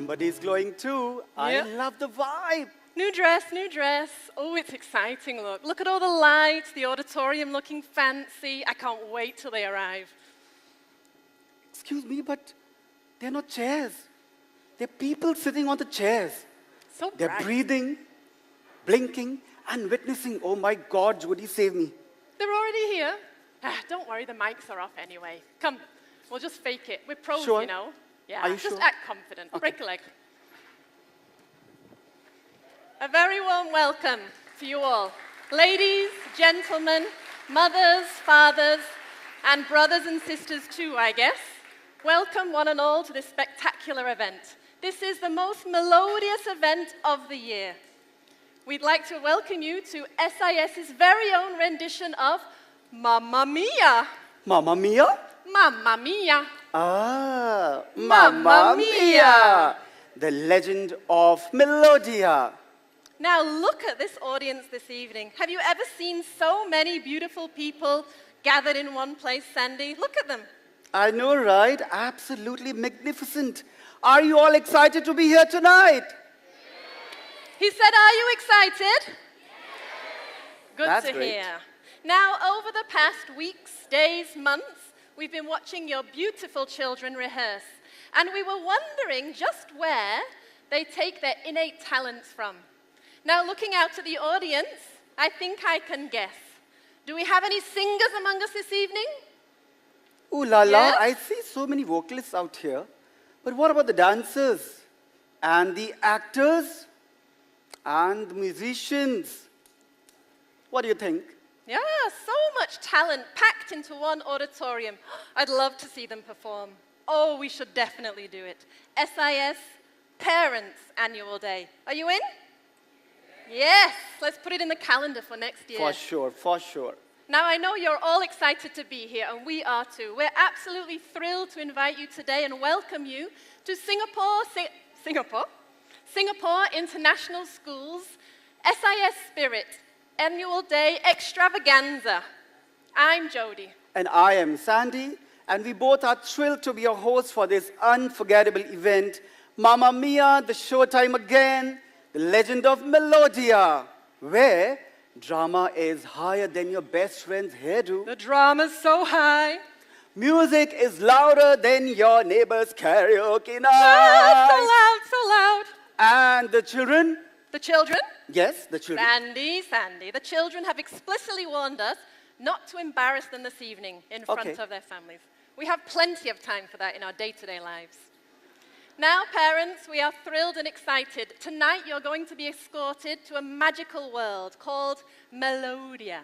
Somebody's glowing too. I love the vibe. New dress, new dress. Oh, it's exciting, look. Look at all the lights, the auditorium looking fancy. I can't wait till they arrive. Excuse me, but they're not chairs. They're people sitting on the chairs. So bright. They're breathing, blinking, and witnessing. Oh my God, Judy, save me. They're already here. Don't worry, the mics are off anyway. Come, we'll just fake it. We're pros, Sure. you know. Yeah, Are you just sure? act confident. Okay. Break a leg. A very warm welcome to you all. Ladies, gentlemen, mothers, fathers, and brothers and sisters too, I guess. Welcome one and all to this spectacular event. This is the most melodious event of the year. We'd like to welcome you to SIS's very own rendition of Mamma Mia. Mamma Mia? Mamma Mia. Ah, Mamma Mamma Mia. Mia. The legend of Melodia. Now look at this audience this evening. Have you ever seen so many beautiful people gathered in one place, Sandy? Look at them. I know, right? Absolutely magnificent. Are you all excited to be here tonight? He said, are you excited? Good That's to great. hear. Now, over the past weeks, days, months, we've been watching your beautiful children rehearse. And we were wondering just where they take their innate talents from. Now, looking out to the audience, I think I can guess. Do we have any singers among us this evening? Ooh la la, Yes? I see so many vocalists out here. But what about the dancers? And the actors? And the musicians? What do you think? Yeah, so much talent packed into one auditorium. I'd love to see them perform. Oh, we should definitely do it. SIS Parents Annual Day. Are you in? Yes, let's put it in the calendar for next year. For sure, for sure. Now, I know you're all excited to be here, and we are too. We're absolutely thrilled to invite you today and welcome you to Singapore International School's SIS Spirit Annual Day Extravaganza. I'm Jody. And I am Sandy, and we both are thrilled to be your hosts for this unforgettable event. Mamma Mia, the showtime again, the legend of Melodia, where drama is higher than your best friend's hairdo. The drama's so high. Music is louder than your neighbor's karaoke night. Ah, so loud, so loud. And the children? The children? Yes, the children. Sandy, the children have explicitly warned us not to embarrass them this evening in front Okay. of their families. We have plenty of time for that in our day-to-day lives. Now, parents, we are thrilled and excited. Tonight, you're going to be escorted to a magical world called Melodia,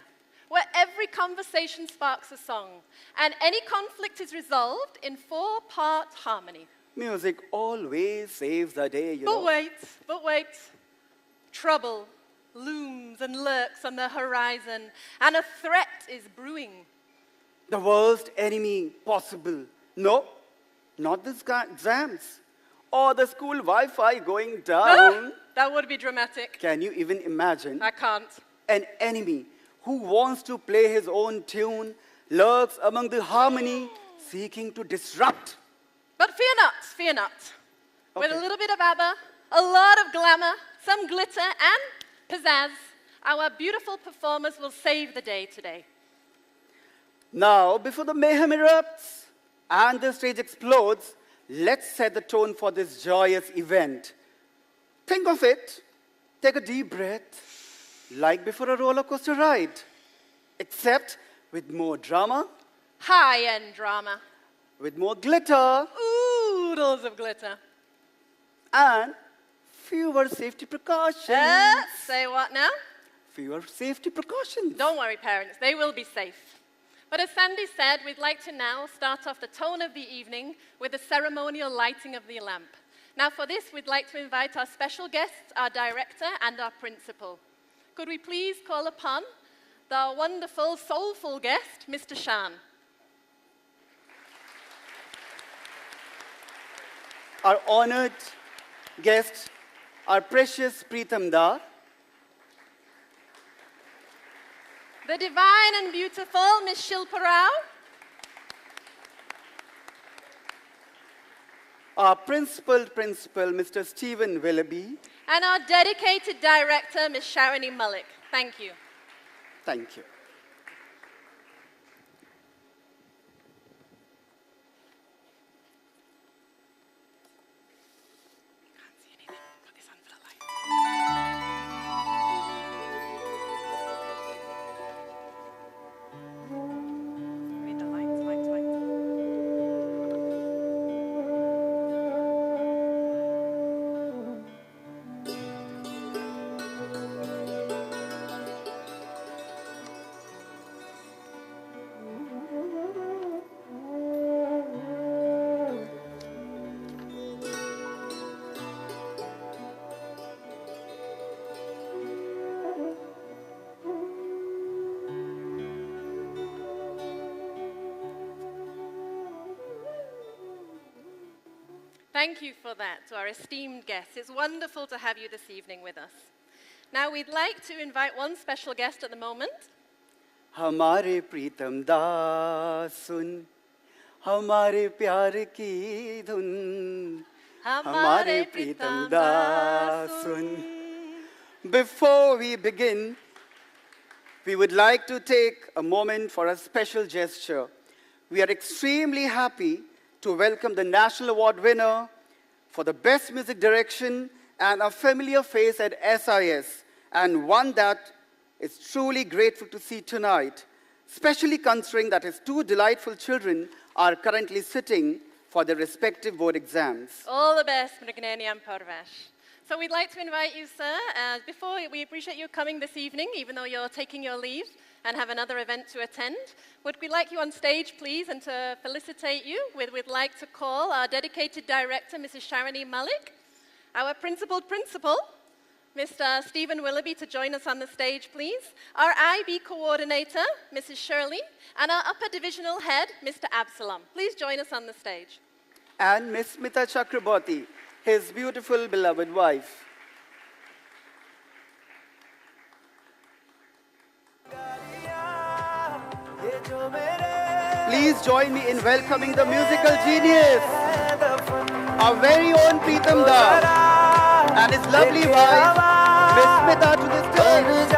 where every conversation sparks a song, and any conflict is resolved in 4-part harmony. Music always saves the day, you know. But wait. Trouble looms and lurks on the horizon, and a threat is brewing. The worst enemy possible. No, not the exams or the school Wi-Fi going down. That would be dramatic. Can you even imagine? I can't. An enemy who wants to play his own tune lurks among the harmony, seeking to disrupt. But fear not. With a Okay. little bit of ABBA, a lot of glamour, some glitter, and pizzazz, our beautiful performers will save the day today. Now, before the mayhem erupts and the stage explodes, let's set the tone for this joyous event. Think of it, take a deep breath, like before a roller coaster ride, except with more drama, High-end drama. with more glitter, Oodles of glitter. and fewer safety precautions. Say what now? Fewer safety precautions. Don't worry, parents, they will be safe. But as Sandy said, we'd like to now start off the tone of the evening with the ceremonial lighting of the lamp. Now for this, we'd like to invite our special guests, our director and our principal. Could we please call upon the wonderful, soulful guest, Mr. Shan. Our honored guest, our precious Preetham Da, The divine and beautiful Miss Shilpa Rao. our principal, Mr. Stephen Willoughby. And our dedicated director, Ms. Sharani Malik. Thank you. Thank you. Thank you for that to our esteemed guests. It's wonderful to have you this evening with us. Now we'd like to invite one special guest at the moment. हमारे प्रीतम दास सुन हमारे प्यार की धुन हमारे प्रीतम दास सुन. Before we begin, we would like to take a moment for a special gesture. We are extremely happy to welcome the National Award winner for the Best Music Direction and a familiar face at SIS, and one that is truly grateful to see tonight, especially considering that his two delightful children are currently sitting for their respective board exams. All the best, Mrignani and Parvesh. So we'd like to invite you, sir. Before, we appreciate you coming this evening, even though you're taking your leave and have another event to attend. Would we like you on stage, please, and to felicitate you, we'd like to call our dedicated director, Mrs. Sharani Malik, our principal, Mr. Stephen Willoughby, to join us on the stage, please, our IB coordinator, Mrs. Shirley, and our upper divisional head, Mr. Absalom. Please join us on the stage. And Miss Smita Chakraborty, his beautiful, beloved wife. Please join me in welcoming the musical genius, our very own Pritam Da, and his lovely wife, Miss Smita, to the stage.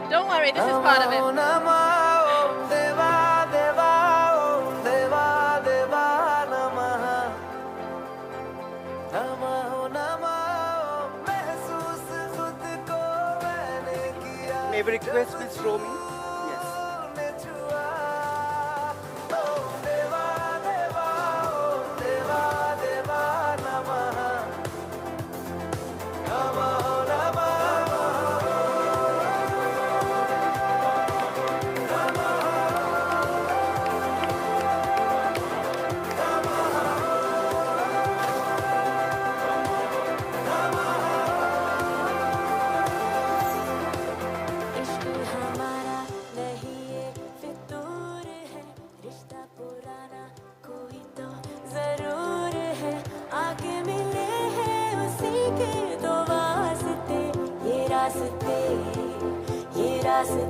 Don't worry, this is part of it. May we request Miss Romy? Yes.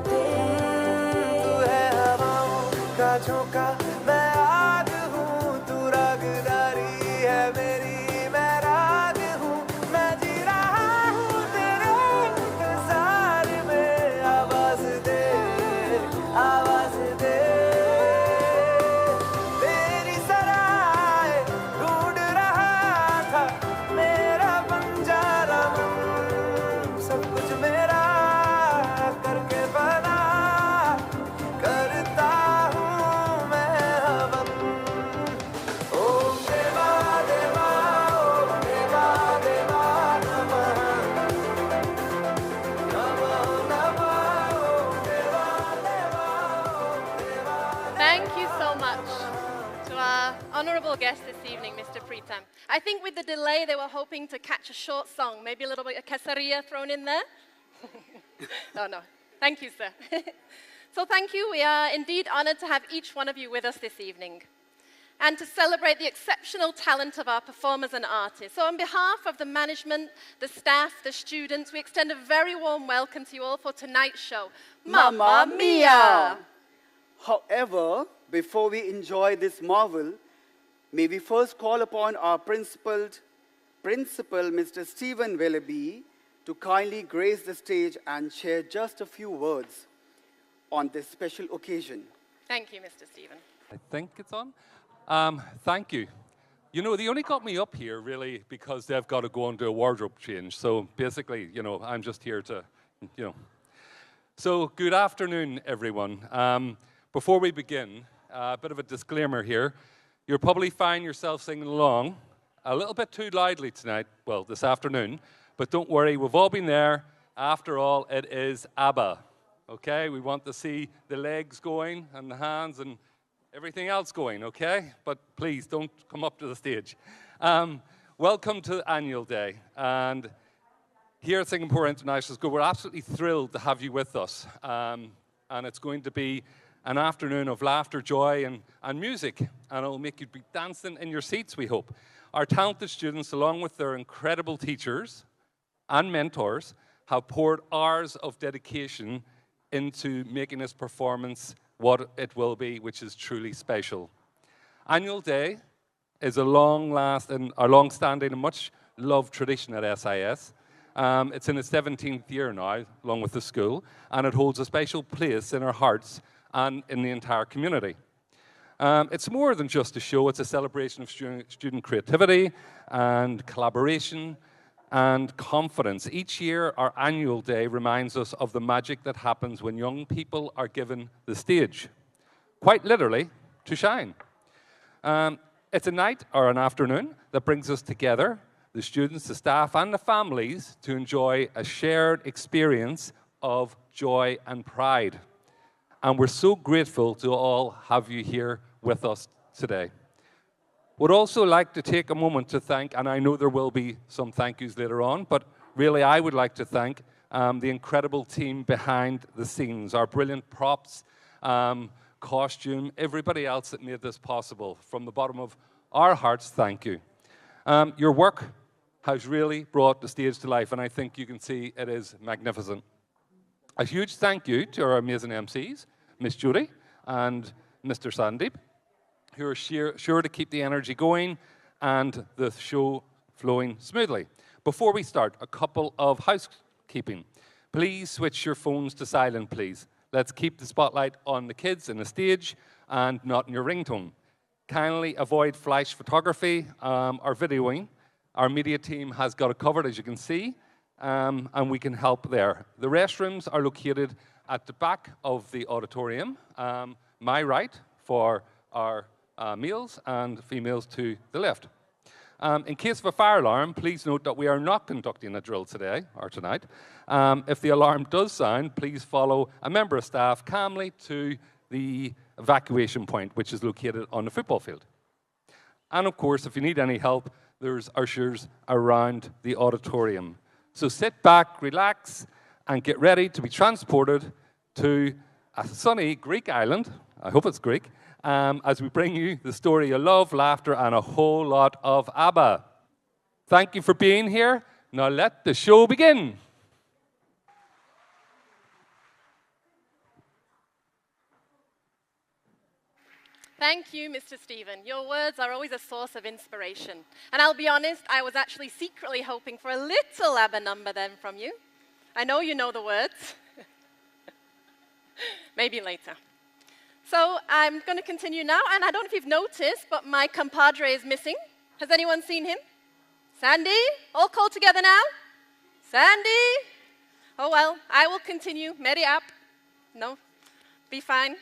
तू है हवाओं का झोंका मैं आग हूँ तू रागदारी है मेरी मैं राग हूँ मैं जी रहा हूँ तेरे इंतजार में आवाज दे तेरी सराय ढूंढ रहा था मेरा बंजारा मन सब कुछ मेरा करके बना करता हूँ मैं हवन ओम देवा देवा ओम देवा देवा नमः नमः नमः ओम देवा देवा ओम देवा. Thank you so much to our honorable guest this evening, Mr. Pritam. I think with the delay, they were hoping to catch a short song, maybe a little bit of quesadilla thrown in there. No. Thank you, sir. So thank you. We are indeed honored to have each one of you with us this evening and to celebrate the exceptional talent of our performers and artists. So on behalf of the management, the staff, the students, we extend a very warm welcome to you all for tonight's show. Mamma Mia! However, before we enjoy this marvel, may we first call upon our principal, Mr. Stephen Willoughby, to kindly grace the stage and share just a few words on this special occasion. Thank you, Mr. Stephen. I think it's on. Thank you. You know, they only got me up here, really, because they've got to go and do a wardrobe change. So basically, you know, I'm just here to, you know. So good afternoon, everyone. Before we begin, a bit of a disclaimer here. You'll probably find yourself singing along a little bit too loudly tonight, well, this afternoon. But don't worry, we've all been there. After all, it is ABBA. Okay, we want to see the legs going and the hands and everything else going, okay? But please, don't come up to the stage. Welcome to Annual Day. And here at Singapore International School, we're absolutely thrilled to have you with us. And it's going to be an afternoon of laughter, joy, and music. And it'll make you be dancing in your seats, we hope. Our talented students, along with their incredible teachers and mentors, have poured hours of dedication into making this performance what it will be, which is truly special. Annual Day is a long-standing and much-loved tradition at SIS. It's in its 17th year now, along with the school, and it holds a special place in our hearts and in the entire community. It's more than just a show, it's a celebration of student creativity and collaboration and confidence. Each year, our Annual Day reminds us of the magic that happens when young people are given the stage, quite literally, to shine. It's a night or an afternoon that brings us together, the students, the staff, and the families, to enjoy a shared experience of joy and pride. And we're so grateful to all have you here with us today. Would also like to take a moment to thank, and I know there will be some thank yous later on, but really I would like to thank the incredible team behind the scenes, our brilliant props, costume, everybody else that made this possible. From the bottom of our hearts, thank you. Your work has really brought the stage to life, and I think you can see it is magnificent. A huge thank you to our amazing MCs, Miss Judy and Mr. Sandeep, who are sure to keep the energy going and the show flowing smoothly. Before we start, a couple of housekeeping. Please switch your phones to silent, please. Let's keep the spotlight on the kids and the stage and not in your ringtone. Kindly avoid flash photography or videoing. Our media team has got it covered, as you can see, and we can help there. The restrooms are located at the back of the auditorium, my right for our males and females to the left. In case of a fire alarm, please note that we are not conducting a drill today or tonight. If the alarm does sound, please follow a member of staff calmly to the evacuation point, which is located on the football field. And of course, if you need any help, there's ushers around the auditorium. So sit back, relax, and get ready to be transported to a sunny Greek island, I hope it's Greek, as we bring you the story of love, laughter, and a whole lot of ABBA. Thank you for being here. Now let the show begin. Thank you, Mr. Stephen. Your words are always a source of inspiration. And I'll be honest, I was actually secretly hoping for a little ABBA number then from you. I know you know the words. Maybe later. So I'm going to continue now, and I don't know if you've noticed, but my compadre is missing. Has anyone seen him? Sandy? All called together now? Sandy? Oh well, I will continue. Meri up. No, be fine.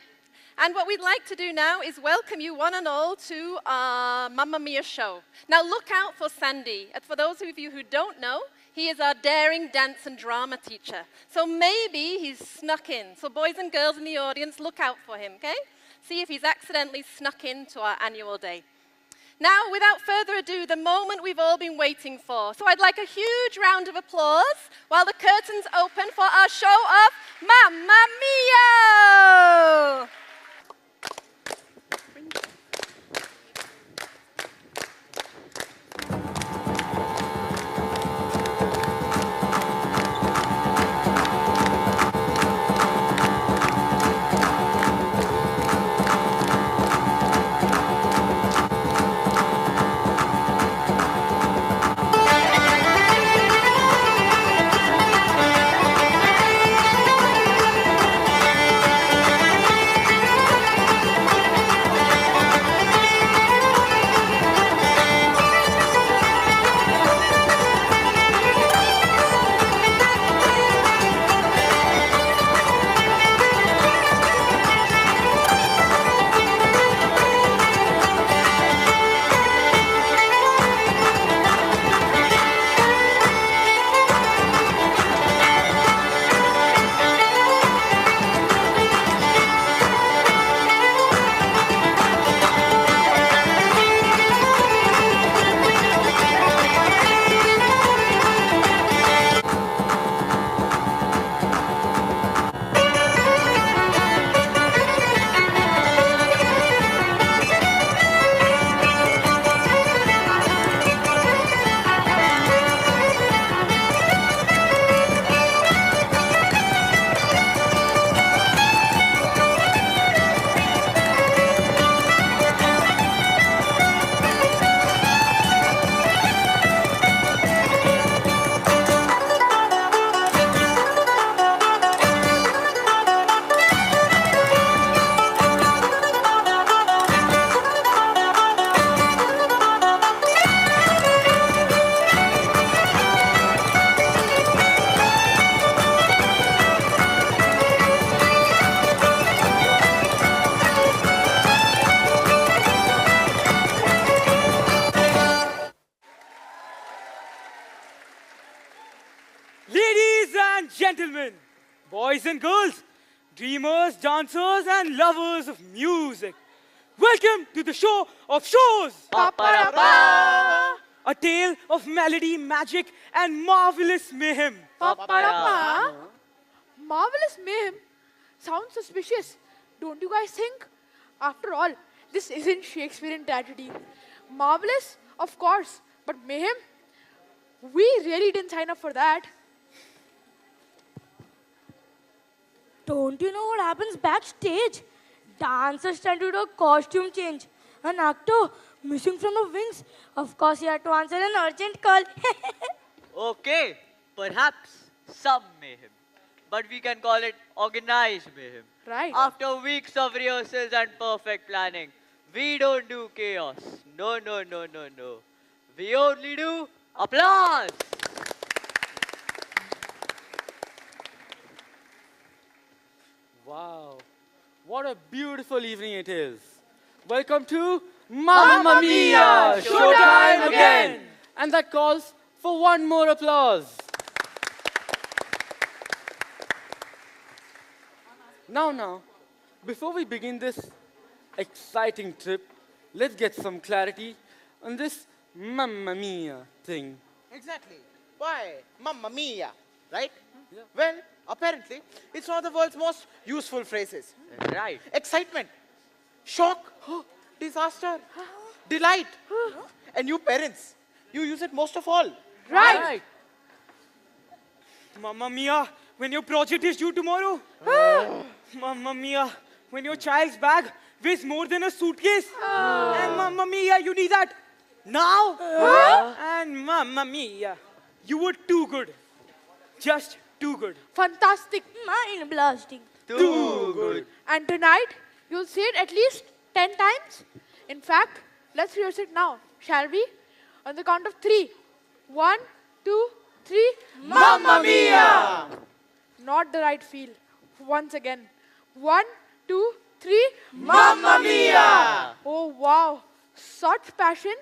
And what we'd like to do now is welcome you one and all to our Mamma Mia show. Now look out for Sandy. And for those of you who don't know, he is our daring dance and drama teacher. So maybe he's snuck in. So boys and girls in the audience, look out for him, okay? See if he's accidentally snuck into our annual day. Now, without further ado, the moment we've all been waiting for. So I'd like a huge round of applause while the curtains open for our show of Mamma Mia! Ladies and gentlemen, boys and girls, dreamers, dancers, and lovers of music, welcome to the show of shows! A tale of melody, magic, and marvelous mayhem. Marvelous mayhem? Sounds suspicious. Don't you guys think? After all, this isn't Shakespearean tragedy. Marvelous, of course, but mayhem? We really didn't sign up for that. Don't you know what happens backstage? Dancers tend to do a costume change. An actor missing from the wings. Of course, he had to answer an urgent call. Okay, perhaps some mayhem. But we can call it organized mayhem. Right. After weeks of rehearsals and perfect planning, we don't do chaos. No, no, no, no, no. We only do applause. Wow, what a beautiful evening it is. Welcome to Mamma Mia! Showtime again! And that calls for one more applause. Now, before we begin this exciting trip, let's get some clarity on this Mamma Mia thing. Exactly. Why? Mamma mia, right? Yeah. Well, apparently, it's one of the world's most useful phrases. Right. Excitement, shock, disaster, delight. And you parents, you use it most of all. Right. Mamma Mia, when your project is due tomorrow. Mamma Mia, when your child's bag weighs more than a suitcase. And Mamma Mia, you need that now. And Mamma Mia, you were too good. Just too good. Fantastic. Mind blasting. Too good. And tonight, you'll say it at least 10 times. In fact, let's rehearse it now, shall we? On the count of 3. 1, 2, 3. Mamma mia! Not the right feel. Once again. 1, 2, 3. Mamma mia! Oh, wow. Such passion.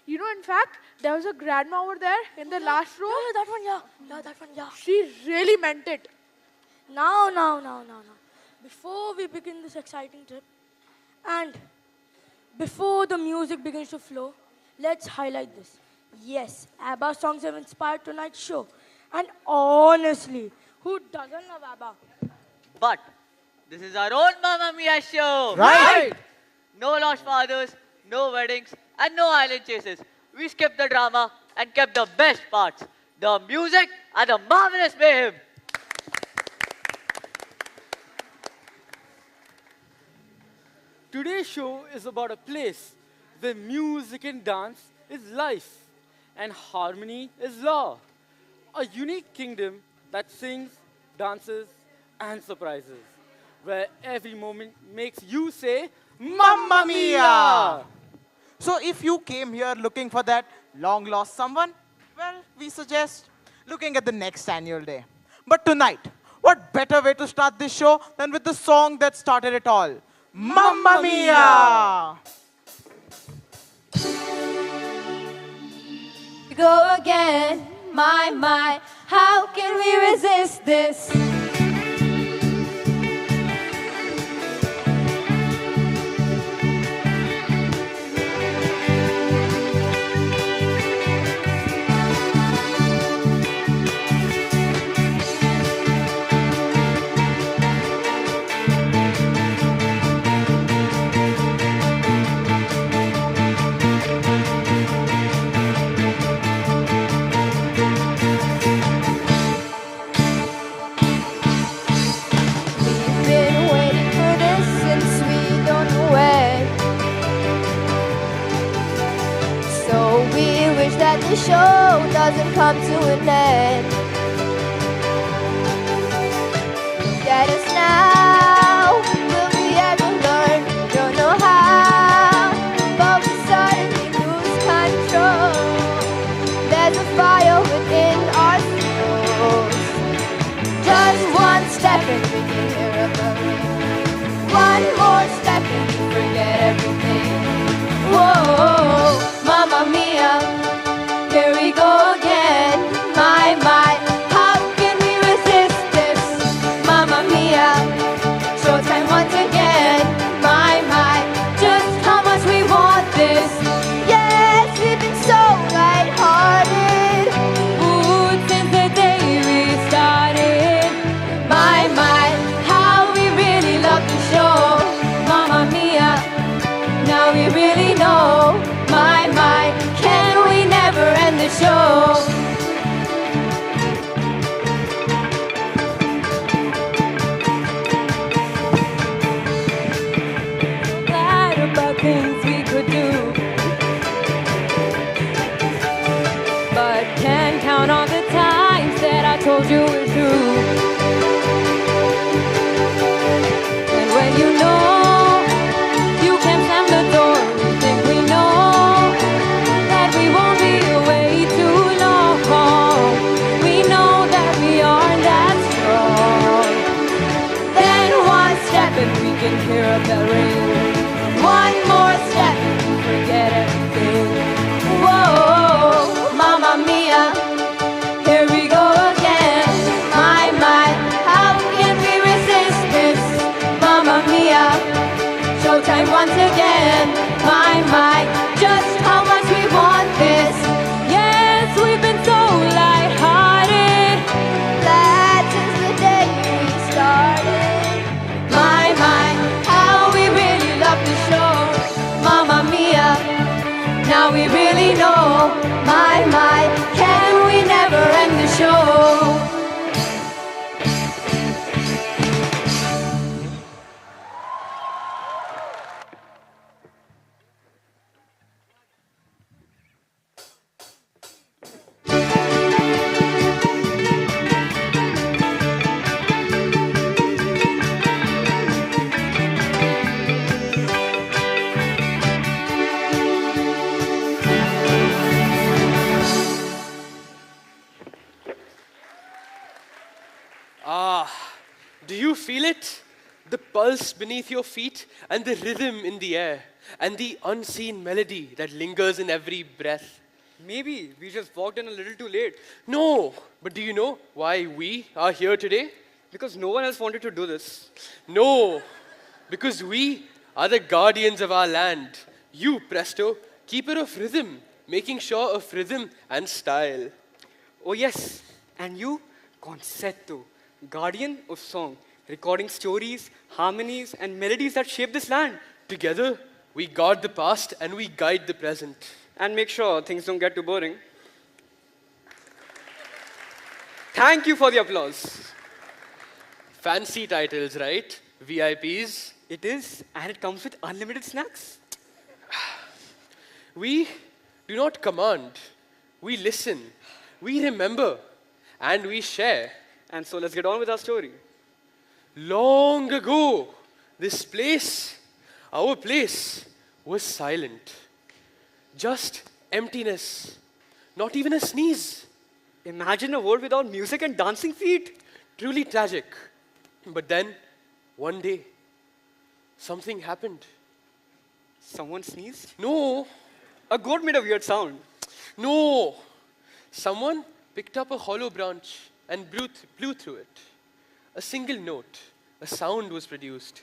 You know, in fact, there was a grandma over there in the last row. Yeah, that one, yeah. Yeah, that one, yeah. She really meant it. Now. Before we begin this exciting trip, and before the music begins to flow, let's highlight this. Yes, ABBA songs have inspired tonight's show. And honestly, who doesn't love ABBA? But this is our own Mamma Mia show. Right. No lost fathers, no weddings, and no island chases. We skipped the drama and kept the best parts. The music and the marvelous mayhem. Today's show is about a place where music and dance is life and harmony is law. A unique kingdom that sings, dances, and surprises, where every moment makes you say, Mamma Mia! So if you came here looking for that long lost someone, well, we suggest looking at the next annual day. But tonight, what better way to start this show than with the song that started it all? Mamma Mia! Go again, my, how can we resist this? That the show doesn't come to an end. Look at us now, will we ever learn? Don't know how, but we suddenly lose control. There's a fire within our souls. Just one step and we can hear a bell. One more step and we forget everything. Whoa, Mamma Mia. Here we go again, my, how can we resist this? Mamma Mia, showtime once again, my, just how much we want this. Yes, we've been so lighthearted, ooh, since the day we started. My, how we really love the show. Mamma Mia, now we really know. My, can we never end the show? Glad about things we could do, but can't count on the times that I told you we're true. And when you know you can't slam the door, we think we know that we won't be away too long. We know that we aren't that strong. Then one step and we can hear a bell ring. One more step and we forget everything. Whoa, Mamma Mia, here we go again. My, how can we resist this? Mamma Mia, showtime once again. My, just how much we want this. Yes, we've been so lighthearted, glad since the day we started. My, how we really love the show. Mamma Mia, now we really know. My, can we never end the show? Do you feel it? The pulse beneath your feet and the rhythm in the air and the unseen melody that lingers in every breath. Maybe we just walked in a little too late. No, but do you know why we are here today? Because no one else wanted to do this. No, because we are the guardians of our land. You, Presto, keeper of rhythm, making sure of rhythm and style. Oh yes, and you, concerto, guardian of song, recording stories, harmonies, and melodies that shape this land. Together, we guard the past and we guide the present. And make sure things don't get too boring. Thank you for the applause. Fancy titles, right? VIPs. It is, and it comes with unlimited snacks. We do not command. We listen. We remember. And we share. And so let's get on with our story. Long ago, this place, our place, was silent. Just emptiness. Not even a sneeze. Imagine a world without music and dancing feet. Truly tragic. But then, one day, something happened. Someone sneezed? No, A goat made a weird sound. no. Someone picked up a hollow branch and blew through it. A single note, a sound was produced.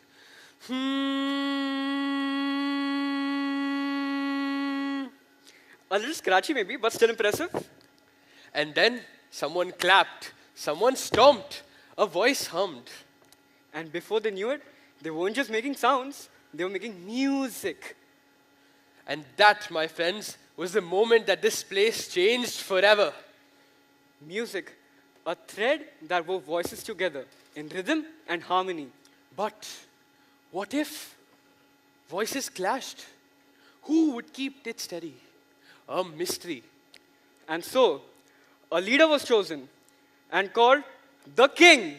A little scratchy maybe, but still impressive. And then someone clapped, someone stomped, a voice hummed. And before they knew it, they weren't just making sounds, they were making music. And that, my friends, was the moment that this place changed forever. Music, a thread that wove voices together in rhythm and harmony. But what if voices clashed? Who would keep it steady? A mystery. And so, a leader was chosen and called the king.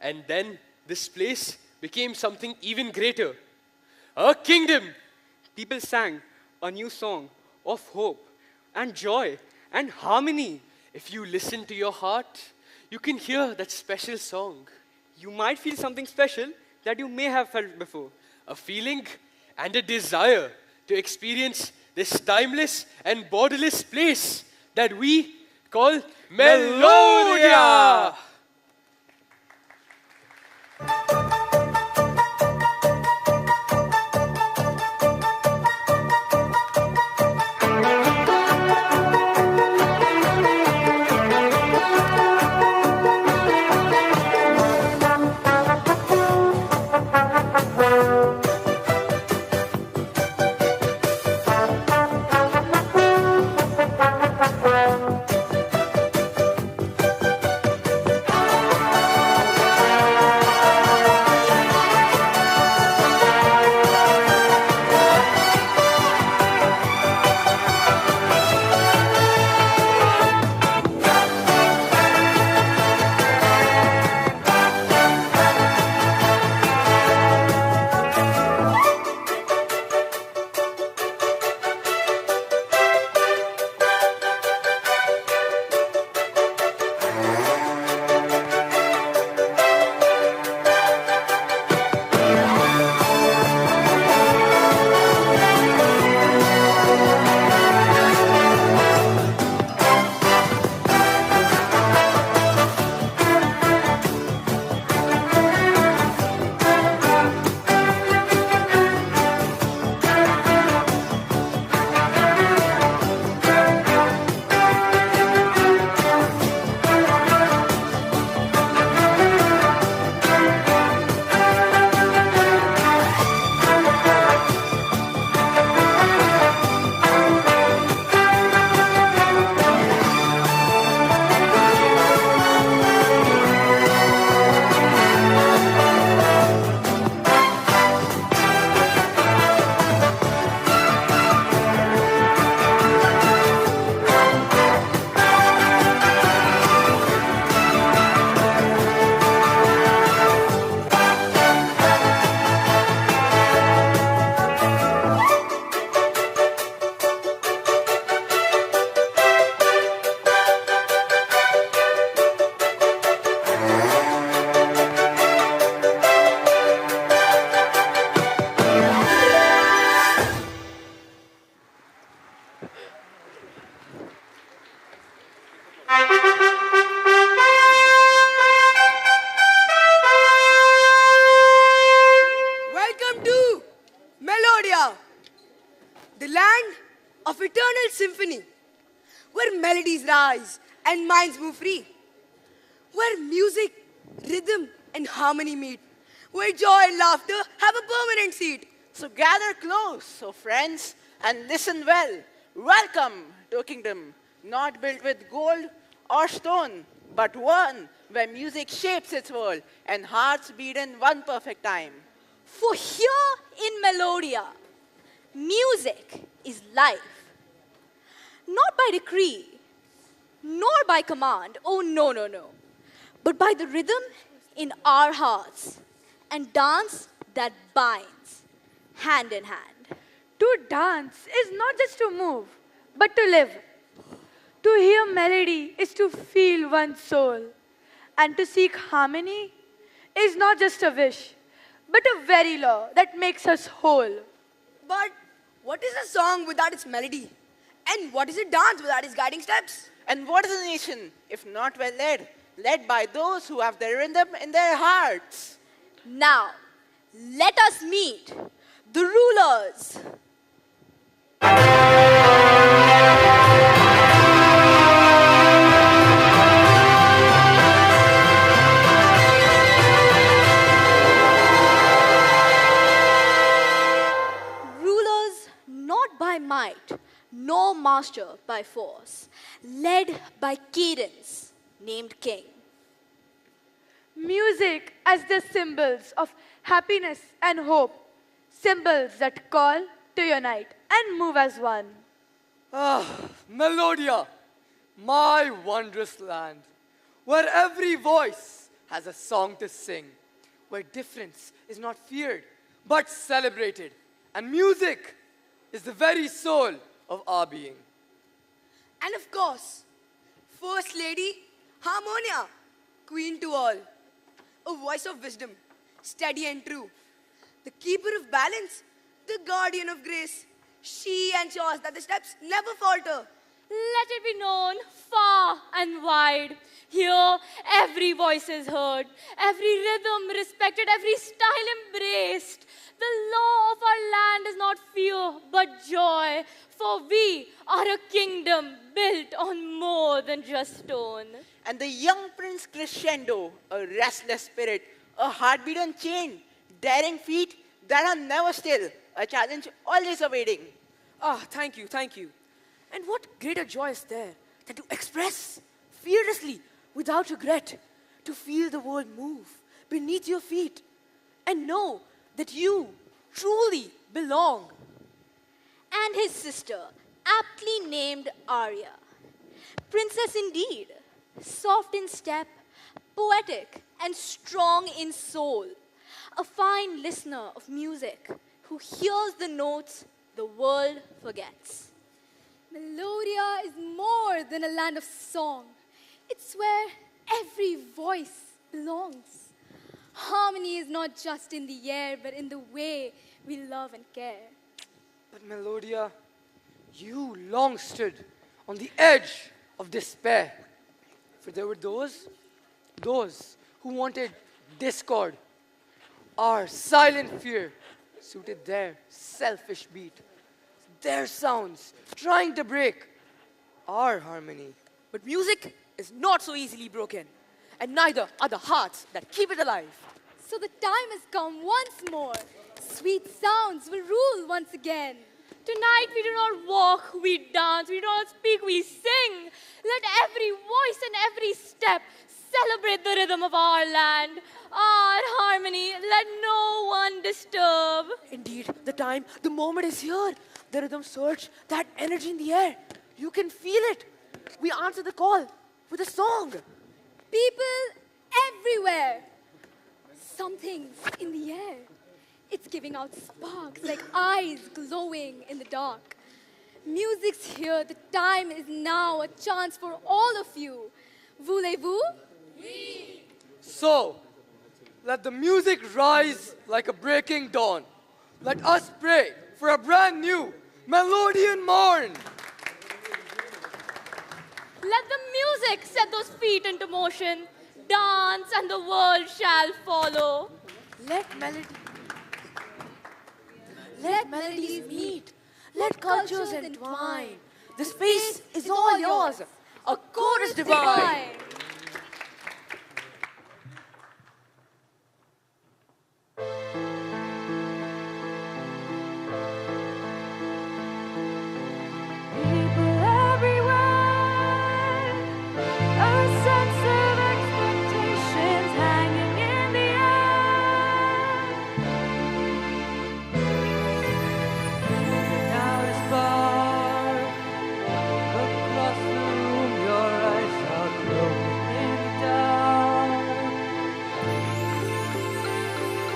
And then this place became something even greater. A kingdom. People sang a new song of hope and joy and harmony. If you listen to your heart, you can hear that special song. You might feel something special that you may have felt before. A feeling and a desire to experience this timeless and borderless place that we call Melodia. eyes and minds move free. Where music, rhythm, and harmony meet. Where joy and laughter have a permanent seat. So gather close, oh friends, and listen well. Welcome to a kingdom not built with gold or stone, but one where music shapes its world and hearts beat in one perfect time. For here in Melodia, music is life. Not by decree, nor by command, oh no, no, no, but by the rhythm in our hearts and dance that binds hand in hand. To dance is not just to move, but to live. To hear melody is to feel one's soul. And to seek harmony is not just a wish, but a very law that makes us whole. But what is a song without its melody? And what is a dance without its guiding steps? And what is a nation if not well led? Led by those who have their rhythm in their hearts. Now, let us meet the rulers. Rulers not by might, nor master by force, led by cadence, named king. Music as the symbols of happiness and hope, symbols that call to unite and move as one. Ah, Melodia, my wondrous land, where every voice has a song to sing, where difference is not feared but celebrated, and music is the very soul of our being. And of course, First Lady, Harmonia, Queen to all, a voice of wisdom, steady and true, the keeper of balance, the guardian of grace. She ensures that the steps never falter. Let it be known far and wide. Here, every voice is heard, every rhythm respected, every style embraced. The law of our land is not fear, but joy, for we are a kingdom built on more than just stone. And the young prince crescendo, a restless spirit, a heartbeat unchained, daring feet that are never still, a challenge always awaiting. Ah, thank you, thank you. And what greater joy is there than to express fearlessly, without regret, to feel the world move beneath your feet and know that you truly belong. And his sister, aptly named Arya. Princess indeed, soft in step, poetic and strong in soul. A fine listener of music who hears the notes the world forgets. Melodia is more than a land of song. It's where every voice belongs. Harmony is not just in the air, but in the way we love and care. But Melodia, you long stood on the edge of despair. For there were those who wanted discord. Our silent fear suited their selfish beat. Their sounds trying to break our harmony. But music is not so easily broken, and neither are the hearts that keep it alive. So the time has come once more. Sweet sounds will rule once again. Tonight we do not walk, we dance, we do not speak, we sing. Let every voice and every step celebrate the rhythm of our land, our harmony. Let no one disturb. Indeed, the moment is here. The rhythm surge, that energy in the air. You can feel it. We answer the call with a song. People everywhere. Something's in the air. It's giving out sparks like eyes glowing in the dark. Music's here. The time is now. A chance for all of you. Voulez-vous? Oui. So, let the music rise like a breaking dawn. Let us pray for a brand new melodian morn. Let the music set those feet into motion. Dance and the world shall follow. Let melodies meet. Let cultures entwine. The space is all yours. a chorus divine. People everywhere, a sense of expectations hanging in the air. Now it's far across the room, your eyes are closing down.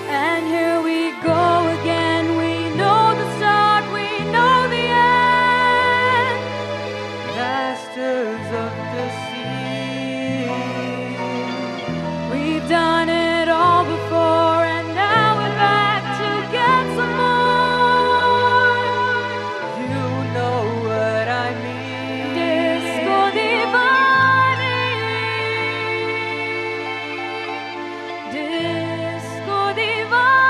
And here we go again. We know the start, we know the end. Masters of the sea. We've done it all before, and now we're back to get some more. You know what I mean. Disco Divani. Disco Divani.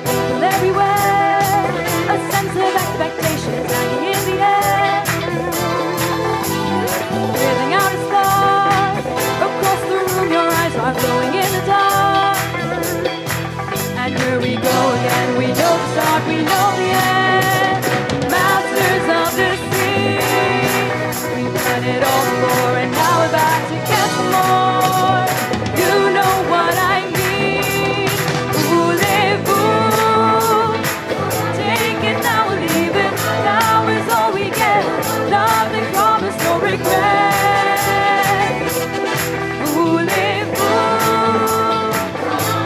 People everywhere, a sense of expectations hanging in the air. Breathing out as far across the room, your eyes are glowing in the dark. And here we go again. We know the start, we know the end. Masters of the sea. We've done it all before, and now we're back to get some more. You know what I mean. Voulez-vous? Take it now or leave it. Now is all we get. Nothing promised, no regret. Voulez-vous?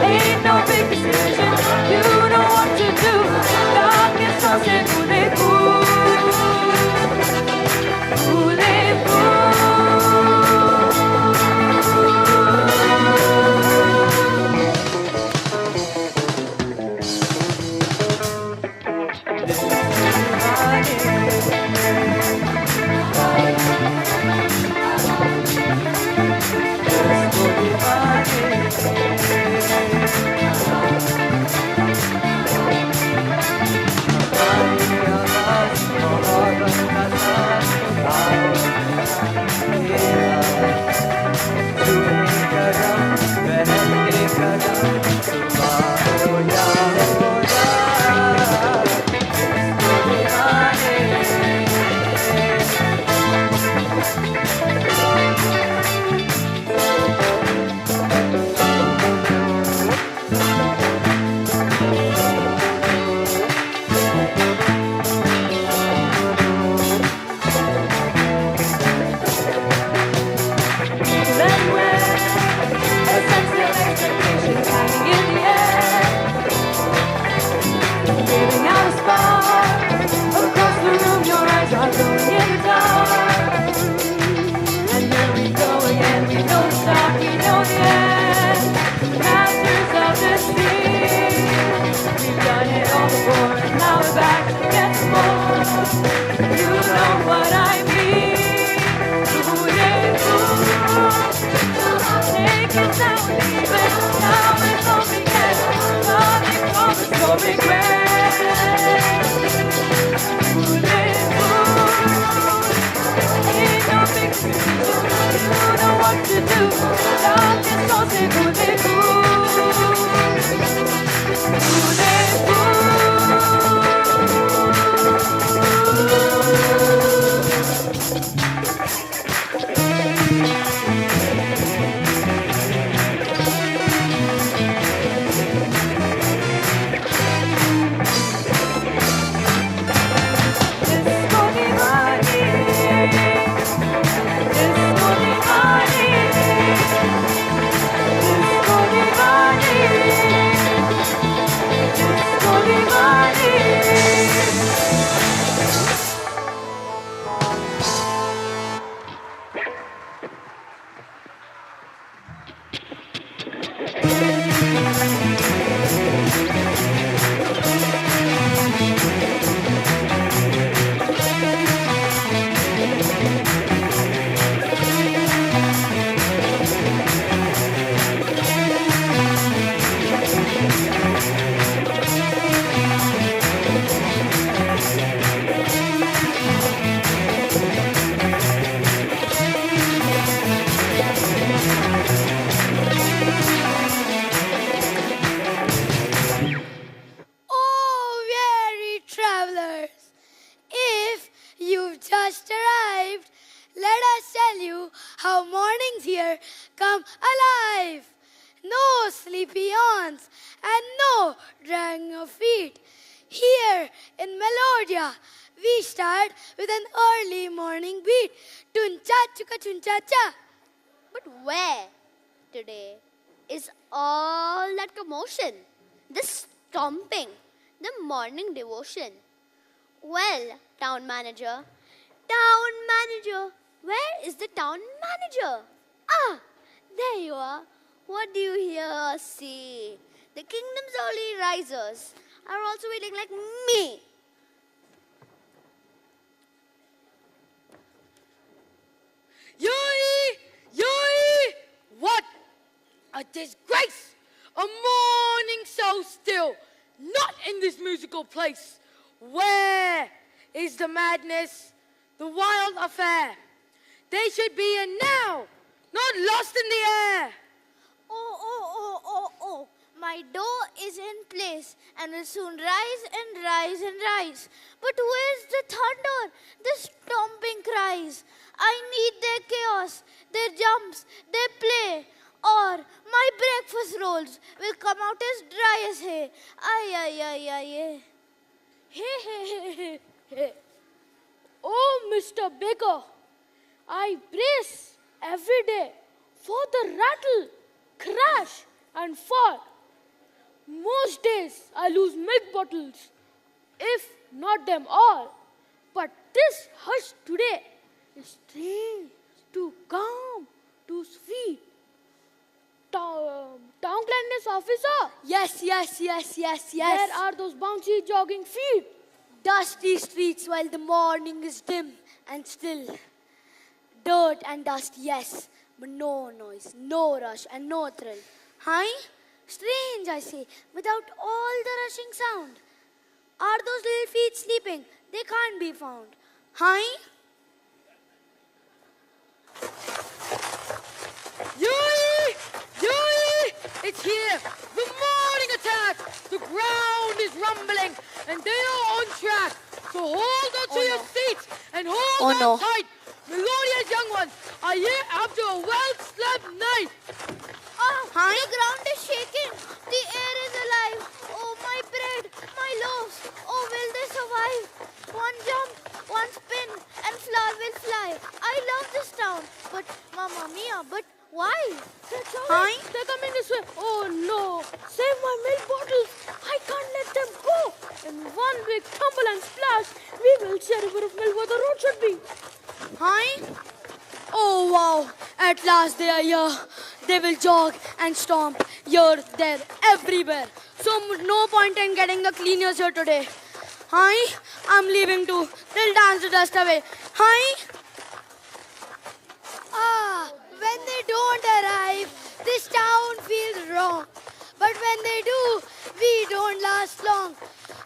Ain't no big decision. You know what to do. Darkness on say voulez-vous? how mornings here come alive. No sleepy yawns and no dragging of feet. Here in Melodia, we start with an early morning beat. Tuncha chuka chuncha cha. But where today is all that commotion, the stomping, the morning devotion? Well, town manager, where is the town manager? Ah, there you are. What do you hear or see? The kingdom's early risers are also waiting like me. Yoi! Yoi! What a disgrace! A morning so still, not in this musical place. Where is the madness, the wild affair? They should be in now, not lost in the air. Oh, my dough is in place and will soon rise and rise and rise. But where's the thunder, the stomping cries? I need their chaos, their jumps, their play, or my breakfast rolls will come out as dry as hay. Ay. Hey. Oh, Mr. Baker, I brace every day for the rattle, crash, and fall. Most days I lose milk bottles, if not them all. But this hush today is strange, too calm, too sweet. Town cleanliness officer? Yes. Where are those bouncy jogging feet? Dusty streets while the morning is dim and still. Dirt and dust, yes, but no noise, no rush and no thrill. Huh? Strange, I say, without all the rushing sound. Are those little feet sleeping? They can't be found. Huh? Yoi! It's here! The morning attack! The ground is rumbling and they are on track. So hold on to your seats and hold on tight. Melodia's young ones are here after a well-slept night. The ground is shaking. The air is alive. Oh, my bread, my loaves. Oh, will they survive? One jump, one spin, and flour will fly. I love this town, but Mamma Mia, but why? They're coming this way. Oh no! Save my milk bottles. I can't let them go. In one big tumble and splash, we will share a bit of milk where the road should be. Oh wow, at last they are here. They will jog and stomp here, there, everywhere. So no point in getting the cleaners here today. I'm leaving too. They'll dance the dust away. When they don't arrive, this town feels wrong. But when they do, we don't last long.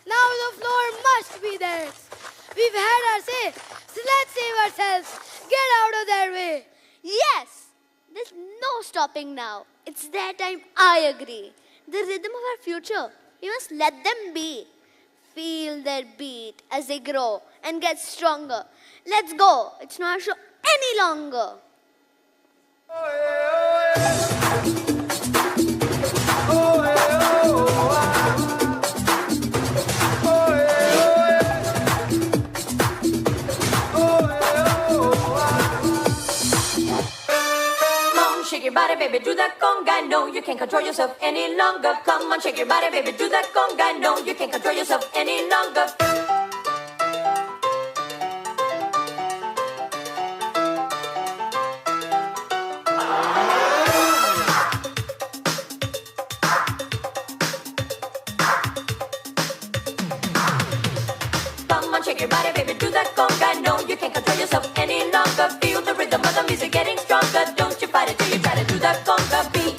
Now the floor must be theirs. We've had our say, so let's save ourselves. Get out of their way. Yes, there's no stopping now. It's their time, I agree. The rhythm of our future, we must let them be. Feel their beat as they grow and get stronger. Let's go. It's not a show any longer. Shake your body, baby, do that conga. No, you can't control yourself any longer. Come on, shake your body, baby, do that conga. No, you can't control yourself any longer. Come on, shake your body, baby, do that conga. No, you can't control yourself any longer. Feel the rhythm of the music getting stronger. Don't you fight it till you try to do that conga beat.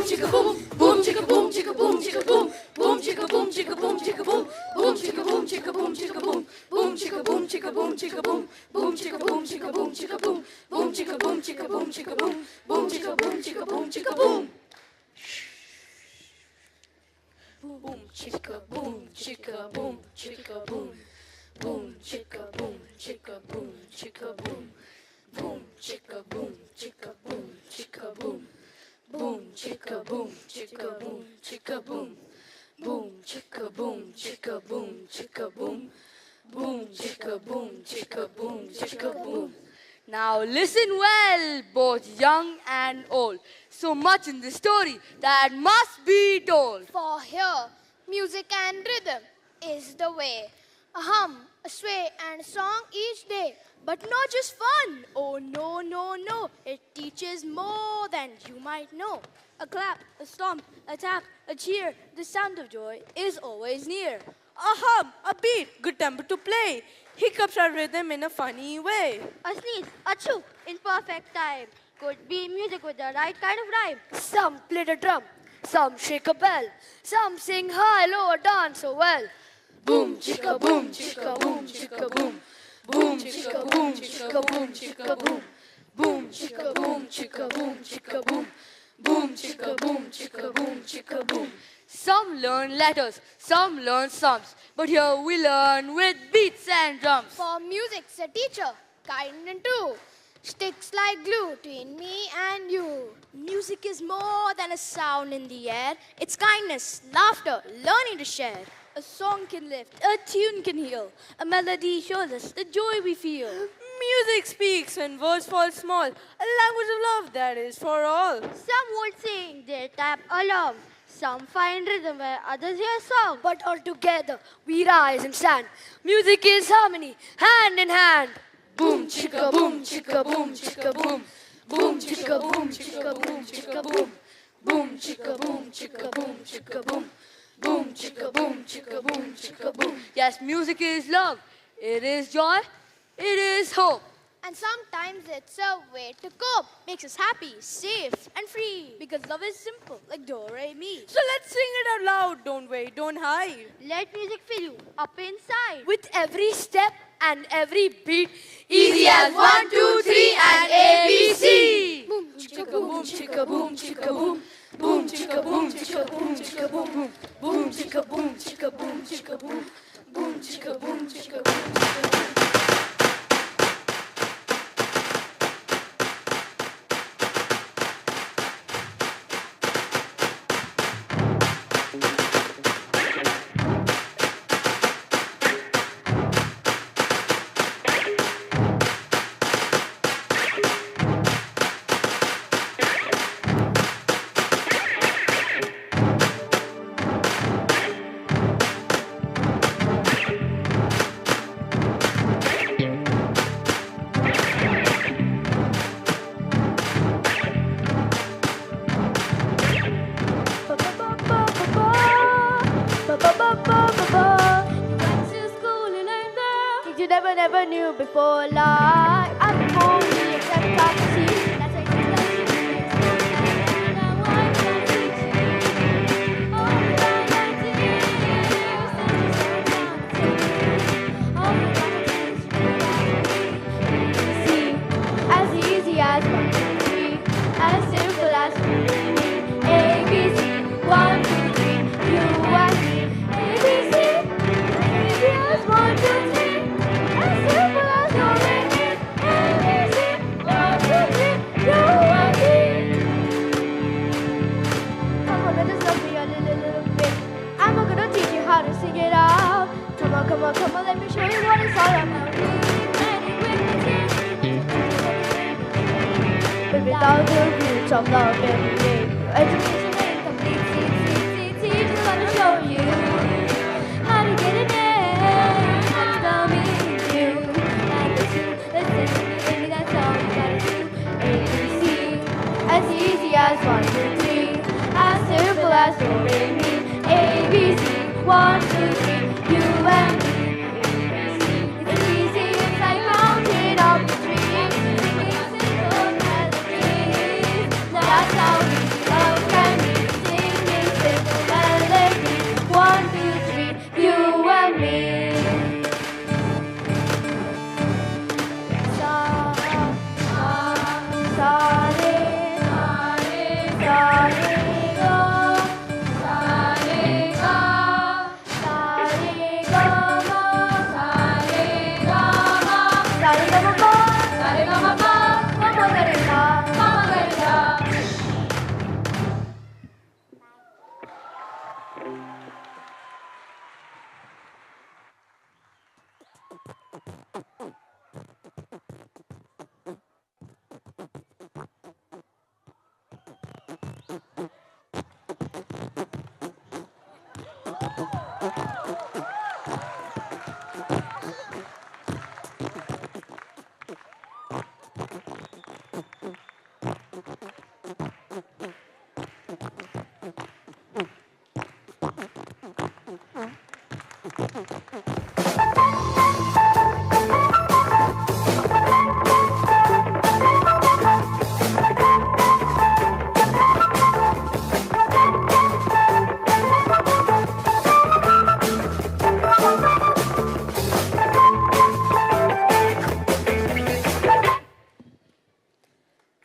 chicka boom, boom chicka boom, chicka boom, chicka boom, boom chicka boom, chicka boom, chicka boom, boom chicka boom, chicka boom, chicka boom, boom chicka boom, chicka boom, chicka boom, boom chicka boom, chicka boom, chicka boom, boom chicka boom, chicka boom, chicka boom, boom chicka boom, chicka boom, chicka boom. Boom chicka boom, chicka boom, chicka boom, boom chicka boom, chicka boom, chicka boom, boom chicka boom, chicka boom, chicka boom, boom chicka boom, chicka boom, chicka boom, boom chicka boom, chicka boom, chicka boom, boom chicka boom, chicka boom, chicka boom. Now listen well, both young and old. So much in the story that must be told. For here, music and rhythm is the way. A hum, a sway, and a song each day. But not just fun. Oh no, no, no. It teaches more than you might know. A clap, a stomp, a tap, a cheer. The sound of joy is always near. A hum, a beat, good tempo to play. Hiccups are rhythm in a funny way. A sneeze, a chew in perfect time. Could be music with the right kind of rhyme. Some play the drum, some shake a bell, some sing high, low, or dance so well. Boom chicka boom, chicka boom, chicka boom, boom chicka boom, chicka boom, chicka boom, boom chicka boom, chicka boom, chicka boom, boom chicka boom, chicka boom, chicka boom. Some learn letters, some learn sums, but here we learn with beats and drums. For music's a teacher, kind and true. Sticks like glue between me and you. Music is more than a sound in the air. It's kindness, laughter, learning to share. A song can lift, a tune can heal. A melody shows us the joy we feel. Music speaks when words fall small. A language of love that is for all. Some won't sing, they tap along. Some find rhythm where others hear song. But all together, we rise and stand. Music is harmony, hand in hand. Boom chicka boom, chicka boom, chicka boom, boom chicka boom, chicka boom, chicka boom, boom chicka boom, chicka boom, chicka boom, boom chicka boom, chicka boom, chicka boom. Yes, music is love. It is joy. It is hope. And sometimes it's a way to cope. Makes us happy, safe, and free. Because love is simple, like do, re, mi. So let's sing it out loud. Don't wait, don't hide. Let music fill you up inside. With every step and every beat, Easy as 1, 2, 3 and ABC. Boom Chicka boom, chicka boom, chicka boom, boom chicka boom, chicka boom, chicka boom, boom chicka boom, chicka boom, chicka boom, boom chicka boom, chicka boom, chicka boom. You never knew before life. I'm only except prophecy. That's why as easy as 1, 2, 3, as simple as ABC, 1, 2, 3, you and me. ABC, easy as 1, 2, 3. As simple as no limit. ABC, 1, 2, 3, you and me. Come on, let us love me a little bit. I'm gonna teach you how to sing it out. Come on, come on, come on, let me show you what it's all about. But without the roots of love every day, education ain't complete. Teachers wanna show you how to get it in, how to tell me you. And listen, baby, that's all you gotta do. ABC, as easy as 1, 2, 3, as simple as do, re, mi. ABC, 1, 2, 3, you and me. It's easy, it's like counting up the trees, singing simple melodies. That's how easy love can be.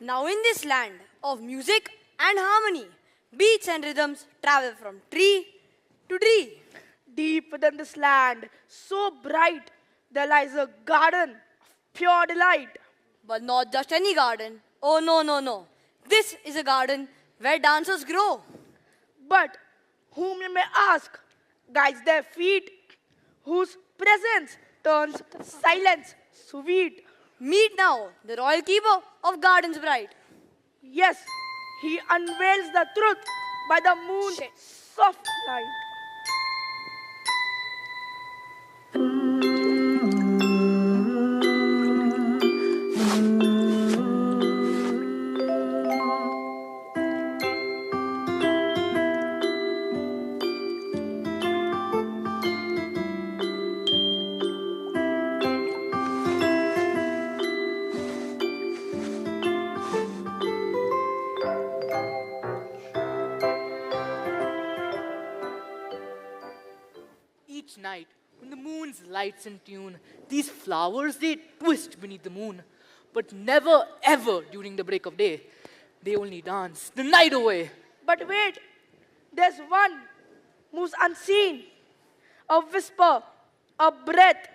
Now in this land of music and harmony, beats and rhythms travel from tree to tree. Deep within this land, so bright, there lies a garden of pure delight. But not just any garden. Oh no, no, no. This is a garden where dancers grow. But whom you may ask guides their feet, whose presence turns silence sweet. Meet now the royal keeper of gardens bright. Yes, he unveils the truth by the moon's soft light. Each night, when the moon's lights in tune, these flowers, they twist beneath the moon. But never, ever during the break of day. They only dance the night away. But wait, there's one who's unseen. A whisper, a breath,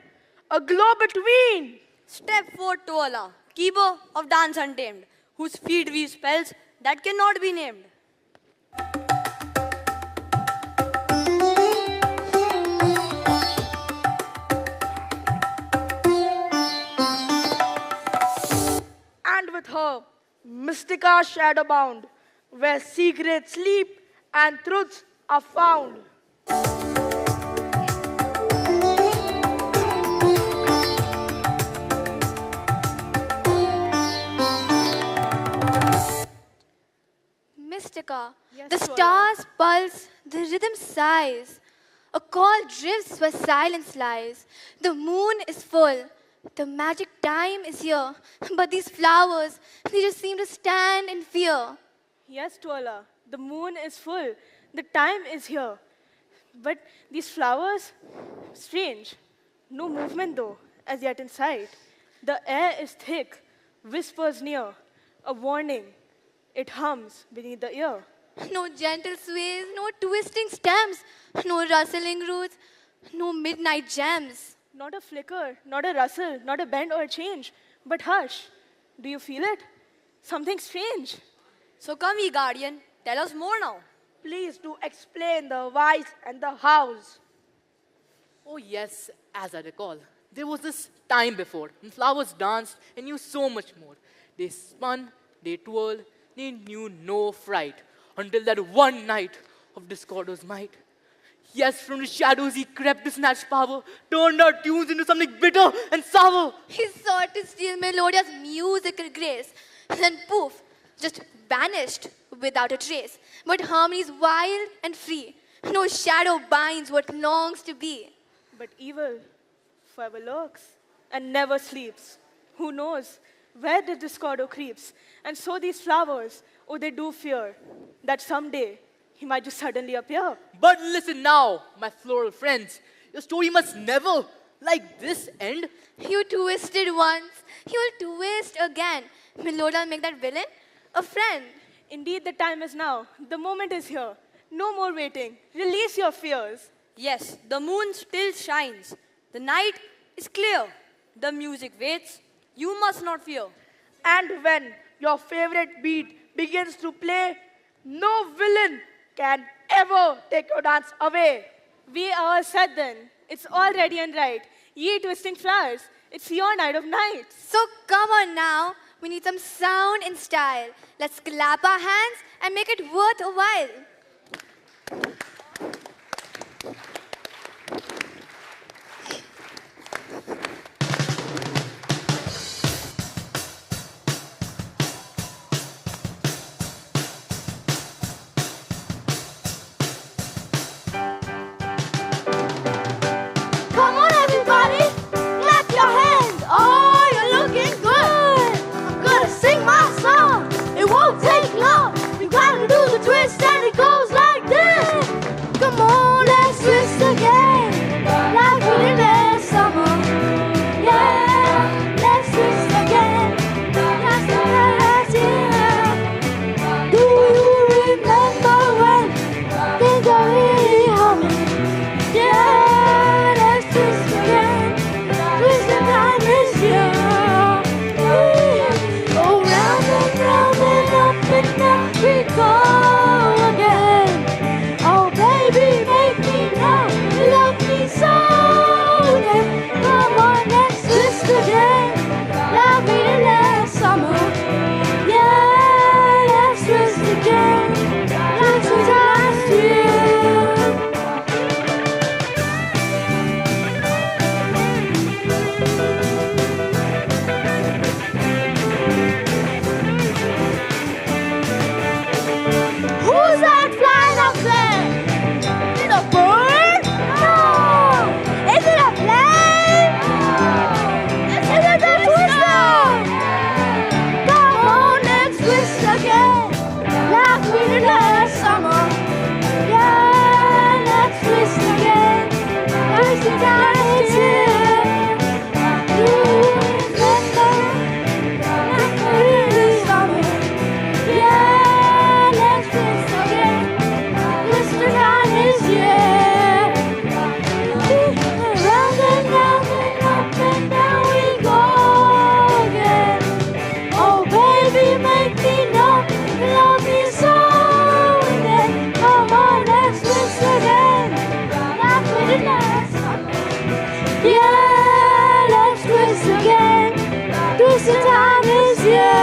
a glow between. Step forth to Allah, keeper of dance untamed, whose feet weave spells that cannot be named. And with her, Mystica shadow bound, where secrets sleep and truths are found. Mystica, Yes, the Swara. stars pulse, the rhythm sighs. A call drifts where silence lies. The moon is full. The magic time is here. But these flowers, they just seem to stand in fear. Yes, Tuala, the moon is full. The time is here. But these flowers, strange. No movement though, as yet in sight. The air is thick, whispers near. A warning, it hums beneath the ear. No gentle sways, no twisting stems, no rustling roots, no midnight gems. Not a flicker, not a rustle, not a bend or a change. But hush, do you feel it? Something strange. So come, ye guardian, tell us more now. Please do explain the whys and the hows. Oh yes, as I recall, there was this time before when flowers danced and knew so much more. They spun, they twirled, they knew no fright until that one night of Discordo's might. Yes, from the shadows he crept to snatch power, turned our tunes into something bitter and sour. He sought to steal Melodia's musical grace, then poof, just vanished without a trace. But harmony's wild and free. No shadow binds what longs to be. But evil forever lurks and never sleeps. Who knows where the Discordo creeps? And so these flowers, oh, they do fear that someday he might just suddenly appear. But listen now, my floral friends, your story must never, like this, end. You twisted once, you'll twist again. Melodia will make that villain a friend. Indeed, the time is now. The moment is here. No more waiting. Release your fears. Yes, the moon still shines. The night is clear. The music waits. You must not fear. And when your favorite beat begins to play, no villain can ever take your dance away. We are said then. It's all ready and right. Ye twisting flowers, it's your night of nights. So come on now, We need some sound and style. Let's clap our hands and make it worth a while. Come on, everybody, clap your hands. Oh, you're looking good. I'm gonna sing my song. It won't take long. You gotta do the twist, and it goes like this. Come on, let's twist again, like we did last summer. Yeah, let's twist again, like the last year. Do you remember when things are really humming? Yeah, let's twist again. Twist the time this year. Go round and round and up and down we go again. Oh baby, make me know you love me so. Then come on, let's twist again, like we did last summer. Yeah, let's twist again, like we did last year. Who's that flying up there? Is it a bird? No. Is it a plane? Is it a twister? Come on, let's twist again, like we did last summer. Yeah, let's twist again. Twist it down this year. You remember, like we did this summer. Yeah, let's twist again. Twist it down this year. Round and round and up and down we go again. Oh baby, make me know you love me so. And then come on, let's twist again, like we did last summer. Yeah, let's twist again. Twist the time this year.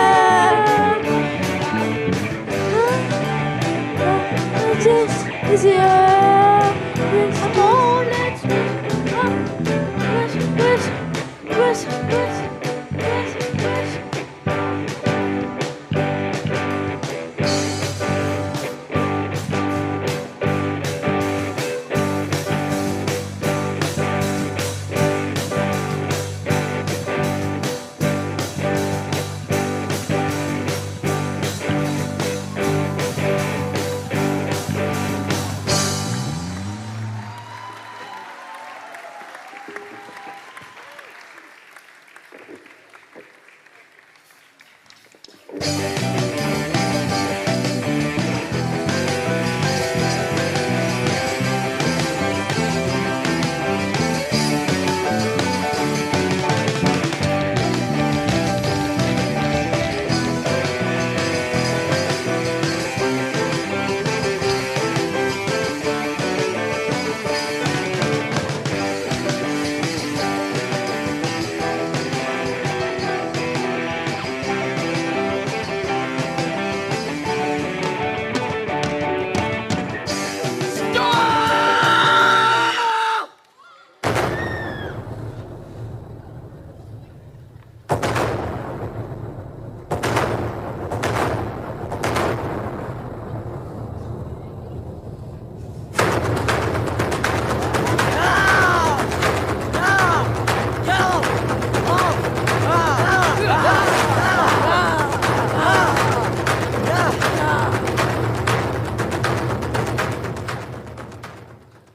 This is your come on, let's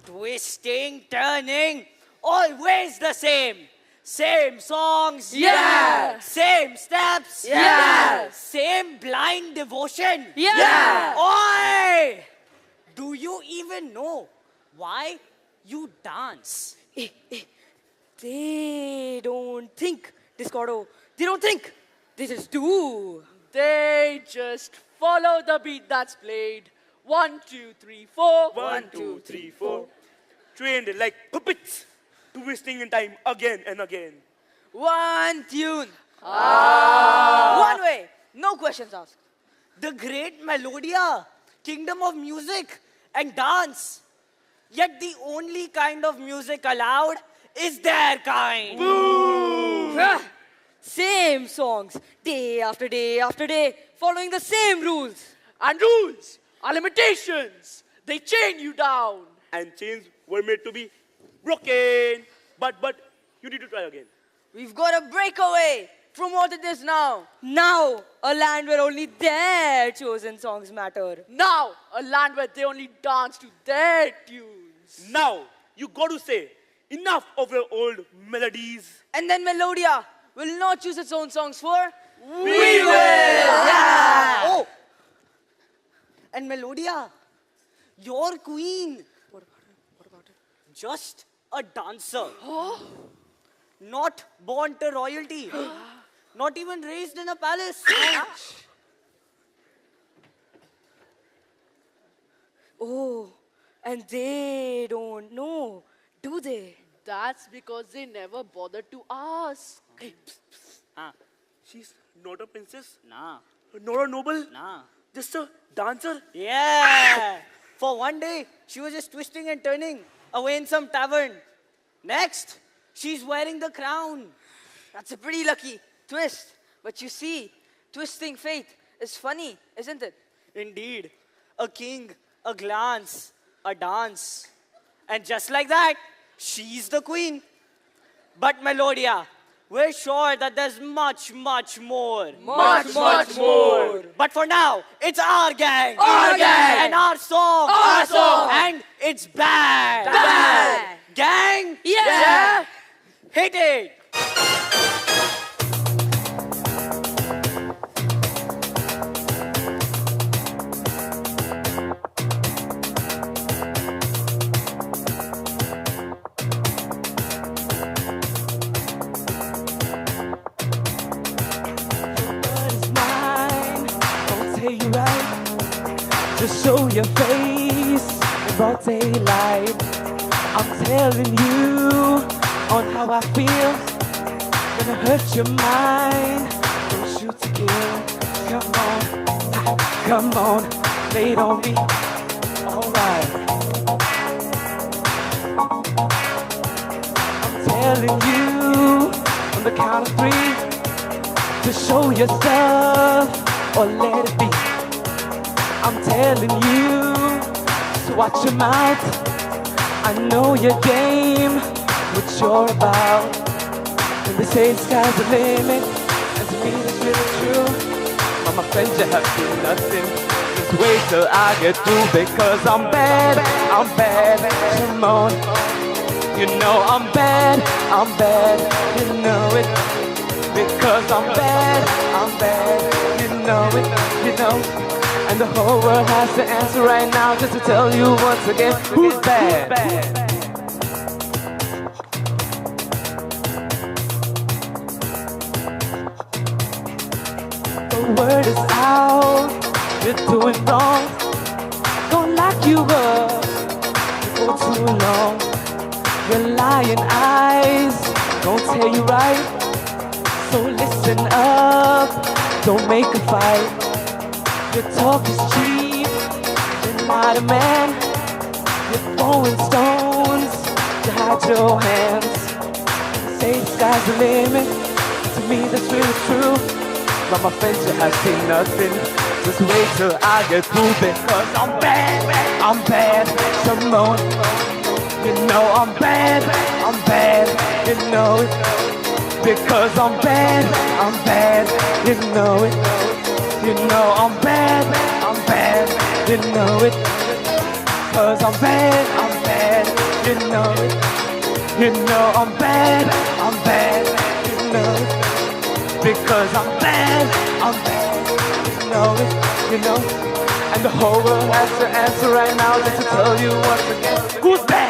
Twisting, turning, always the same. Same songs. Yeah. Same steps. Yeah. Same blind devotion. Yeah. Oi! Do you even know why you dance? They don't think, Discordo. They don't think. They just do. They just follow the beat that's played. 1, 2, 3, 4. 1, 2, 3, 4. Trained like puppets, twisting in time again and again. One tune, One way, no questions asked. The great Melodia, kingdom of music and dance. Yet the only kind of music allowed is their kind. Same songs, day after day after day, following the same rules. And rules are limitations. They chain you down. And chains were made to be broken. But you need to try again. We've got to break away from what it is now. Now, a land where only their chosen songs matter. Now, a land where they only dance to their tunes. Now, you got to say, enough of your old melodies. And then Melodia will not choose its own songs for... We will! Yeah! Oh! And Melodia, your queen. What about it? Just a dancer. Not born to royalty. Not even raised in a palace. Oh, and they don't know, do they? That's because they never bothered to ask. Hey, she's not a princess? Nah. Not a noble? Nah. Just a dancer? Yeah. For one day, she was just twisting and turning away in some tavern. Next, she's wearing the crown. That's a pretty lucky twist. But you see, twisting fate is funny, isn't it? Indeed. A king, a glance, a dance. And just like that, she's the queen. But Melodia, we're sure that there's much, much more. Much more. But for now, it's our gang. Our gang. And our song. Our song. And it's bad. Bad. Gang? Yeah. Hit it. You right, just show your face in broad daylight. I'm telling you on how I feel. Gonna hurt your mind, don't shoot to kill. Come on, lay it on me. Alright. I'm telling you on the count of 3 to show yourself. Or let it be. I'm telling you, so watch your mouth. I know your game, what you're about. When they say the sky's the limit, and to me that's really true. But my friends, you have seen nothing. Just wait till I get through, because I'm bad. Come on, you know I'm bad. You know it. Because I'm bad, you know it, you know. And the whole world has to answer right now, just to tell you once again, who's bad? The word is out, you're doing wrong. Gonna lock you up for too long. Your lying eyes gonna tell you right. So listen up, don't make a fight. Your talk is cheap, you're not a man. You're throwing stones to hide your hands. Say the sky's the limit, to me that's really true. But my friends, you have seen nothing. Just wait till I get through, because I'm bad. Come on, you know I'm bad. You know it. Because I'm bad, you know it. You know I'm bad, you know it. Cause I'm bad, you know it. You know I'm bad, you know it. Because I'm bad, you know it, you know. And the whole world has to answer right now, just to tell you once again, who's bad?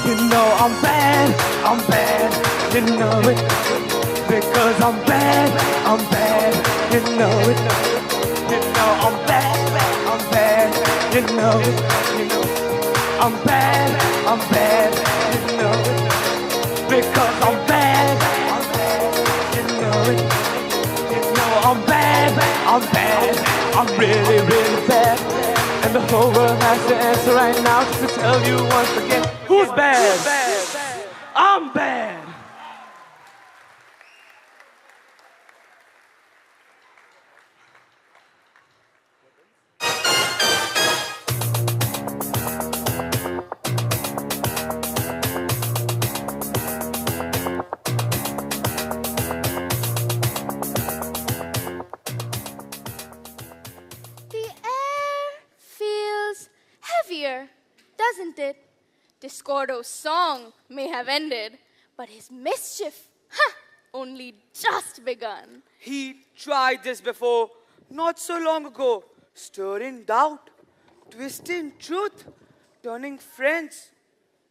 You know I'm bad, you know it. Because I'm bad, you know it. You know I'm bad, you know it. You know I'm bad, you know it. Because I'm bad, you know it. You know I'm bad, I'm really, really bad. And the whole world has to answer right now just to tell you once again, who's bad? I'm bad. The air feels heavier, doesn't it? Discordo's song may have ended, but his mischief, only just begun. He tried this before, not so long ago, stirring doubt, twisting truth, turning friends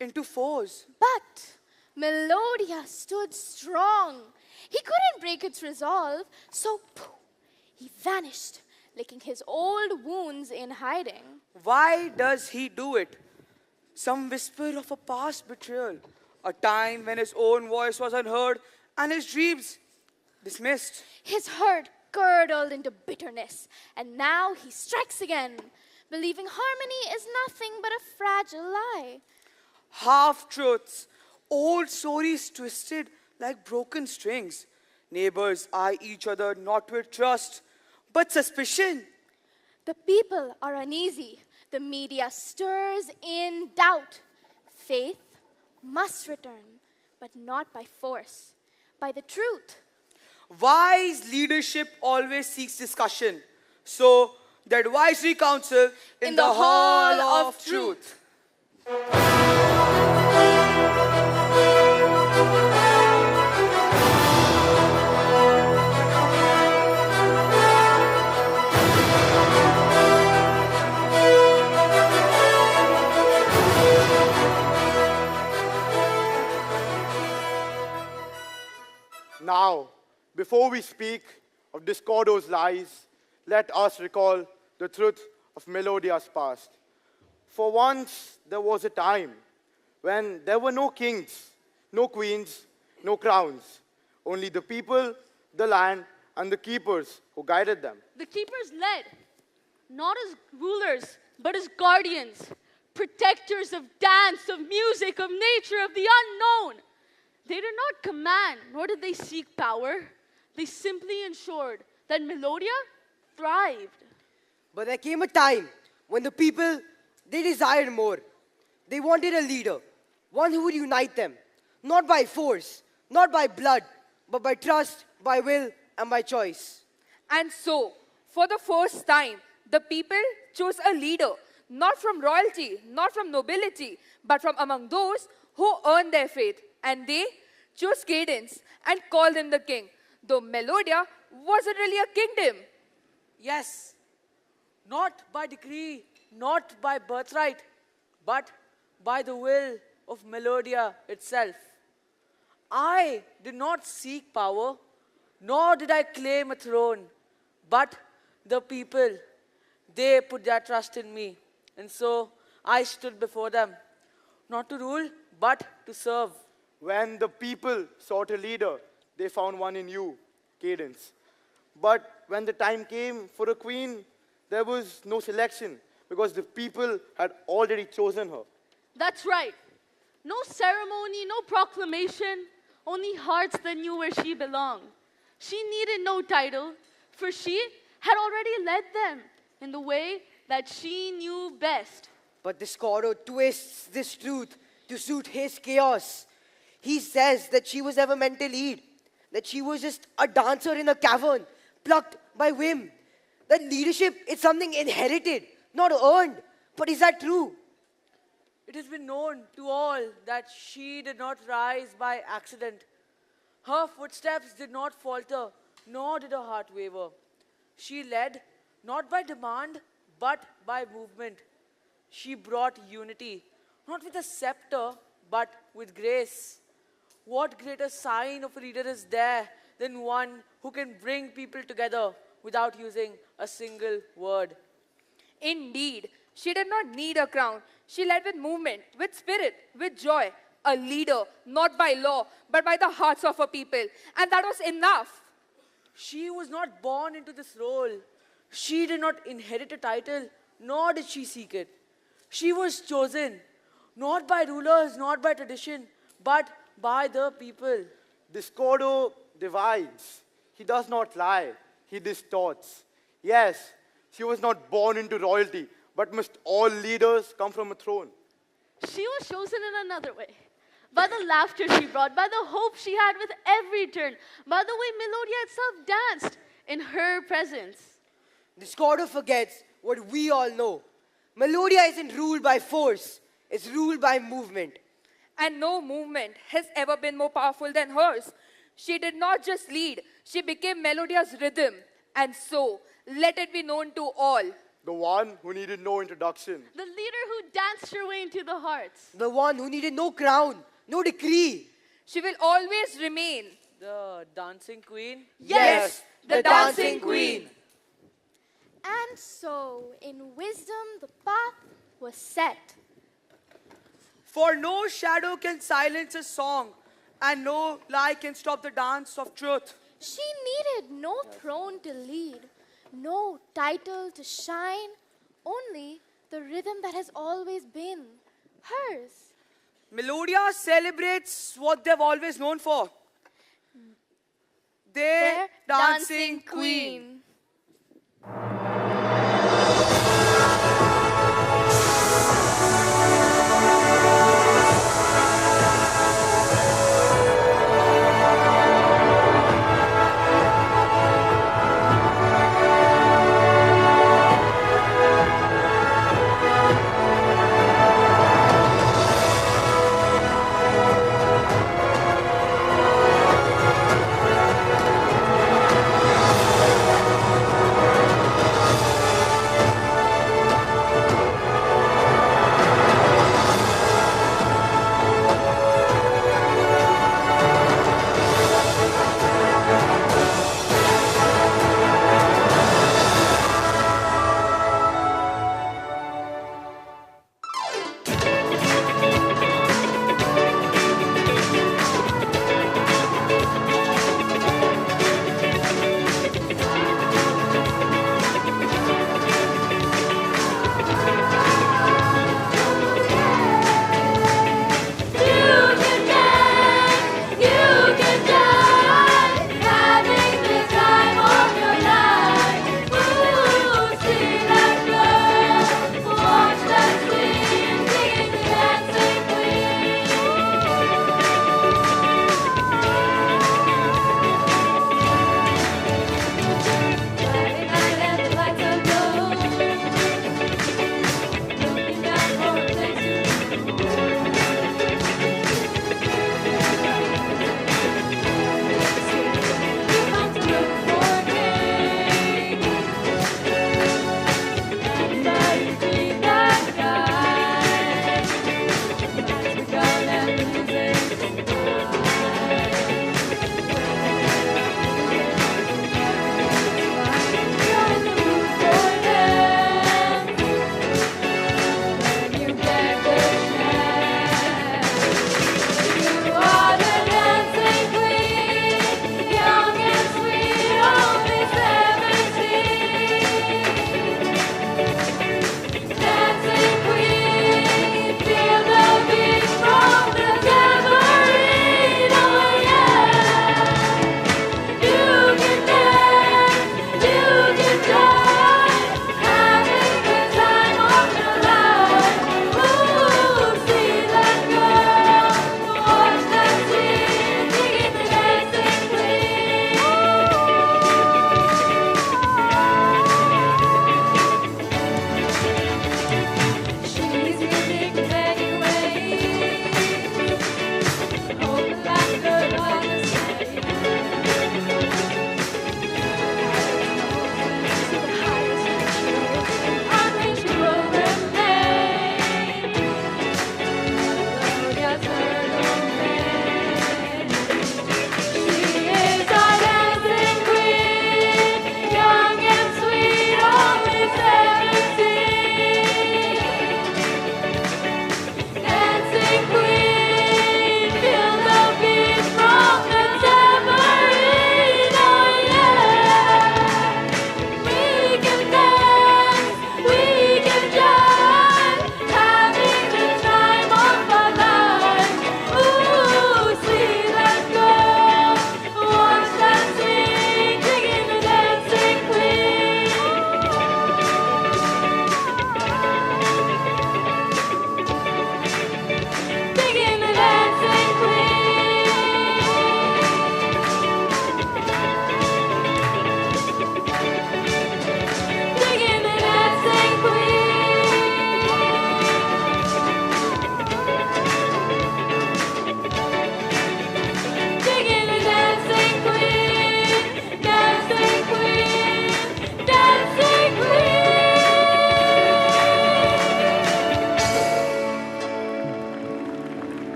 into foes. But Melodia stood strong. He couldn't break its resolve, so poof, he vanished, licking his old wounds in hiding. Why does he do it? Some whisper of a past betrayal, a time when his own voice was unheard and his dreams dismissed. His hurt curdled into bitterness, and now he strikes again, believing harmony is nothing but a fragile lie. Half-truths, old stories twisted like broken strings. Neighbors eye each other not with trust, but suspicion. The people are uneasy. The media stirs in doubt. Faith must return, but not by force, by the truth. Wise leadership always seeks discussion. So, the advisory council in the Hall of Truth. Now, before we speak of Discordo's lies, let us recall the truth of Melodia's past. For once, there was a time when there were no kings, no queens, no crowns, only the people, the land, and the keepers who guided them. The keepers led, not as rulers, but as guardians, protectors of dance, of music, of nature, of the unknown. They did not command, nor did they seek power. They simply ensured that Melodia thrived. But there came a time when the people, they desired more. They wanted a leader, one who would unite them, not by force, not by blood, but by trust, by will, and by choice. And so, for the first time, the people chose a leader, not from royalty, not from nobility, but from among those who earned their faith. And they chose Cadence and called him the king, though Melodia wasn't really a kingdom. Yes, not by decree, not by birthright, but by the will of Melodia itself. I did not seek power, nor did I claim a throne, but the people, they put their trust in me. And so I stood before them, not to rule, but to serve. When the people sought a leader, they found one in you, Cadence. But when the time came for a queen, there was no selection because the people had already chosen her. That's right. No ceremony, no proclamation, only hearts that knew where she belonged. She needed no title, for she had already led them in the way that she knew best. But Discordo twists this truth to suit his chaos. He says that she was never meant to lead, that she was just a dancer in a cavern, plucked by whim. That leadership is something inherited, not earned. But is that true? It has been known to all that she did not rise by accident. Her footsteps did not falter, nor did her heart waver. She led not by demand, but by movement. She brought unity, not with a scepter, but with grace. What greater sign of a leader is there than one who can bring people together without using a single word? Indeed, she did not need a crown. She led with movement, with spirit, with joy. A leader, not by law, but by the hearts of her people. And that was enough. She was not born into this role. She did not inherit a title, nor did she seek it. She was chosen, not by rulers, not by tradition, but by the people. Discordo divides. He does not lie. He distorts. Yes, she was not born into royalty, but must all leaders come from a throne? She was chosen in another way. By the laughter she brought, by the hope she had with every turn, by the way Melodia itself danced in her presence. Discordo forgets what we all know. Melodia isn't ruled by force, it's ruled by movement. And no movement has ever been more powerful than hers. She did not just lead, she became Melodia's rhythm. And so, let it be known to all. The one who needed no introduction. The leader who danced her way into the hearts. The one who needed no crown, no decree. She will always remain. The dancing queen? Yes, the dancing queen. And so, in wisdom, the path was set. For no shadow can silence a song, and no lie can stop the dance of truth. She needed no throne to lead, no title to shine, only the rhythm that has always been hers. Melodia celebrates what they've always known for. Their dancing queen.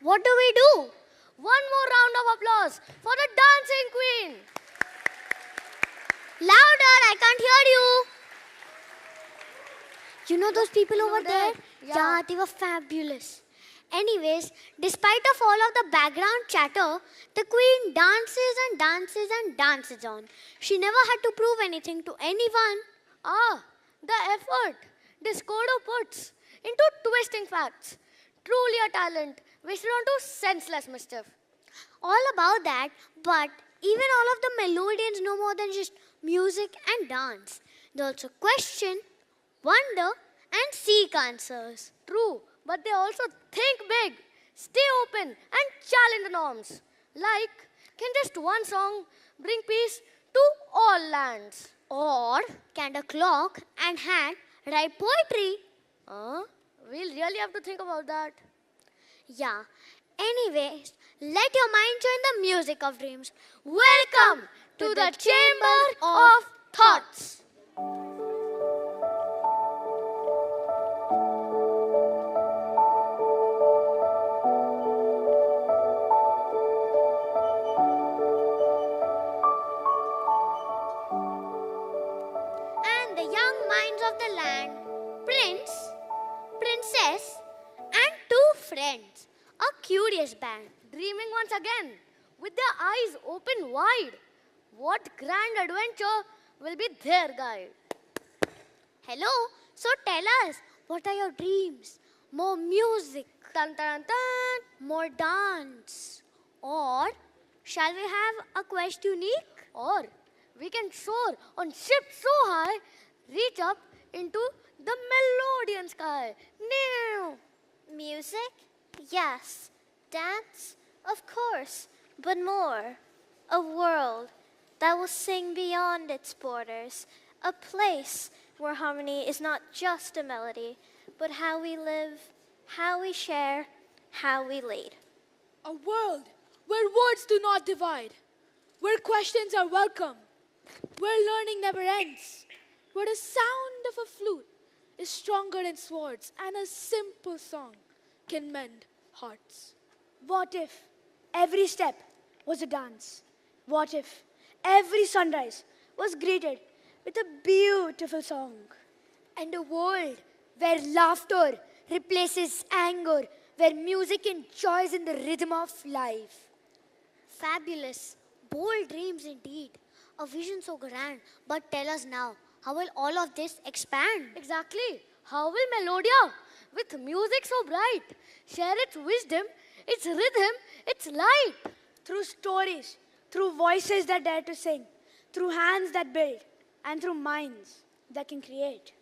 what do we do? One more round of applause for the dancing queen. Louder, I can't hear you. You know those people over there? Yeah, they were fabulous. Anyways, despite of all of the background chatter, the queen dances and dances and dances on. She never had to prove anything to anyone. The effort Discordo puts into twisting facts. Truly a talent wasted onto senseless mischief. All about that, but even all of the melodians know more than just music and dance. They also question, wonder, and seek answers. True, but they also think big, stay open, and challenge the norms. Like, can just one song bring peace to all lands? Or can a clock and hand write poetry? We'll really have to think about that. Yeah. Anyways, let your mind join the music of dreams. Welcome to the Chamber of Thoughts. And the young minds of the land, prince, princess, and two friends, a curious band, Dreaming once again, with their eyes open wide. What grand adventure will be their guide? Hello, so tell us, what are your dreams? More music, Tan tan tan. more dance, or shall we have a quest unique? Or we can soar on ships so high, reach up into the melodian sky. New. Music? Yes. Dance? Of course. But more. A world that will sing beyond its borders. A place where harmony is not just a melody, but how we live, how we share, how we lead. A world where words do not divide, where questions are welcome, where learning never ends, where the sound of a flute is stronger than swords and a simple song can mend hearts. What if every step was a dance? What if every sunrise was greeted with a beautiful song? And a world where laughter replaces anger, where music enjoys in the rhythm of life. Fabulous, bold dreams indeed. A vision so grand, but tell us now, how will all of this expand? Exactly. How will Melodia, with music so bright, share its wisdom, its rhythm, its light? Through stories, through voices that dare to sing, through hands that build, and through minds that can create.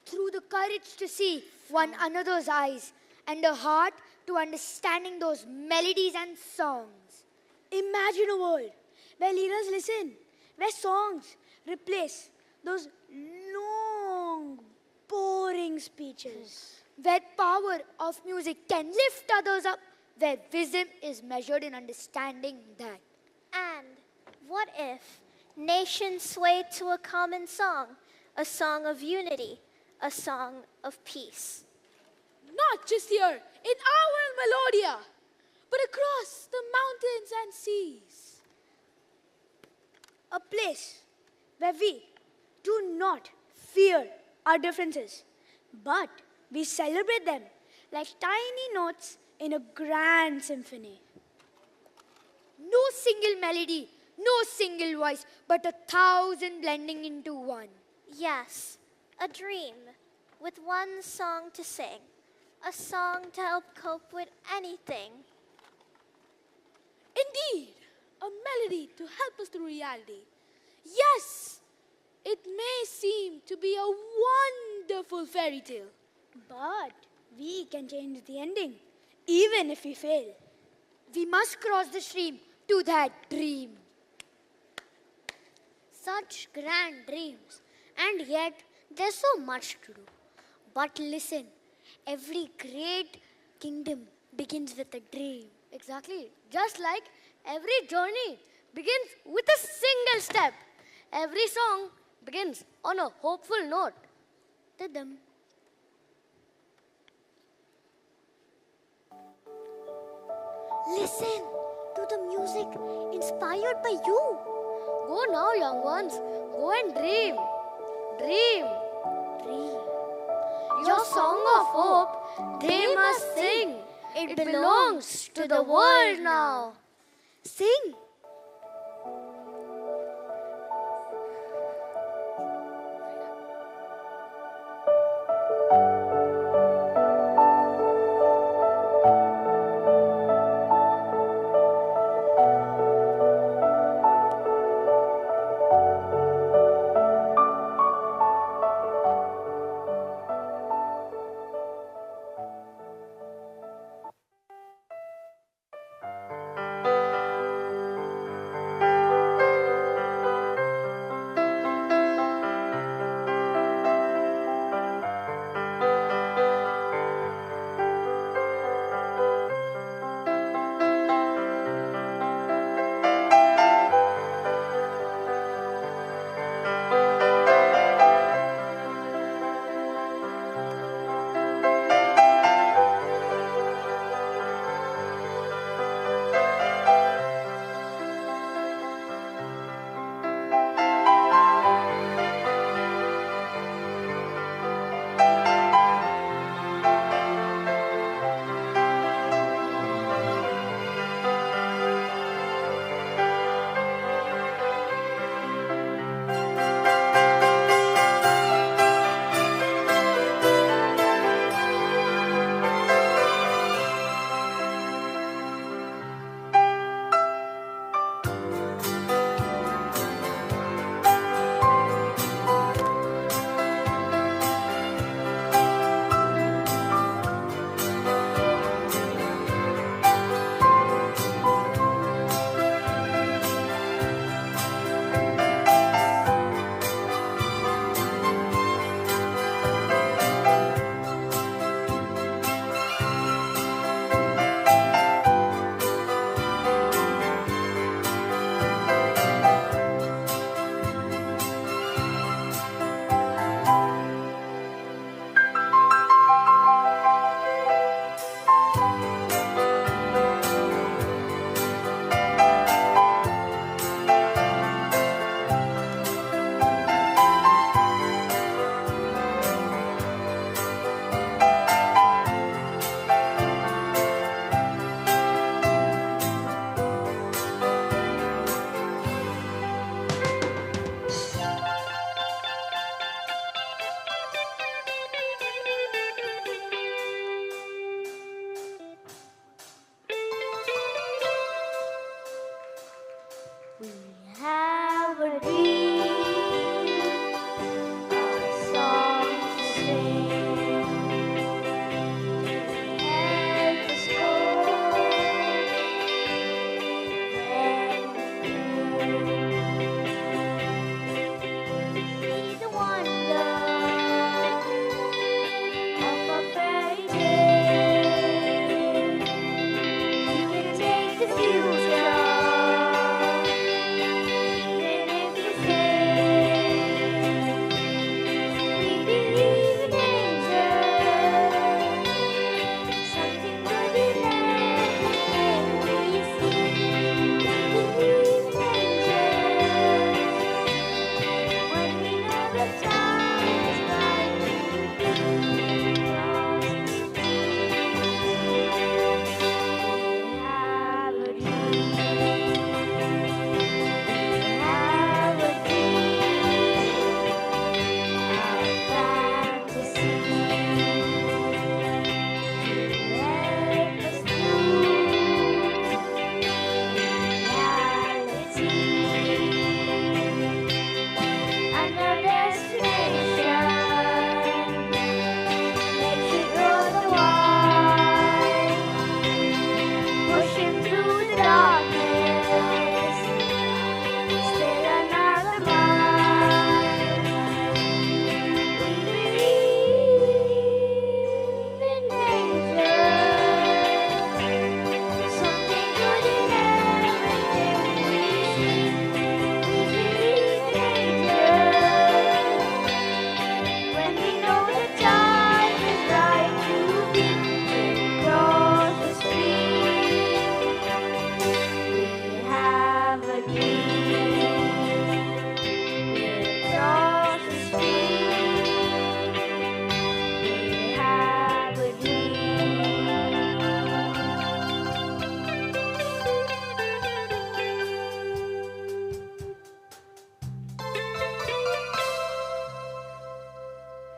Through the courage to see one another's eyes and a heart to understanding those melodies and songs. Imagine a world where leaders listen, where songs replace those long, boring speeches. Where power of music can lift others up, where wisdom is measured in understanding that. And what if nations swayed to a common song, a song of unity, a song of peace? Not just here in our Melodia, but across the mountains and seas. A place where we do not fear our differences, but we celebrate them like tiny notes in a grand symphony. No single melody, no single voice, but 1,000 blending into one. Yes, a dream with one song to sing, a song to help cope with anything. Indeed, a melody to help us through reality. Yes, it may seem to be a wonderful fairy tale, but we can change the ending, even if we fail. We must cross the stream to that dream. Such grand dreams, and yet there's so much to do. But listen, every great kingdom begins with a dream. Exactly. Just like every journey begins with a single step. Every song begins on a hopeful note. Listen to the music inspired by you. Go now, young ones. Go and dream. Dream. Dream. Your song of hope, they must sing. It belongs to the world now. Sing.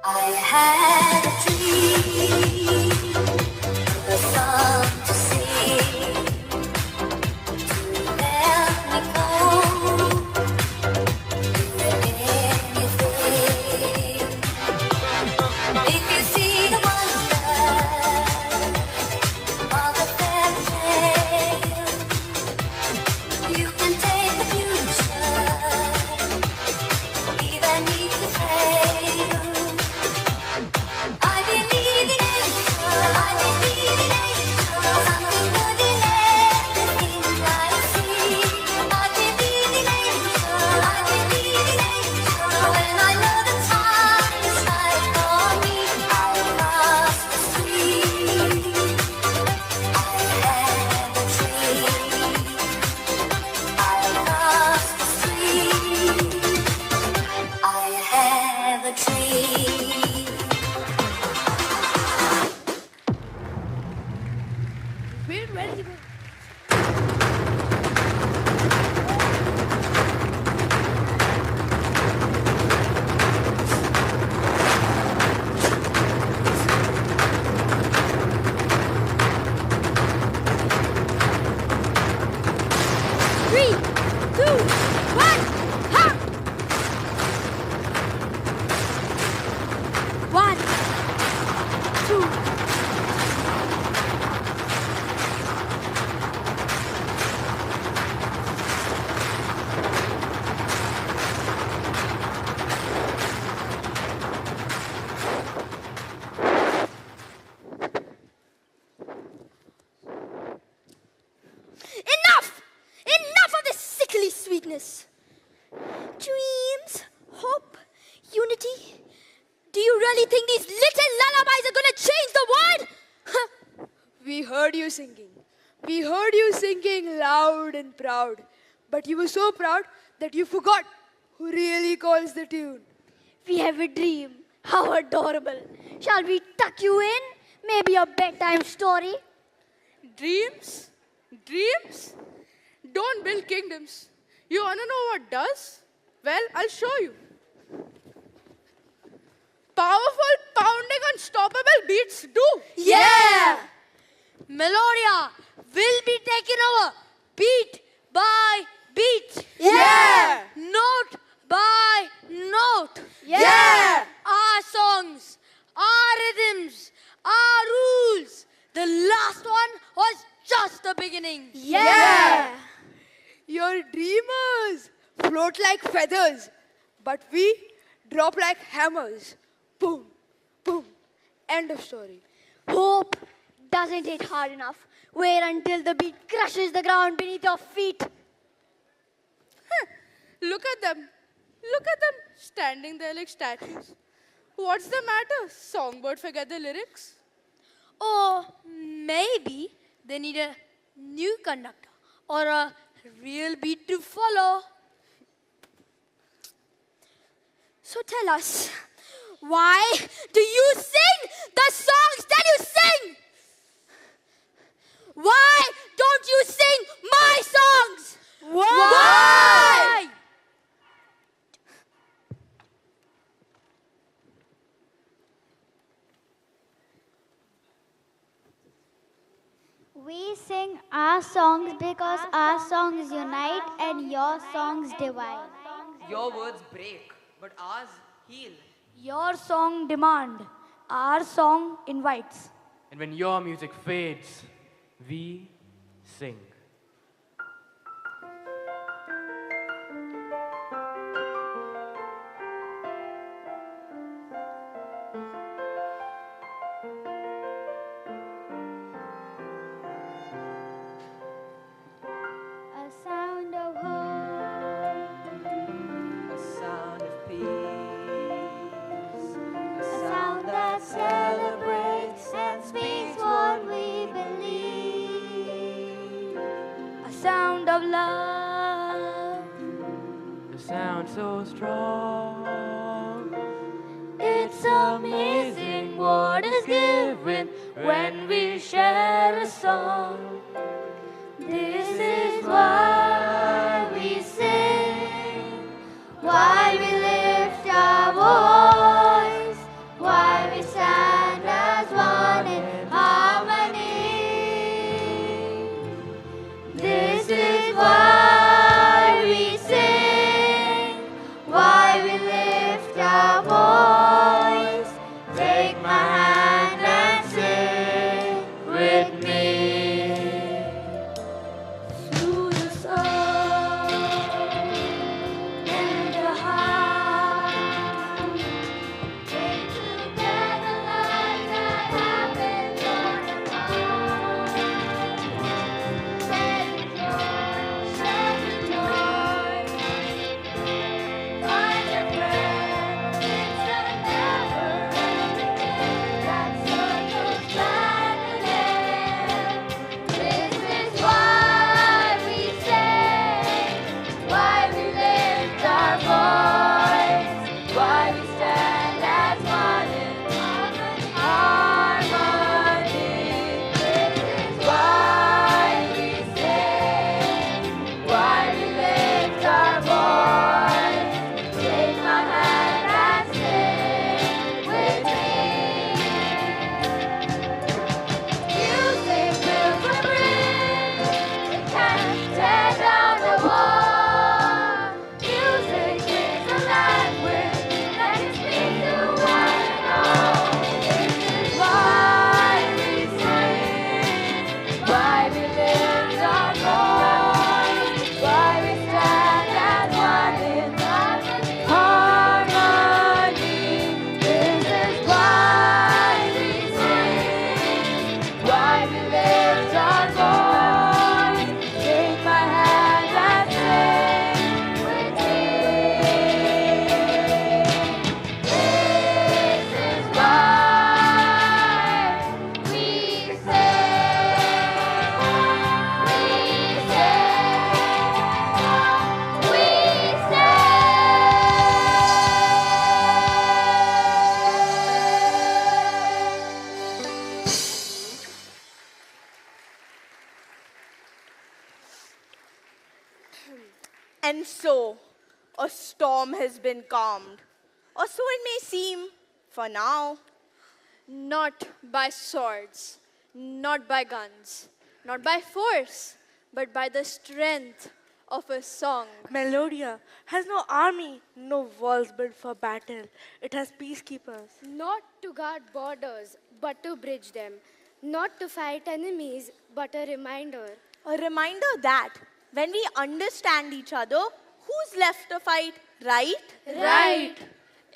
I had a dream, a song to sing, to let me go anything. If you see the wonder of the fairy tale, you can take the future, even if you fail. I believe in angels. I believe in angels. Something good in everything I see. I believe in angels. I believe in angels. When I know the time is right for me, I'll cross the street. I have a dream. I'll cross the street. I have a dream. Where did he go? Three, two, one, ha! One, two. Enough! Enough of this sickly sweetness. Dreams, hope, unity. Do you really think these little lullabies are going to change the world? We heard you singing. We heard you singing loud and proud. But you were so proud that you forgot who really calls the tune. We have a dream. How adorable. Shall we tuck you in? Maybe a bedtime story? Dreams? Dreams? Don't build kingdoms. You want to know what does? Well, I'll show you. Powerful, pounding, unstoppable beats do. Yeah! Melodia will be taken over beat by beat. Yeah! Note by note. Yeah! Our songs, our rhythms, our rules. The last one was just the beginning. Yeah! Your dreamers float like feathers, but we drop like hammers. Boom, boom. End of story. Hope doesn't hit hard enough. Wait until the beat crushes the ground beneath your feet. Look at them. Look at them standing there like statues. What's the matter? Songbird forget the lyrics? Or maybe they need a new conductor or a real beat to follow. So tell us, why do you sing the songs that you sing? Why don't you sing my songs? Why? We sing our songs because our songs unite and your songs divide. Your words break, but ours heal. Your song demand, our song invites. And when your music fades, we sing. A sound of hope, A sound of peace. a sound that celebrates and speaks what we believe. A sound of love, The sound so strong. It's amazing what is given when we share a song. This is why we sing, why we lift our voice, And so, a storm has been calmed. Or so it may seem for now. Not by swords, not by guns, not by force, but by the strength of a song. Melodia has no army, no walls built for battle. It has peacekeepers. Not to guard borders, but to bridge them. Not to fight enemies, but a reminder. A reminder that when we understand each other, who's left to fight, right? Right.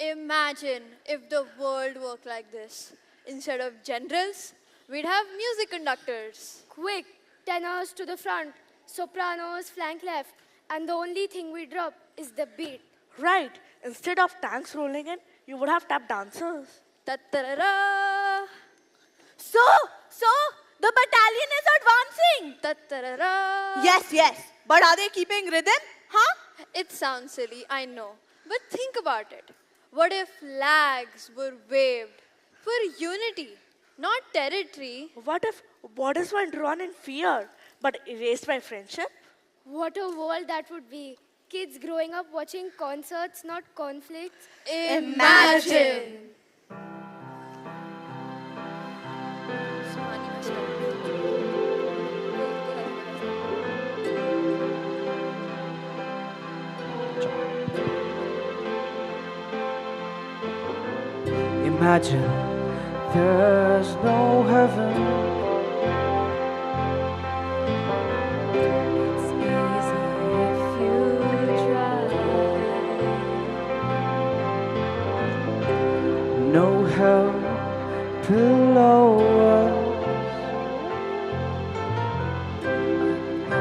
Imagine if the world worked like this. Instead of generals, we'd have music conductors. Quick, tenors to the front, sopranos flank left, and the only thing we drop is the beat. Right. Instead of tanks rolling in, you would have tap dancers. Ta-ta-ra-ra. So, the battalion is advancing. Ta-ta-ra-ra. Yes, but are they keeping rhythm? Huh? It sounds silly, I know. But think about it. What if flags were waved for unity, not territory? What if borders were drawn in fear, but erased by friendship? What a world that would be. Kids growing up watching concerts, not conflicts. Imagine. Imagine there's no heaven. It's easy if you try. No hell below us.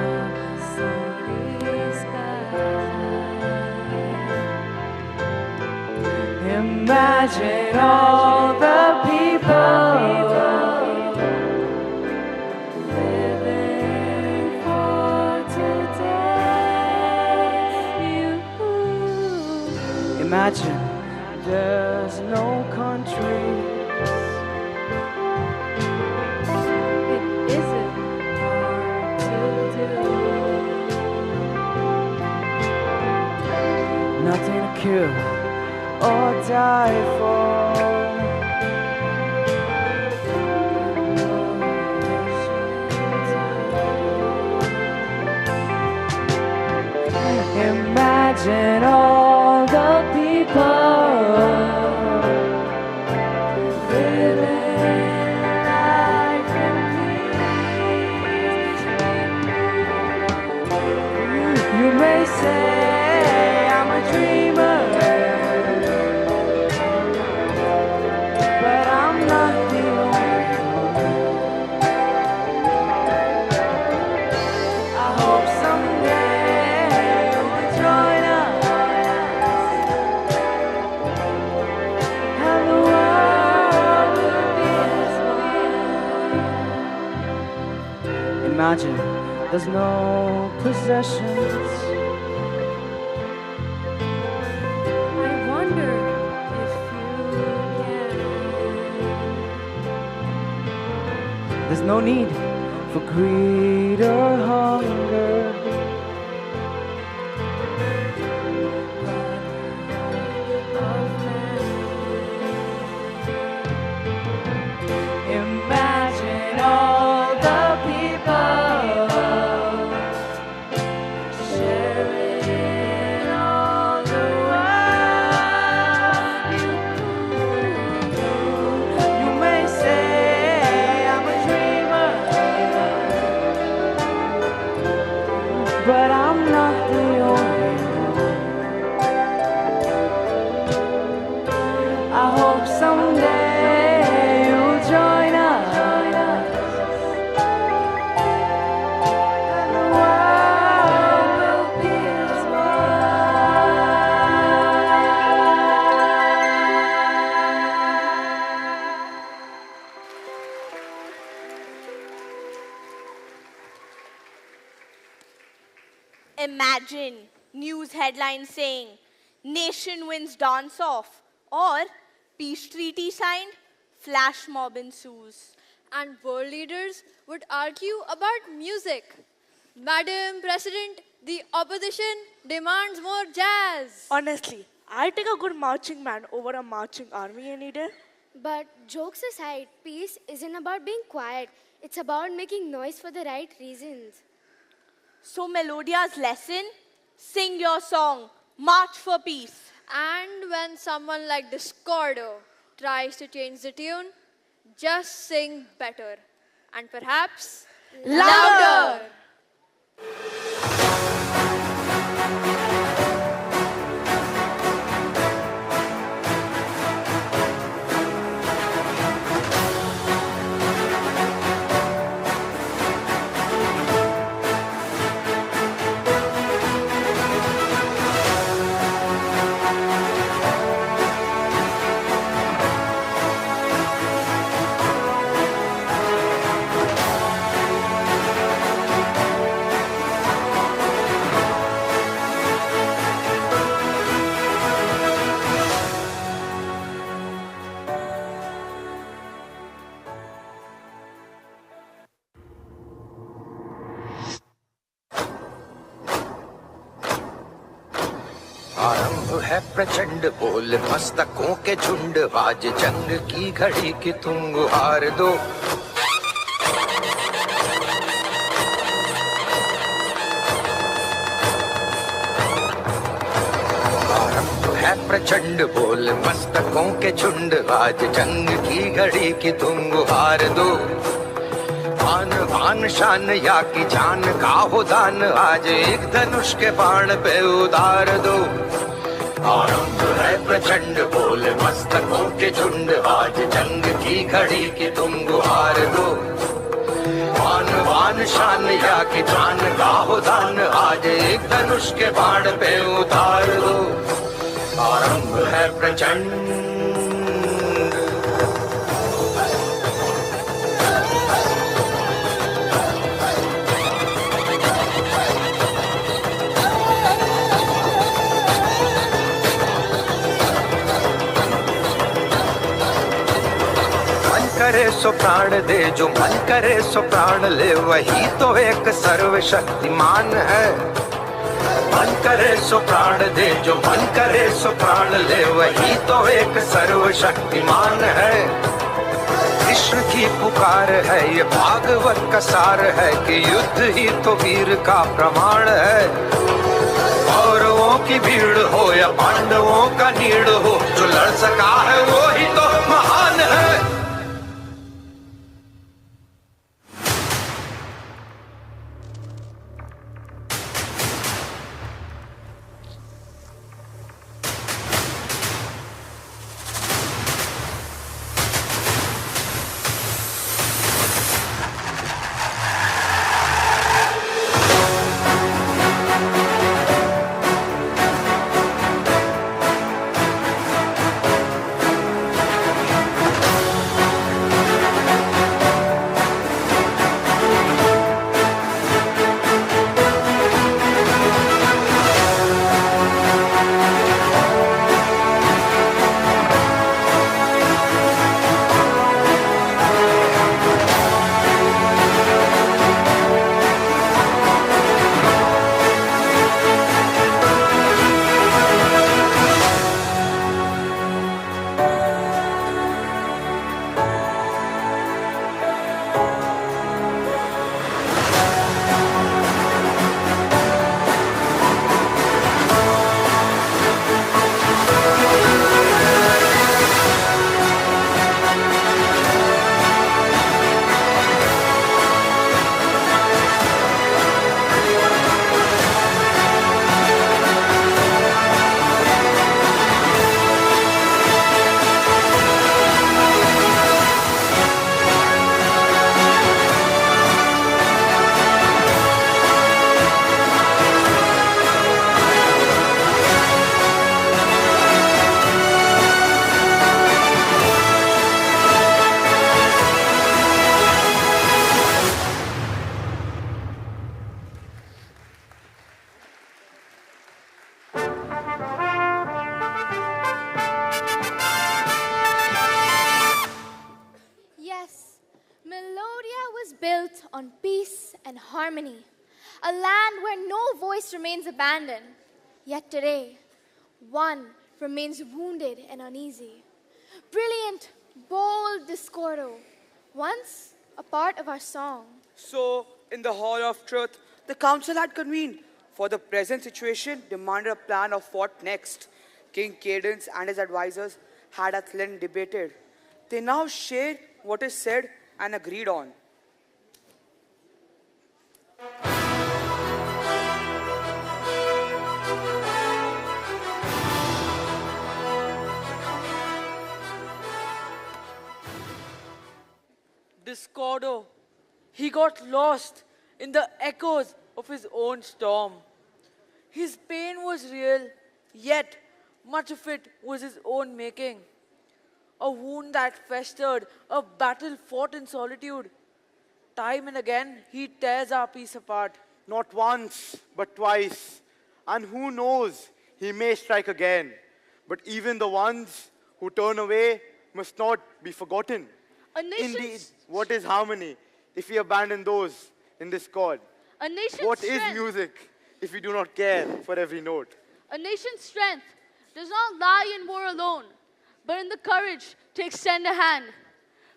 Above us only sky. Imagine all the people living for today. Imagine there's no countries. It isn't hard to do. Nothing to kill or die for. Imagine all the people living life in peace. You may say I'm a dreamer, but I'm not the only one. I hope someday you'll join us, and the world will be as one. Imagine there's no possessions. I wonder if you can. There's no need for greed or hunger. Imagine all the people sharing all the world. You may say I'm a dreamer, but I'm not the only one. I hope someday you'll join us, and the world will be as Imagine news headlines saying, nation wins dance off, or peace treaty signed, flash mob ensues. And world leaders would argue about music. Madam President, the opposition demands more jazz. Honestly, I take a good marching man over a marching army any day. But jokes aside, peace isn't about being quiet. It's about making noise for the right reasons. So Melodia's lesson, sing your song, march for peace. And when someone like Discordo tries to change the tune, just sing better. And perhaps louder. आरंभ है प्रचंड बोल मस्तकों के झुंड आज जंग की घड़ी की तुम गुहार दो आरंभ है प्रचंड बोल मस्तकों के झुंड आज जंग की घड़ी की तुम गुहार दो आन बान शान या की जान का हो दान आज एक धनुष के बाण पे उतार दो आरंभ है प्रचंड बोल मस्तकों के झुंड आज जंग की घड़ी की तुम गुहार दो आन बान शान या की जान का हो दान आज एक धनुष के बाण पे उतार दो आरंभ है प्रचंड करे सो प्राण दे जो मन करे सो प्राण ले वही तो एक सर्वशक्तिमान है मन करे सो प्राण दे जो मन करे सो प्राण ले वही तो एक सर्वशक्तिमान है कृष्ण की पुकार है ये भागवत का सार है कि युद्ध ही तो वीर का प्रमाण है कौरवों की भीड़ हो या पांडवों का नीड़ हो जो लड़ सका है वो ही तो महान है Melodia was built on peace and harmony. a land where no voice remains abandoned. Yet today, one remains wounded and uneasy. Brilliant, bold Discordo, once a part of our song. So, in the Hall of Truth, the council had convened. For the present situation, demanded a plan of what next. King Cadence and his advisors had at length debated. They now shared what is said and agreed on. Discordo, he got lost in the echoes of his own storm. His pain was real, yet much of it was his own making. A wound that festered, a battle fought in solitude. Time and again, he tears our peace apart. Not once, but twice. And who knows, he may strike again. But even the ones who turn away must not be forgotten. A nation's, Indeed, what is harmony if we abandon those in discord? a nation's What is strength, music if we do not care for every note? a nation's strength does not lie in war alone, but in the courage to extend a hand.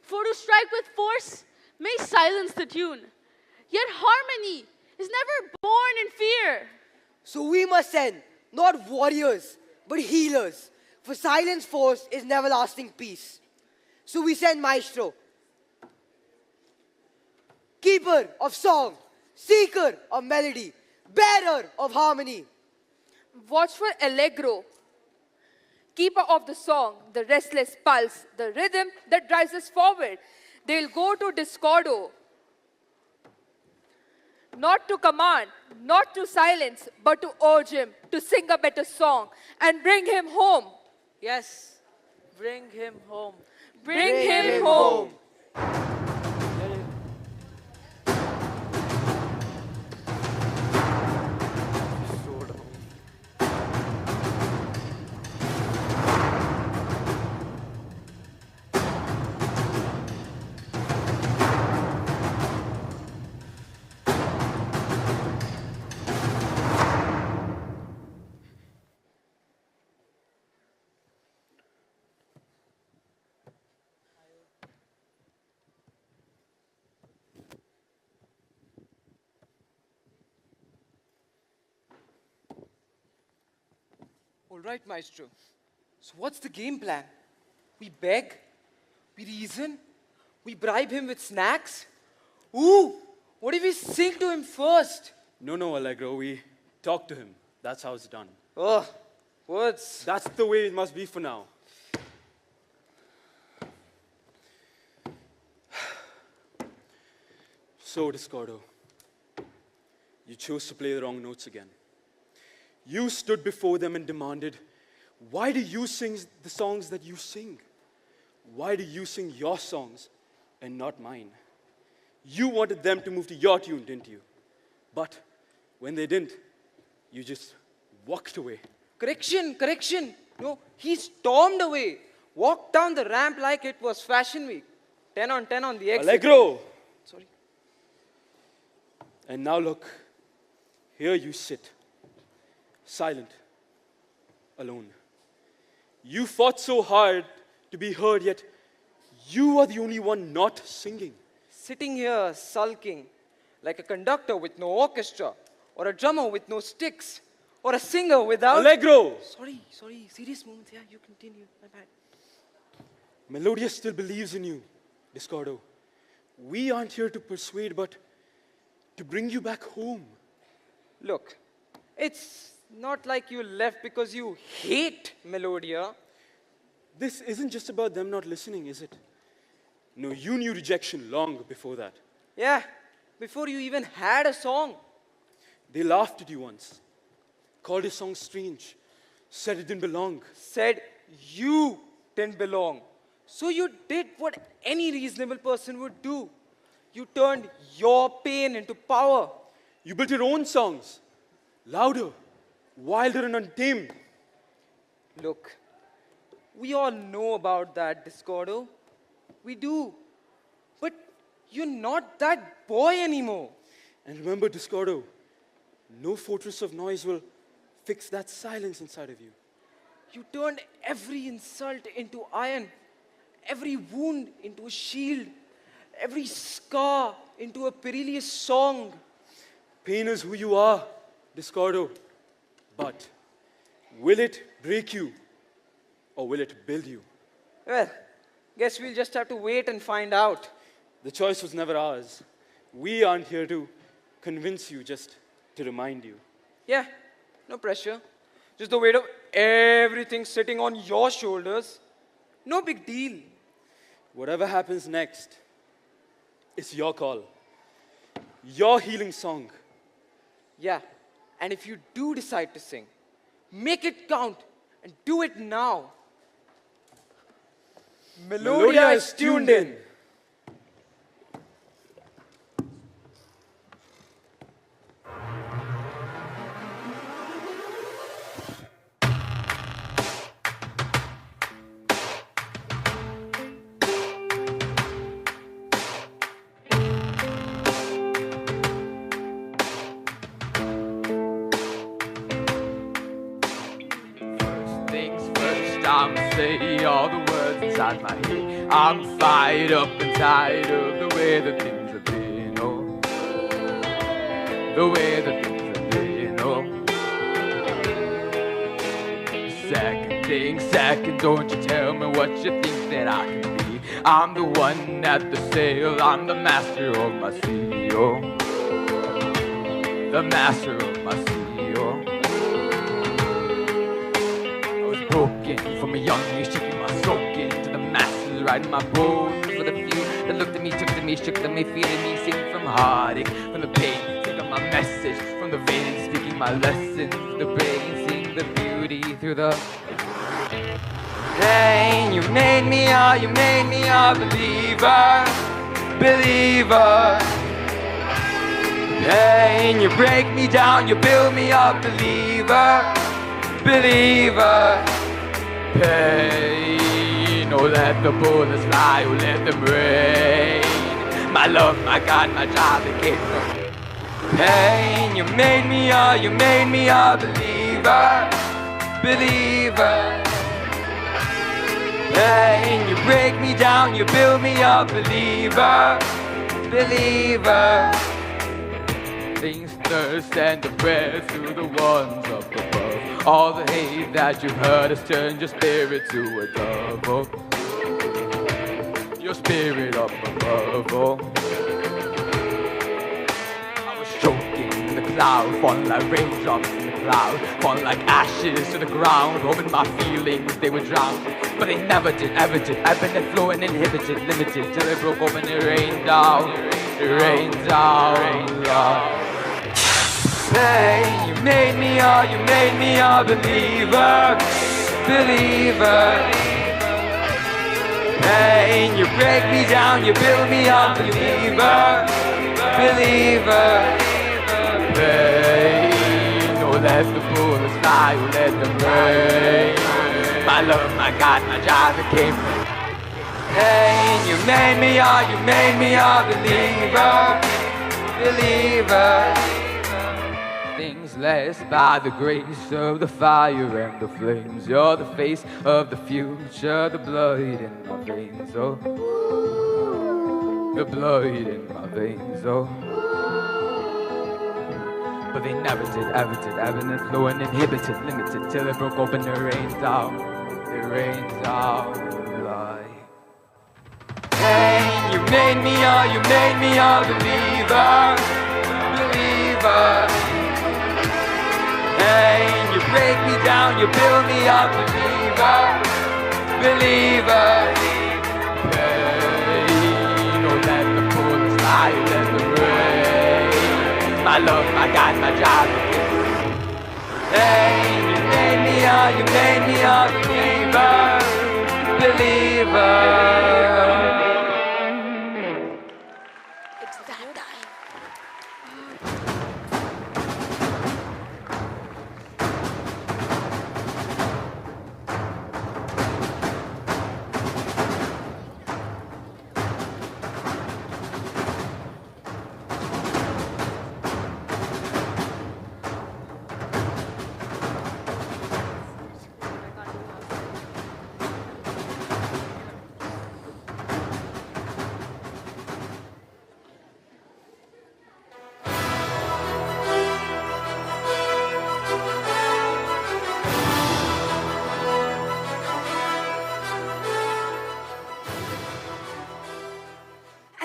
For to strike with force may silence the tune, yet harmony is never born in fear. So we must send not warriors, but healers. For silence force is never lasting peace. So we send Maestro, keeper of song, seeker of melody, bearer of harmony. Watchful Allegro, keeper of the song, the restless pulse, the rhythm that drives us forward. They'll go to Discordo, not to command, not to silence, but to urge him to sing a better song and bring him home. Yes, bring him home. Bring him home. All right, Maestro. So what's the game plan? We beg, we reason, we bribe him with snacks. Ooh, what if we sing to him first? No, Allegro, we talk to him. That's how it's done. Oh, words. That's the way it must be for now. So, Discordo, you chose to play the wrong notes again. You stood before them and demanded, why do you sing the songs that you sing? Why do you sing your songs and not mine? You wanted them to move to your tune, didn't you? But when they didn't, you just walked away. Correction. No, he stormed away. Walked down the ramp like it was Fashion Week. 10 on 10 on the exit. Allegro! Sorry. And now look, here you sit, silent, alone. You fought so hard to be heard, yet you are the only one not singing. Sitting here sulking like a conductor with no orchestra, or a drummer with no sticks, or a singer without... Allegro! Sorry, serious moment. Yeah, you continue. My bad. Melodia still believes in you, Discordo. We aren't here to persuade, but to bring you back home. Look, it's not like you left because you hate Melodia. This isn't just about them not listening, is it? No, you knew rejection long before that. Yeah, before you even had a song. They laughed at you once, called your song strange, said it didn't belong. Said you didn't belong. So you did what any reasonable person would do. You turned your pain into power. You built your own songs, louder, wilder and untamed. Look, we all know about that, Discordo. We do. But you're not that boy anymore. And remember, Discordo, No fortress of noise will fix that silence inside of you. You turned every insult into iron, every wound into a shield, every scar into a perilous song. Pain is who you are, Discordo. But will it break you or will it build you? Well, guess we'll just have to wait and find out. The choice was never ours. We aren't here to convince you, just to remind you. Yeah, no pressure. Just the weight of everything sitting on your shoulders. No big deal. Whatever happens next, it's your call. Your healing song. Yeah, and if you do decide to sing, make it count and do it now. Melodia is tuned in. I'ma say all the words inside my head. I'm fired up and tired of the way that things have been, oh. The way that things have been, oh. Second, don't you tell me what you think that I can be. I'm the one at the sail, I'm the master of my sea, oh. The master of my sea, oh. Broken from a young age, shaking my soul into the masses, riding my bones for the few that looked at me, took to me, shook to me, feeling me, singing from heartache, from the pain, taking my message from the veins, speaking my lessons, the brain, seeing the beauty through the pain. You made me a believer, believer. Pain, you break me down, you build me up, believer, believer. Pain, oh let the bullets fly, oh let them rain. My love, my God, my child, they came from pain. You made me a believer, believer. Pain, you break me down, you build me up, believer, believer. Things thirst and the prayers through the ones up above. All the hate that you've heard has turned your spirit to a dove, oh. Your spirit up above, oh. I was choking in the cloud, falling like raindrops in the cloud, falling like ashes to the ground, hoping my feelings they would drown. But they never did, ever did. I've been flowing, inhibited, limited, till it broke open, it rained down, it rained down, love. Pain, you made me a believer, believer. Pain, you break me down, you build me up, believer, believer. Pain, oh let the bullets fly, oh let them rain. My love, my God, my job, it came from pain. You made me a believer, believer. Things last by the grace of the fire and the flames. You're the face of the future, the blood in my veins, oh. The blood in my veins, oh. But they never did, ever did, ever did, flowing, inhibited, limited, till it broke open, it rained down, light. Pain, you made me a believer, believer. Pain, you break me down, you build me up, believer, believer. Pain, oh let the bullets fly, let the rain. My love, my God, my job. Pain, you made me a believer, believer.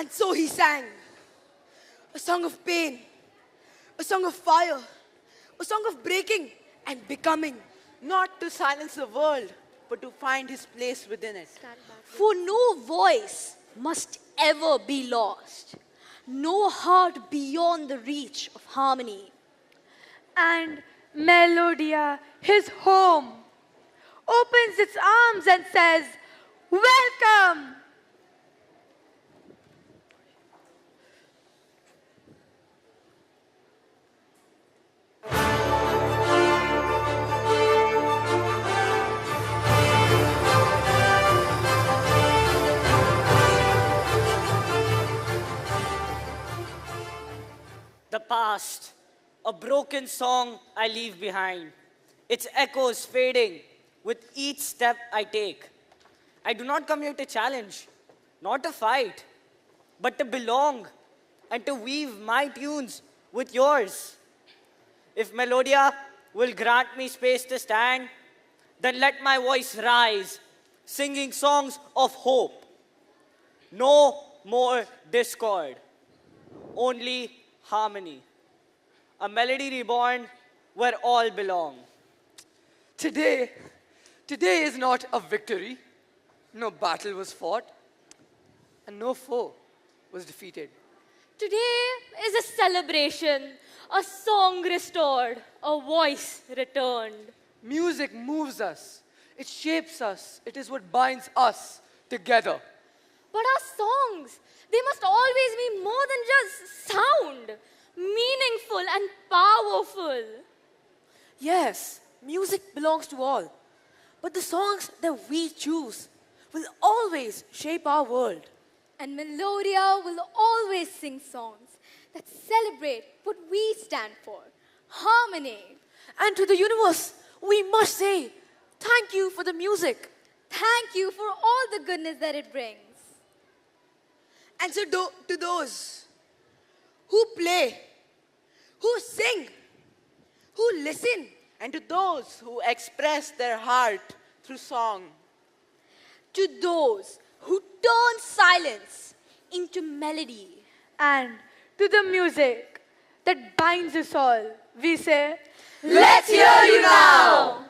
And so he sang a song of pain, a song of fire, a song of breaking and becoming. Not to silence the world, but to find his place within it. For no voice must ever be lost, no heart beyond the reach of harmony. And Melodia, his home, opens its arms and says, "Welcome!" The past, a broken song I leave behind. Its echoes fading with each step I take. I do not come here to challenge, not to fight, but to belong and to weave my tunes with yours. If Melodia will grant me space to stand, then let my voice rise, singing songs of hope. No more discord, only harmony. A melody reborn where all belong. Today is not a victory. No battle was fought, and no foe was defeated. Today is a celebration, a song restored, a voice returned. Music moves us. It shapes us. It is what binds us together. But our songs, they must always be more than just sound, meaningful and powerful. Yes, music belongs to all. But the songs that we choose will always shape our world. And Melodia will always sing songs that celebrate what we stand for, harmony. And to the universe, we must say, thank you for the music. Thank you for all the goodness that it brings. And so to those who play, who sing, who listen, And to those who express their heart through song. To those who turn silence into melody. And to the music that binds us all, we say, Let's hear you now!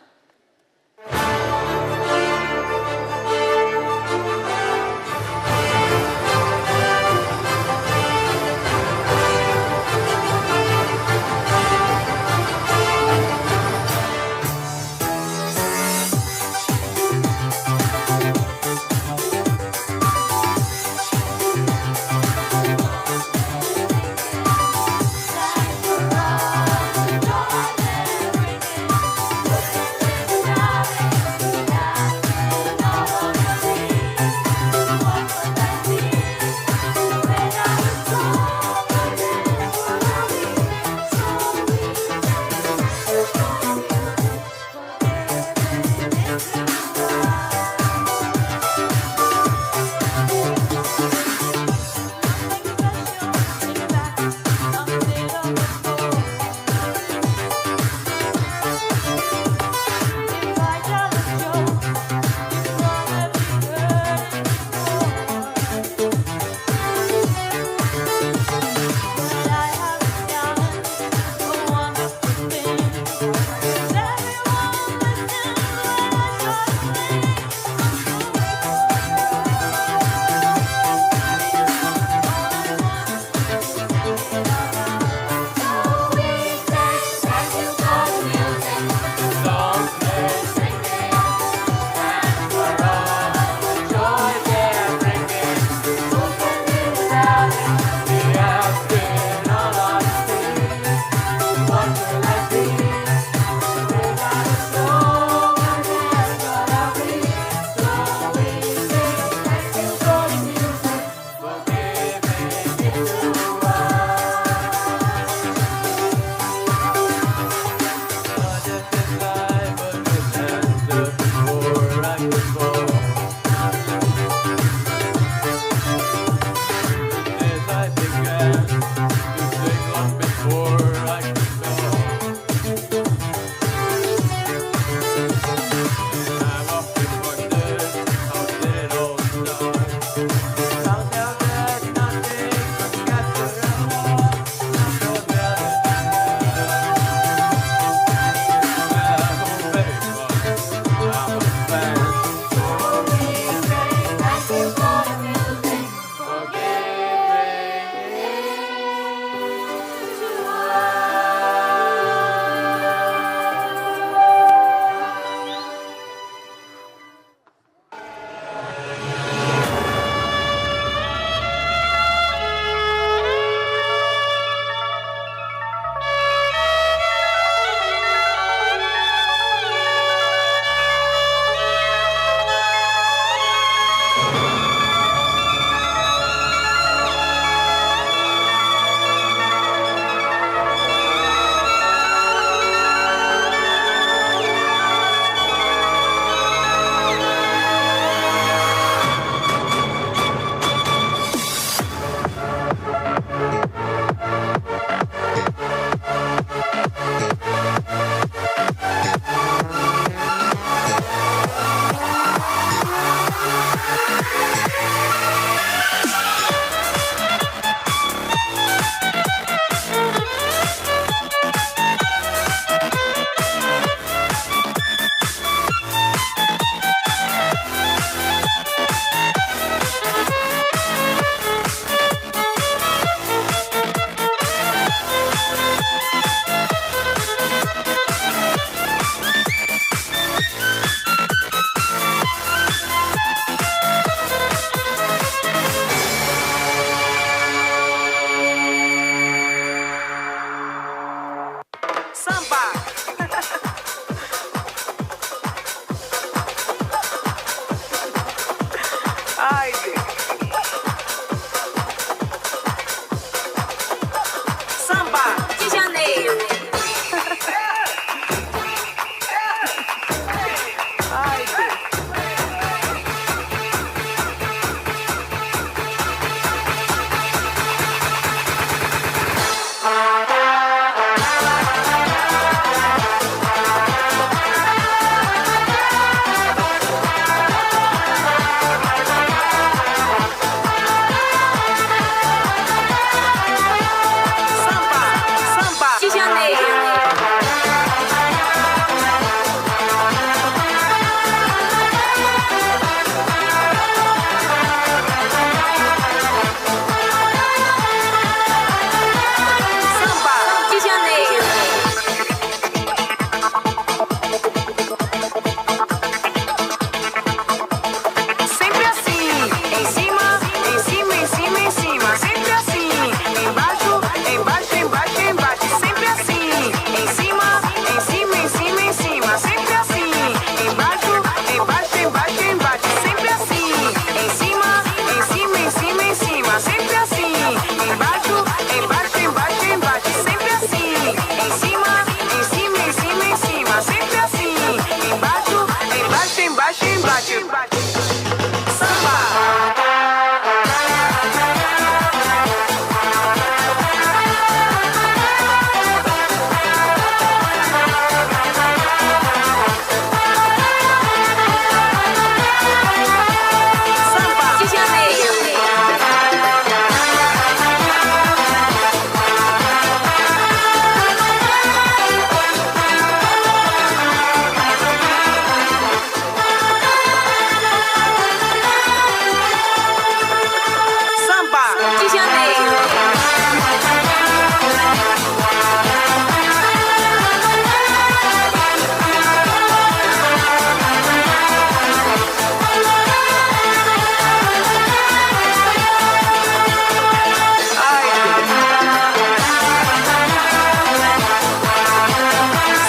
de Janeiro.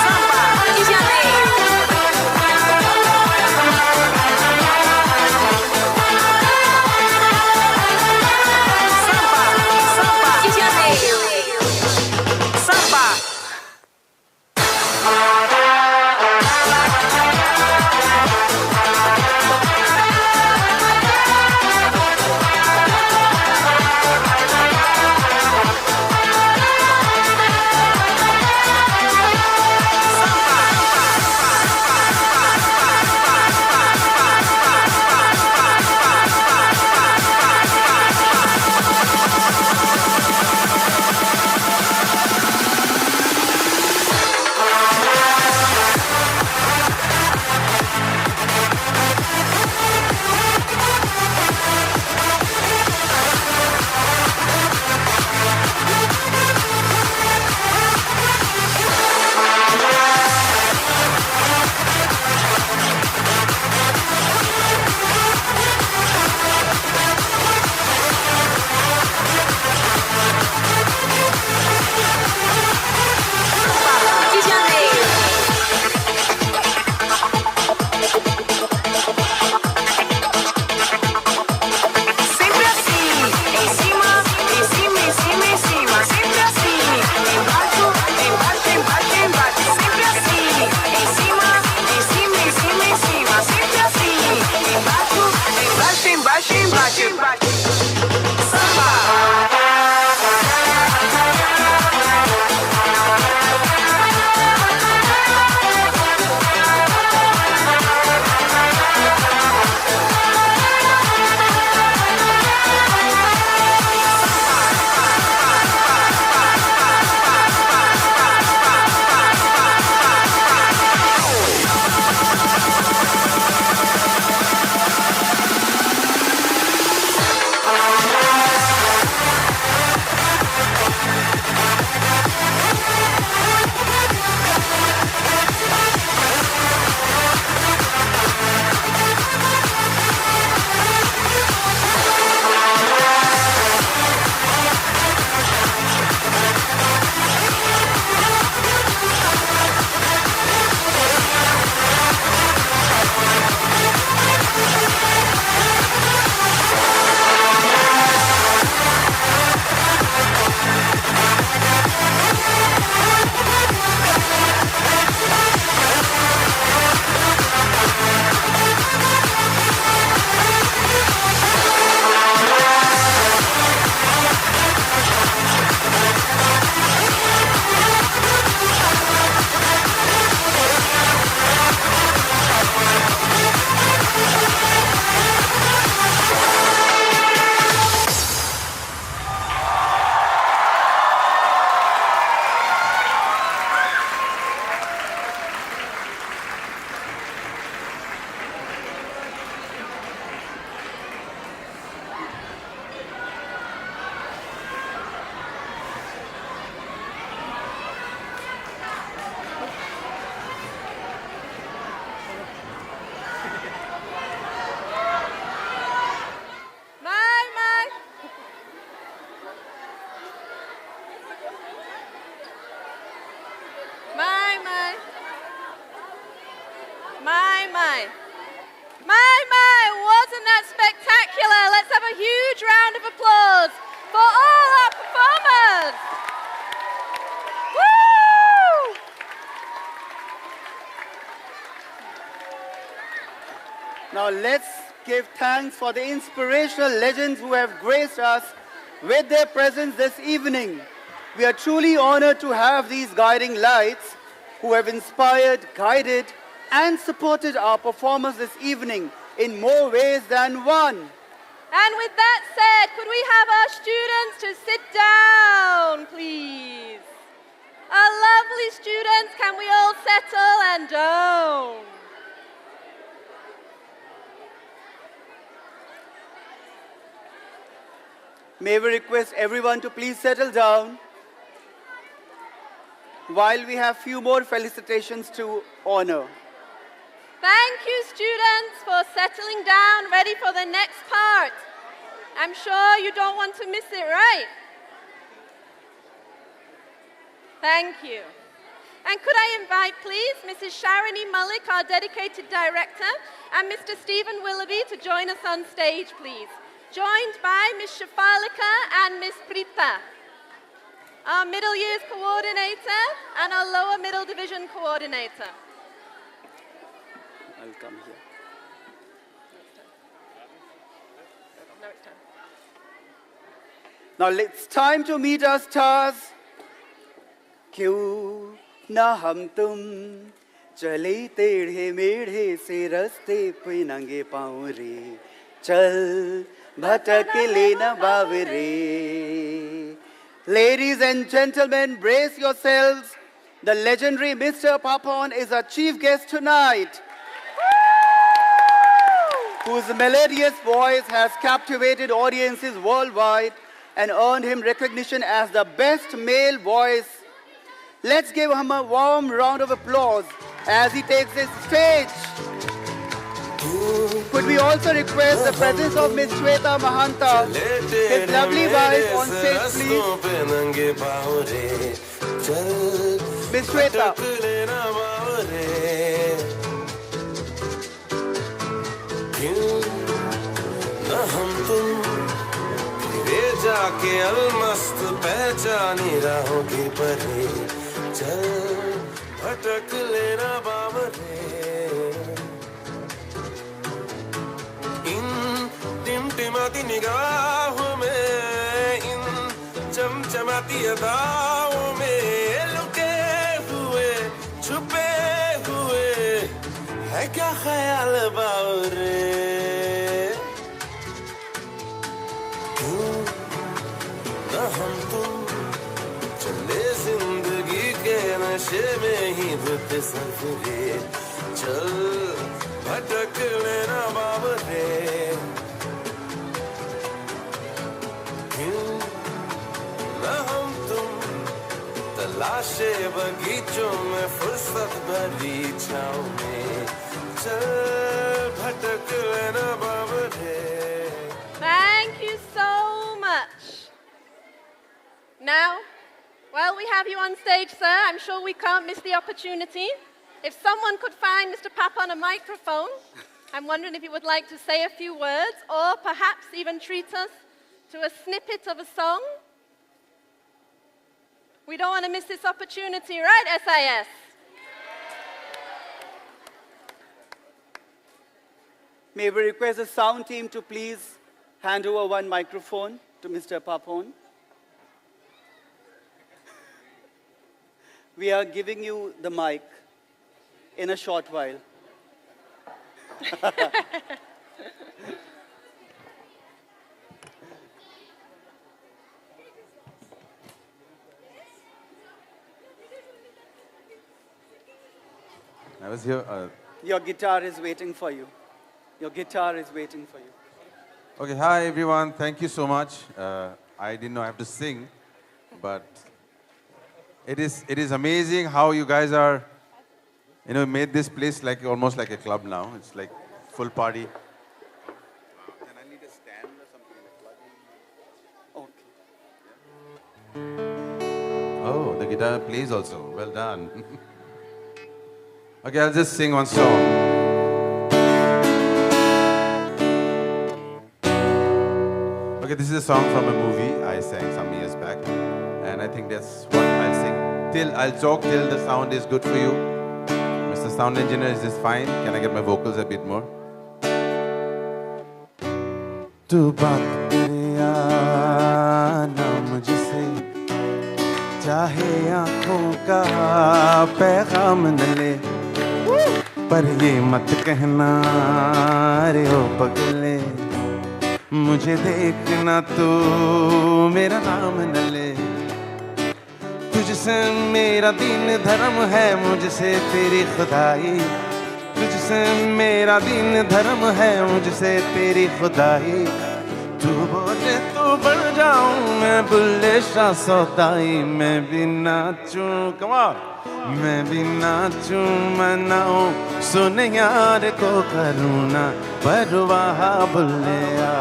Samba de Janeiro. Samba de Janeiro. Samba. De Janeiro. Sempre assim, em cima, em cima, em cima, em cima. Sempre assim, embaixo, embaixo, embaixo, embaixo. Sempre assim, em cima, em cima, em cima, em cima. Sempre assim, embaixo, embaixo, embaixo, embaixo, embaixo. Samba. Wasn't that spectacular? Let's have a huge round of applause for all our performers. Woo! Now let's give thanks for the inspirational legends who have graced us with their presence this evening. We are truly honored to have these guiding lights who have inspired, guided, and supported our performers this evening in more ways than one. And with that said, could we have our students to sit down, please? Our lovely students, can we all settle and down? May we request everyone to please settle down while we have few more felicitations to honor. Thank you, students, for settling down, ready for the next part. I'm sure you don't want to miss it, right? Thank you. And could I invite, please, Mrs. Sharani Malik, our dedicated director, and Mr. Stephen Willoughby to join us on stage, please. Joined by Ms. Shafalika and Ms. Prita, our middle years coordinator and our lower middle division coordinator. I'll come here. No, it's time. Now it's time to meet our stars. क्यों ना हम तुम चले टेढ़े मेढ़े से रास्ते पे नंगे पाँव रे चल भटक ले न बावरे. Ladies and gentlemen, brace yourselves. The legendary Mr. Papon is our chief guest tonight, whose melodious voice has captivated audiences worldwide and earned him recognition as the best male voice. Let's give him a warm round of applause as he takes his stage. Could we also request the presence of Miss Shweta Mahanta, his lovely wife, on stage, please? Miss Shweta. जाके अलमस्त पहचानी राहों की परी चल भटक लेना बावरे. इन टिमटिमाती निगाहों में इन चमचमाती अदाओं में लुके हुए छुपे हुए है क्या ख्याल बावरे. हम तुम चले जिंदगी के नशे में ही धुत सफरे चल भटक लेना बावरे. क्यों न हम तुम तलाशे बगीचों में फुर्सत भरी छाँव में चल भटक लेना बावरे. Thank you so much. Now, while we have you on stage, sir, I'm sure we can't miss the opportunity. If someone could find Mr. Papon a microphone, I'm wondering if he would like to say a few words or perhaps even treat us to a snippet of a song. We don't want to miss this opportunity, right, SIS? May we request the sound team to please hand over one microphone to Mr. Papon. We are giving you the mic in a short while. I was here. Your guitar is waiting for you. Your guitar is waiting for you. Okay, hi everyone. Thank you so much. I didn't know I have to sing, but it is amazing how you guys are, made this place like almost like a club now. It's like full party. Then I need a stand or something. Okay. Oh, the guitar plays also. Well done. Okay, I'll just sing one song. Okay, this is a song from a movie I sang some years back, and I think that's what I'll sing. I'll talk till the sound is good for you. Mr. Sound Engineer, is this fine? Can I get my vocals a bit more? तू बात करे या ना मुझसे, चाहे आँखों का पैगाम न ले, पर ये मत कहना रे ओ पगले, मुझे देखना तो मेरा नाम न ले. तुझसे मेरा दीन धर्म है, मुझसे तेरी खुदाई. तुझसे मेरा दीन धर्म है, मुझसे तेरी खुदाई. तू बोले तो बढ़ जाऊं मैं बुल्ले शाह सौदाई मैं भी नाचूं come on मैं भी नाचूं मनाऊं सुन यार को करूं ना परवाह बुल्लिया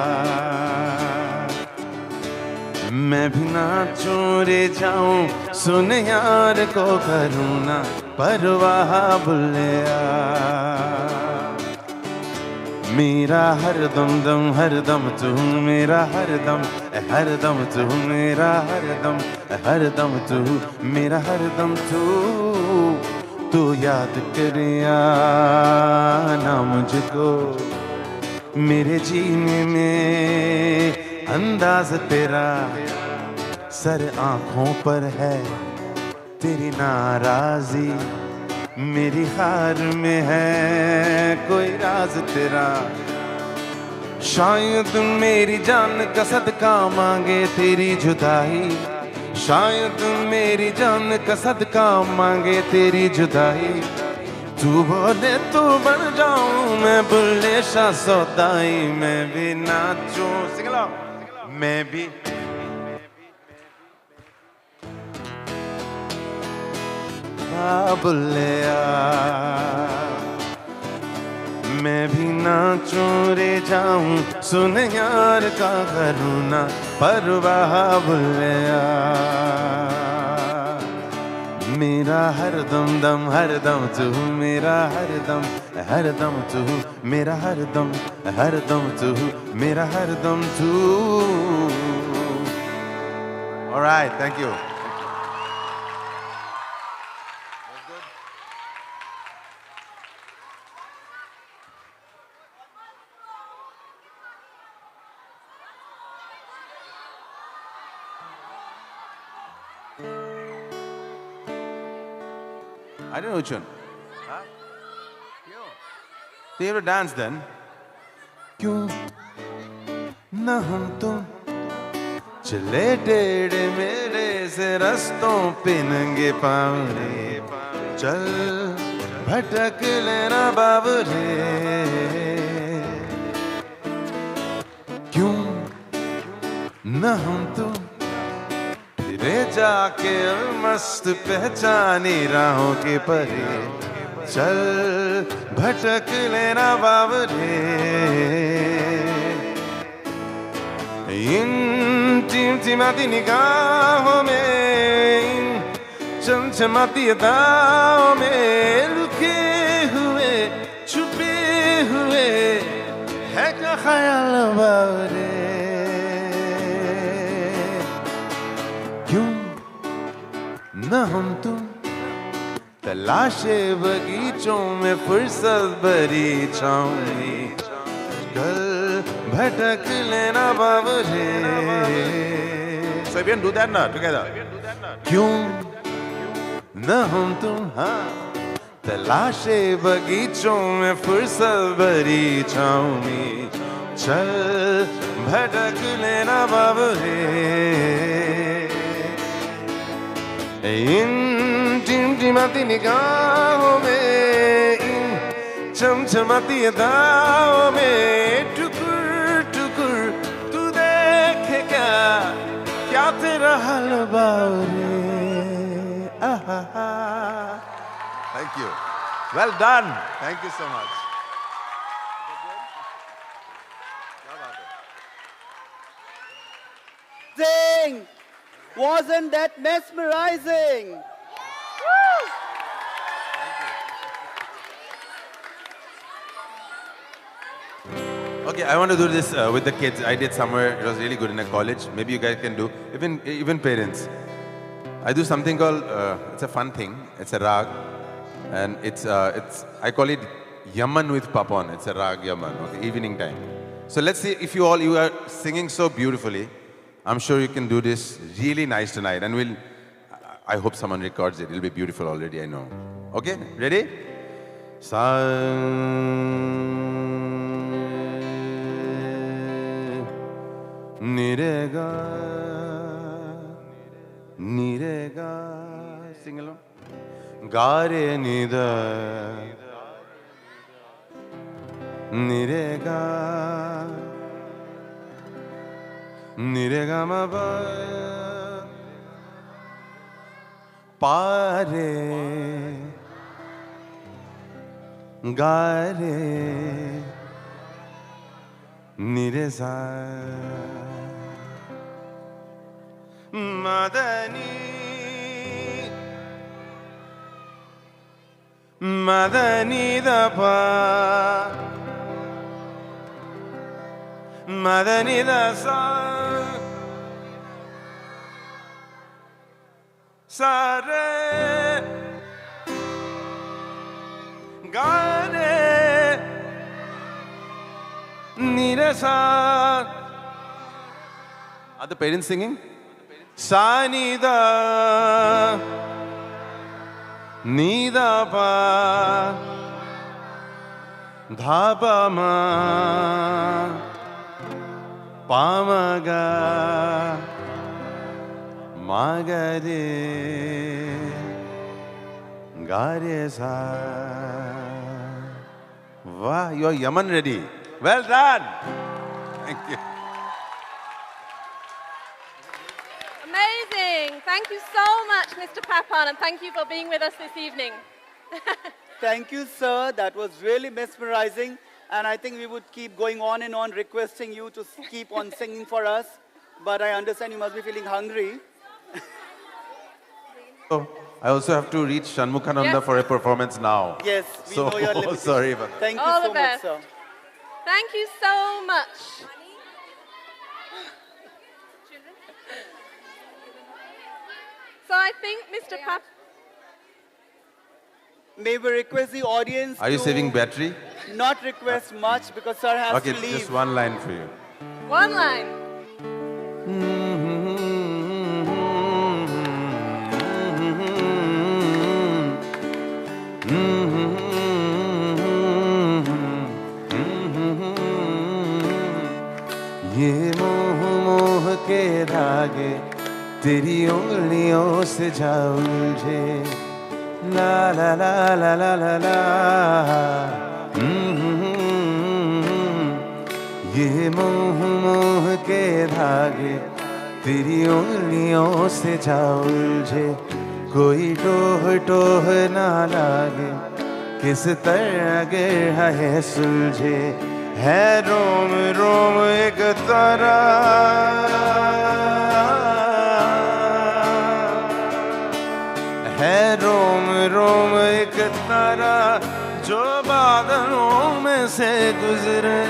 मैं भी नाचूं रे जाऊं सुन यार को करूं ना परवाह बुल्लिया मेरा हर दम तू मेरा हर दम तू मेरा हर दम तू मेरा हर दम तू याद करिया ना मुझको मेरे जीने में अंदाज तेरा सर आंखों पर है तेरी नाराजी मेरी हार में है कोई राज तेरा शायद मेरी जान का सदका मांगे तेरी जुदाई शायद मेरी जान का सदका मांगे तेरी जुदाई तू बोले तो बन जाऊं मैं बुल्ले शाह सौदाई मैं भी नाचूं सिंग अलोंग मैं भी बुल्लिया मैं भी नाचूं रे जाऊं सुन यार का करूं ना परवाह बुल्लिया मेरा हर दम तू मेरा हर दम तू मेरा हर दम तू मेरा हर दम तू All right, thank you. I don't know which one. Huh? So you have to dance then. क्यों न हम तुम चले टेढ़े मेरे से रस्तों पे नंगे पाँव रे चल भटक लेना बाबरे क्यों न हम तुम फिरे जाके मस्त पहचानी राहों के परे चल भटक लेना बाबरे इन टिमटिमाती निगाहों में इन चमचमाती अदाओं में लुके हुए छुपे हुए है क्या ख्याल बाबरे क्यों न हम तुम तलाशे बगीचों में फुर्सत भरी छाऊंगी कल भटक लेना बाबरे So we can do that now together. क्यों न हम तुम हाँ तलाशे बगीचों में फुर्सत भरी छाऊंगी चल भटक लेना बाबरे इन टिमटिमाती निगाहों में इन चमचमाती अदाओं में टुकुर टुकुर तू देखे क्या तेरा हाल बावरे Thank you. Well done. Thank you so much. Sing! Wasn't that mesmerizing? Okay, I want to do this with the kids. I did somewhere, it was really good in a college. Maybe you guys can do, even parents. I do something called, it's a fun thing. It's a rag. And I call it Yaman with Papan. It's a rag Yaman, okay, evening time. So let's see if you are singing so beautifully. I'm sure you can do this really nice tonight. And I hope someone records it. It'll be beautiful already, I know. Okay, ready? Nirega, nirega, sing along. Gare nida, nirega, Nirigama Pare Gare Niresa Madani Madani Dapa Madani Dasa Sare Gare Nirasa. Are the parents singing? Sanida Nidapa Dhabama Pamaga Magare Garesa. Wow, you are Yaman ready. Well done. Thank you. Amazing. Thank you so much, Mr. Papan, and thank you for being with us this evening. Thank you, sir. That was really mesmerizing. And I think we would keep going on and on requesting you to keep on singing for us. But I understand you must be feeling hungry. So, I also have to reach Shanmukhananda Yes. for a performance now. Yes, we so, know your limitations. sorry about that. Thank you All so the much, best. sir. Thank you so much. So I think Mr. Pap. May we request the audience Are you to saving battery? not request much because sir has Okay, to leave. just one line for you. One line. ये मोह मोह के धागे तेरी उंगलियों से जा उलझे ला ला ला ला ला ला ला ये मोह मोह के धागे तेरी उंगलियों से जा उलझे कोई टोह टोह ना लागे किस तरह गिर है सुलझे है रोम रोम एक तारा है रोम रोम एक तारा जो बादलों में से गुजरे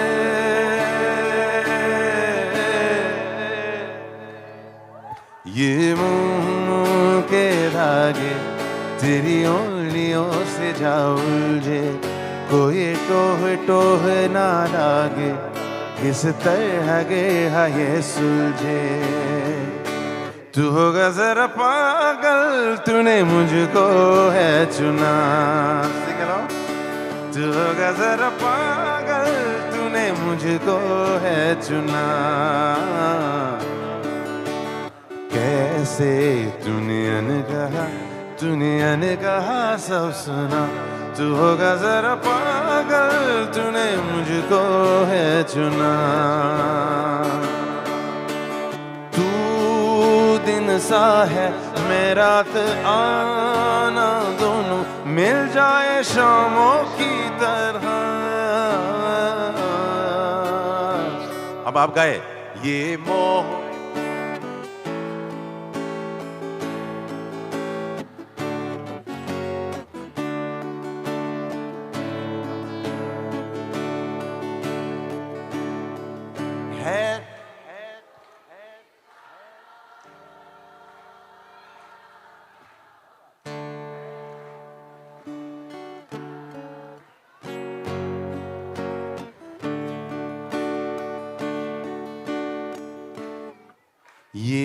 ये मुंह के धागे तेरी उंगलियों से जा उलझे कोई टोह टोह ना लागे किस तरह गिरा ये सुलझे तू होगा जरा पागल तूने मुझको है चुना तू होगा जरा पागल तूने मुझको है चुना कैसे तूने कहा सब सुना तू होगा जरा पागल तूने मुझको है चुना तू दिन सा है मैं रात आना दोनों मिल जाए शामों की तरह अब आप गाए ये मोह ये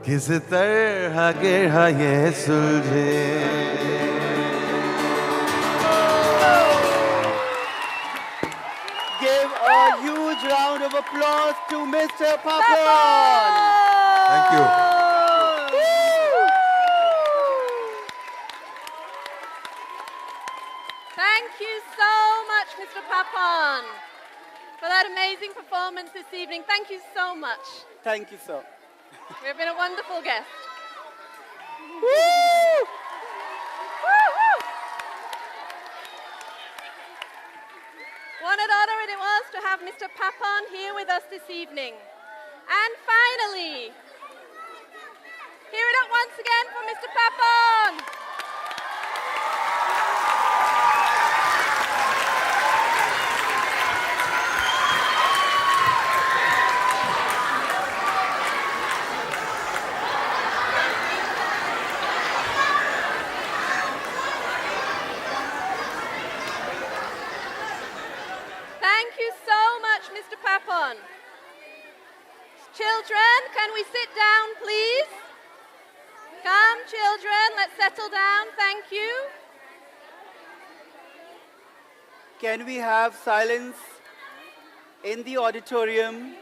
किस तरह गिरा ये सुलझे Give a huge round of applause to Mr. Papan. Thank you. Thank you so much, Mr. Papon, for that amazing performance this evening. Thank you so much. Thank you, sir. You've been a wonderful guest. What an honor it was to have Mr. Papon here with us this evening. And finally, hear it up once again for Mr. Papon. Thank you so much, Mr. Papon. Children, can we sit down, please? Come, children, let's settle down. Thank you. Can we have silence in the auditorium?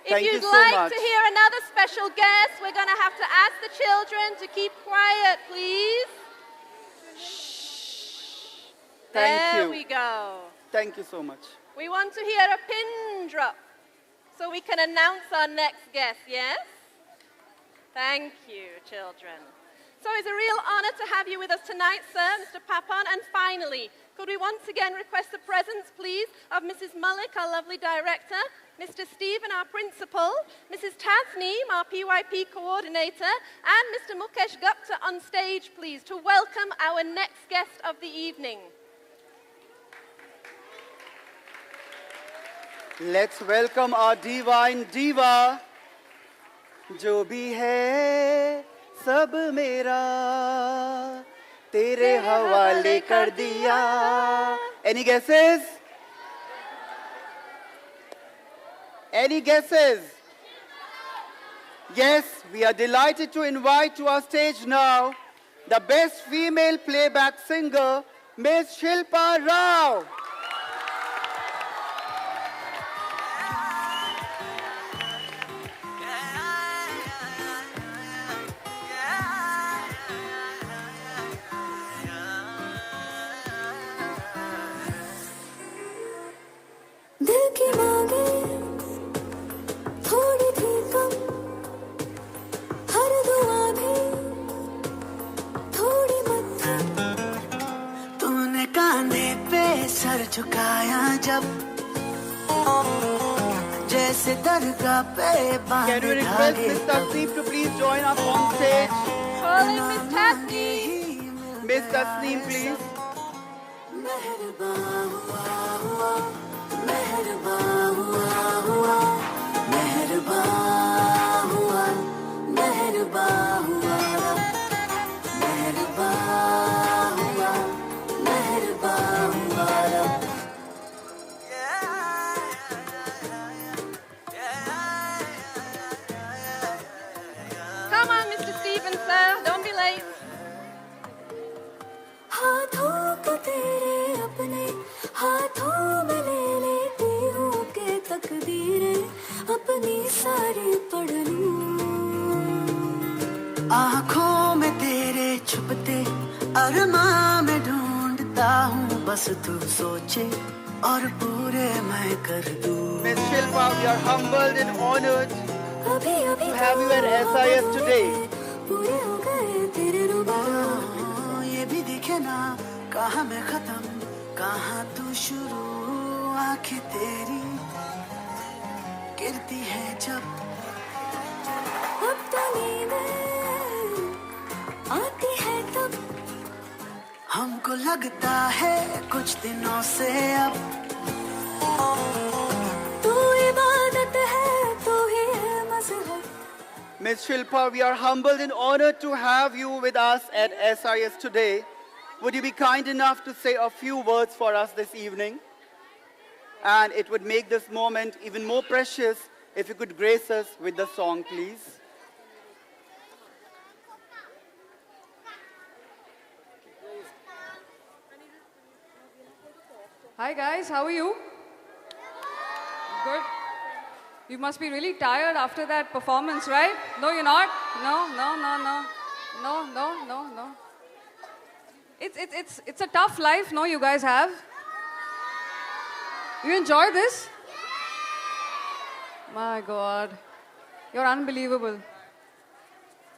Thank If you you'd so like much. to hear another special guest, we're going to have to ask the children to keep quiet, please. Thank There you. we go. Thank you so much. We want to hear a pin drop so we can announce our next guest, yes? Thank you, children. So it's a real honor to have you with us tonight, sir, Mr. Papon. And finally, could we once again request the presence, please, of Mrs. Mullick, our lovely director, Mr. Stephen, our principal, Mrs. Tasneem, our PYP coordinator, and Mr. Mukesh Gupta on stage, please, to welcome our next guest of the evening. Let's welcome our divine diva, जो भी है सब मेरा तेरे हवाले कर दिया. Any guesses? Any guesses? Yes, we are delighted to invite to our stage now the best female playback singer, Miss Shilpa Rao. दिल की मांगे थोड़ी थी कम, हर दुआ भी थोड़ी मत थी। तूने कांधे पे सर झुकाया जब, जैसे दरगाह पे बांध Can we request Miss Tasneem to please join us on stage? Calling Miss Tasneem. Miss Tasneem, please. मेहरबान हुआ हुआ, मेहरबान हुआ हुआ, मेहरबान हुआ, मेहरबान हुआ, मेहरबान हुआ, मेहरबान हुआ. Come on, Mr. Stephen, sir. Don't be late. हाथों को तेरे अपने हाथों में ले लेती हूँ के तकदीरें अपनी सारी पढ़ लूँ. आँखों में तेरे छुपते अरमां में ढूंढता हूँ, बस तू सोचे और पूरे मैं कर दूँ. Miss Shilpa, we are humbled and honored to have you at SIS today. पूरे हो गए तेरे रुबाब. ये भी दिखे ना कहाँ मैं खत्म कहाँ तू शुरू, आंखें तेरी गिरती है जब. अब तो नींदें आती है तब, हमको लगता है कुछ दिनों से अब. तू इबादत है तू ही है मज़हब. Miss Shilpa, we are humbled and honored to have you with us at SIS today. Would you be kind enough to say a few words for us this evening? And it would make this moment even more precious if you could grace us with the song, please. Hi guys, how are you? Good. You must be really tired after that performance, right? No, you're not? No, no, no, no. No, no, no, no. It's a tough life, no, you guys have? You enjoy this? My God. You're unbelievable.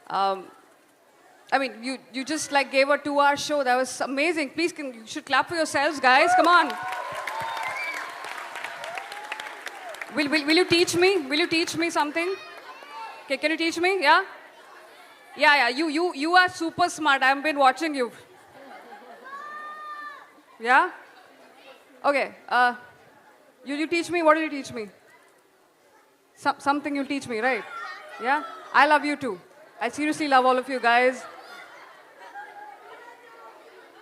I mean, you just like gave a 2-hour show. That was amazing. Please, you should clap for yourselves, guys. Come on. Will you teach me? Will you teach me something? Okay, can you teach me? Yeah? Yeah. You are super smart. I've been watching you. Yeah? Okay. You teach me? What will you teach me? Something you'll teach me, right? Yeah? I love you too. I seriously love all of you guys.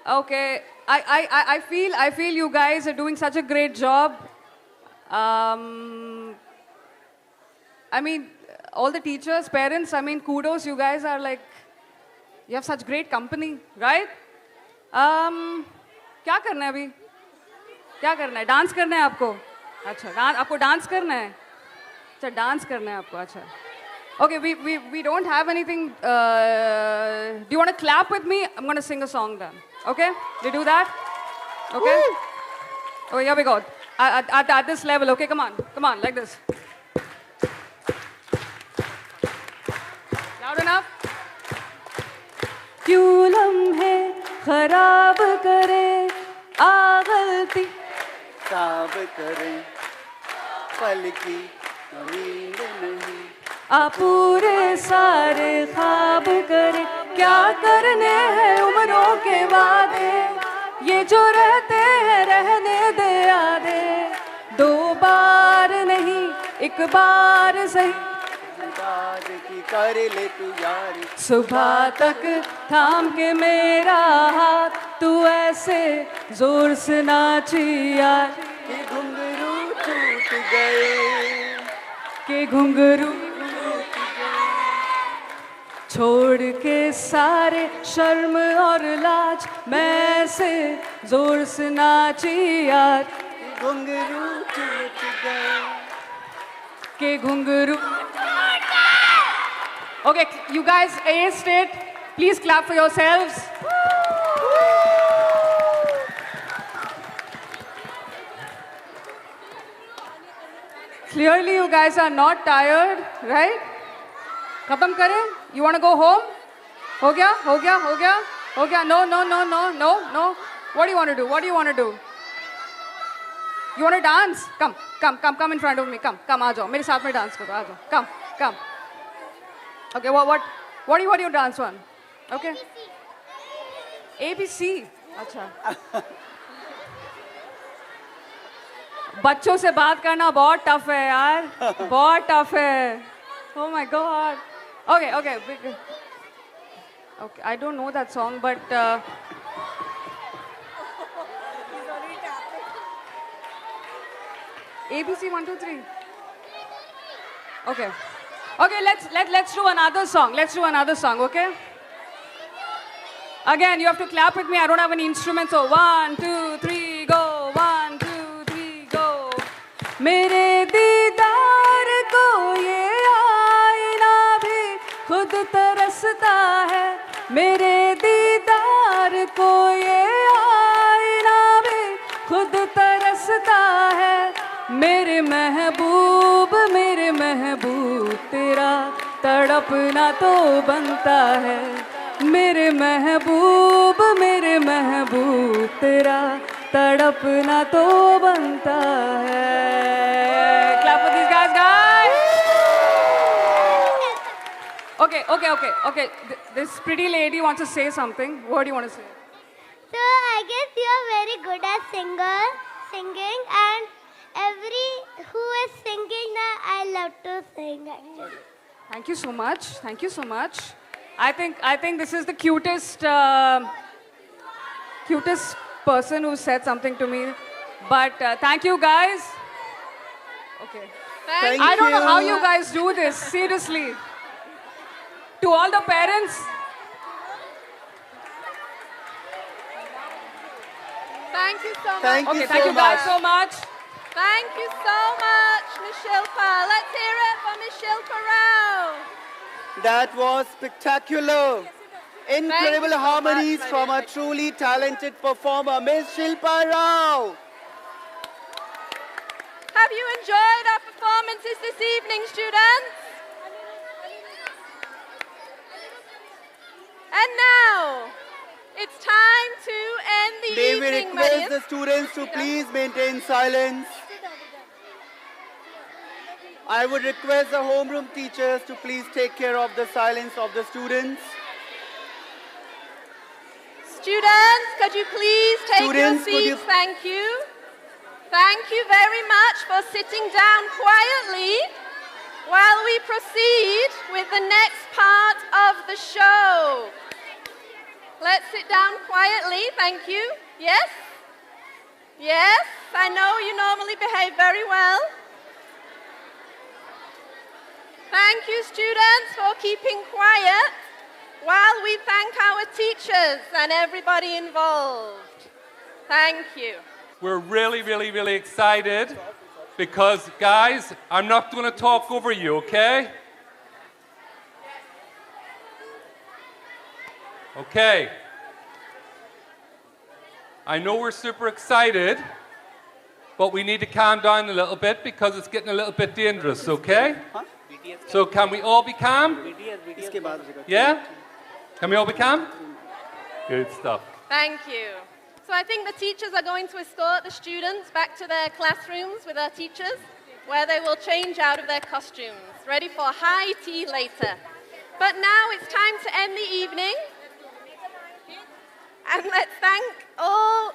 Okay. I feel you guys are doing such a great job. I mean, all the teachers, parents, I mean, kudos. You guys are like, you have such great company, right? क्या करना है अभी? क्या करना है? Dance करना है आपको? अच्छा, आपको डांस करना है? अच्छा, डांस करना है आपको, अच्छा. Okay, we don't have anything. Do you want to clap with me? I'm going to sing a song then. Okay? Do you do that? Okay? Oh, here we go. At this level, okay? Come on, like this. Loud enough? क्यों लम्हे खराब करे आ गलती साब करे पल की नींद नहीं आ पूरे सारे ख्वाब करे क्या करने हैं उम्रों के वादे ये जो रहते हैं रहने दे आधे 2 बार नहीं 1 बार सही याद की कर ले तू यारी सुबह तक थाम के मेरा हाथ तू ऐसे जोर से नाची यार कि घुंघरू टूट गए के घुंघरू छोड़ के सारे शर्म और लाज मैं ऐसे जोर से नाची यार कि घुंघरू टूट गए के घुंघरू. Okay, you guys aced it. Please clap for yourselves. Clearly, you guys are not tired, right? Khatam kare? You want to go home? Ho gaya? Ho gaya? Ho gaya? Ho gaya? No. What do you want to do? What do you want to do? You want to dance? Come in front of me. Come, aa jao. Mere saath mein dance karo. Aa jao. Come. Okay, what do you dance on? Okay. ABC. अच्छा. बच्चों से बात करना बहुत tough है यार. बहुत tough है. Oh my God. Okay. Okay, I don't know that song, but ABC 1 2 3. Okay. Okay, let's do another song. Let's do another song, okay? Again, you have to clap with me. I don't have any instruments, so 1 2 3 go. 1 2 3 go. मेरे दीदार को ये आईना भी खुद तरसता है मेरे दीदार को ये आईना भी खुद तरसता है मेरे महबूब तेरा तड़पना तो बनता है मेरे महबूब तेरा तड़पना तो बनता है. Clap for these guys. Okay. This pretty lady wants to say something. What do you want to say? So I guess you are very good at singing, and who is singing now, I love to sing actually. Thank you so much. I think this is the cutest person who said something to me. But thank you guys. Okay. I don't know how you guys do this, seriously. To all the parents. Thank you so much. Thank you guys so much. Thank you so much, Ms. Shilpa. Let's hear it for Ms. Shilpa Rao. That was spectacular. Incredible harmonies from a truly talented performer, Miss Shilpa Rao. Have you enjoyed our performances this evening, students? And now, it's time to end the May we evening, request the students to please maintain silence. I would request the homeroom teachers to please take care of the silence of the students. Students, could you please take Students, your could you- seats? Thank you. Thank you very much for sitting down quietly while we proceed with the next part of the show. Let's sit down quietly. Thank you. Yes? Yes, I know you normally behave very well. Thank you, students, for keeping quiet while we thank our teachers and everybody involved. Thank you. We're really excited because, guys, I'm not going to talk over you, okay? Okay. I know we're super excited, but we need to calm down a little bit because it's getting a little bit dangerous, okay? So can we all be calm? Yeah? Can we all be calm? Good stuff. Thank you. So I think the teachers are going to escort the students back to their classrooms with our teachers, where they will change out of their costumes, ready for high tea later. But now it's time to end the evening. And let's thank all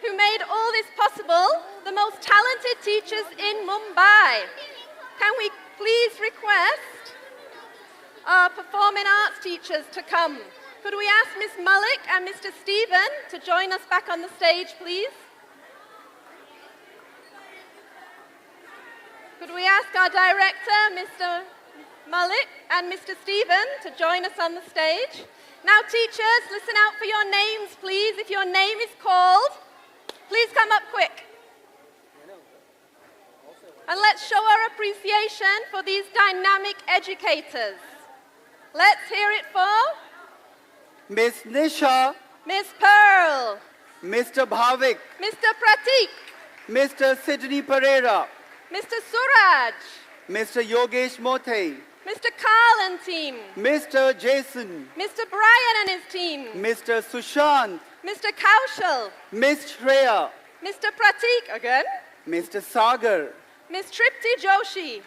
who made all this possible, the most talented teachers in Mumbai. Can we please request our performing arts teachers to come? Could we ask Miss Malik and Mr. Stephen to join us back on the stage, please? Could we ask our director, Mr. Malik and Mr. Stephen, to join us on the stage? Now, teachers, listen out for your names, please. If your name is called, please come up quick. And let's show our appreciation for these dynamic educators. Let's hear it for Miss Nisha, Miss Pearl, Mr. Bhavik, Mr. Pratik, Mr. Sydney Pereira, Mr. Suraj, Mr. Yogesh Mothe, Mr. Carl and team, Mr. Jason, Mr. Brian and his team, Mr. Sushant, Mr. Kaushal, Miss Shreya, Mr. Pratik again, Mr. Sagar, Miss Tripti Joshi,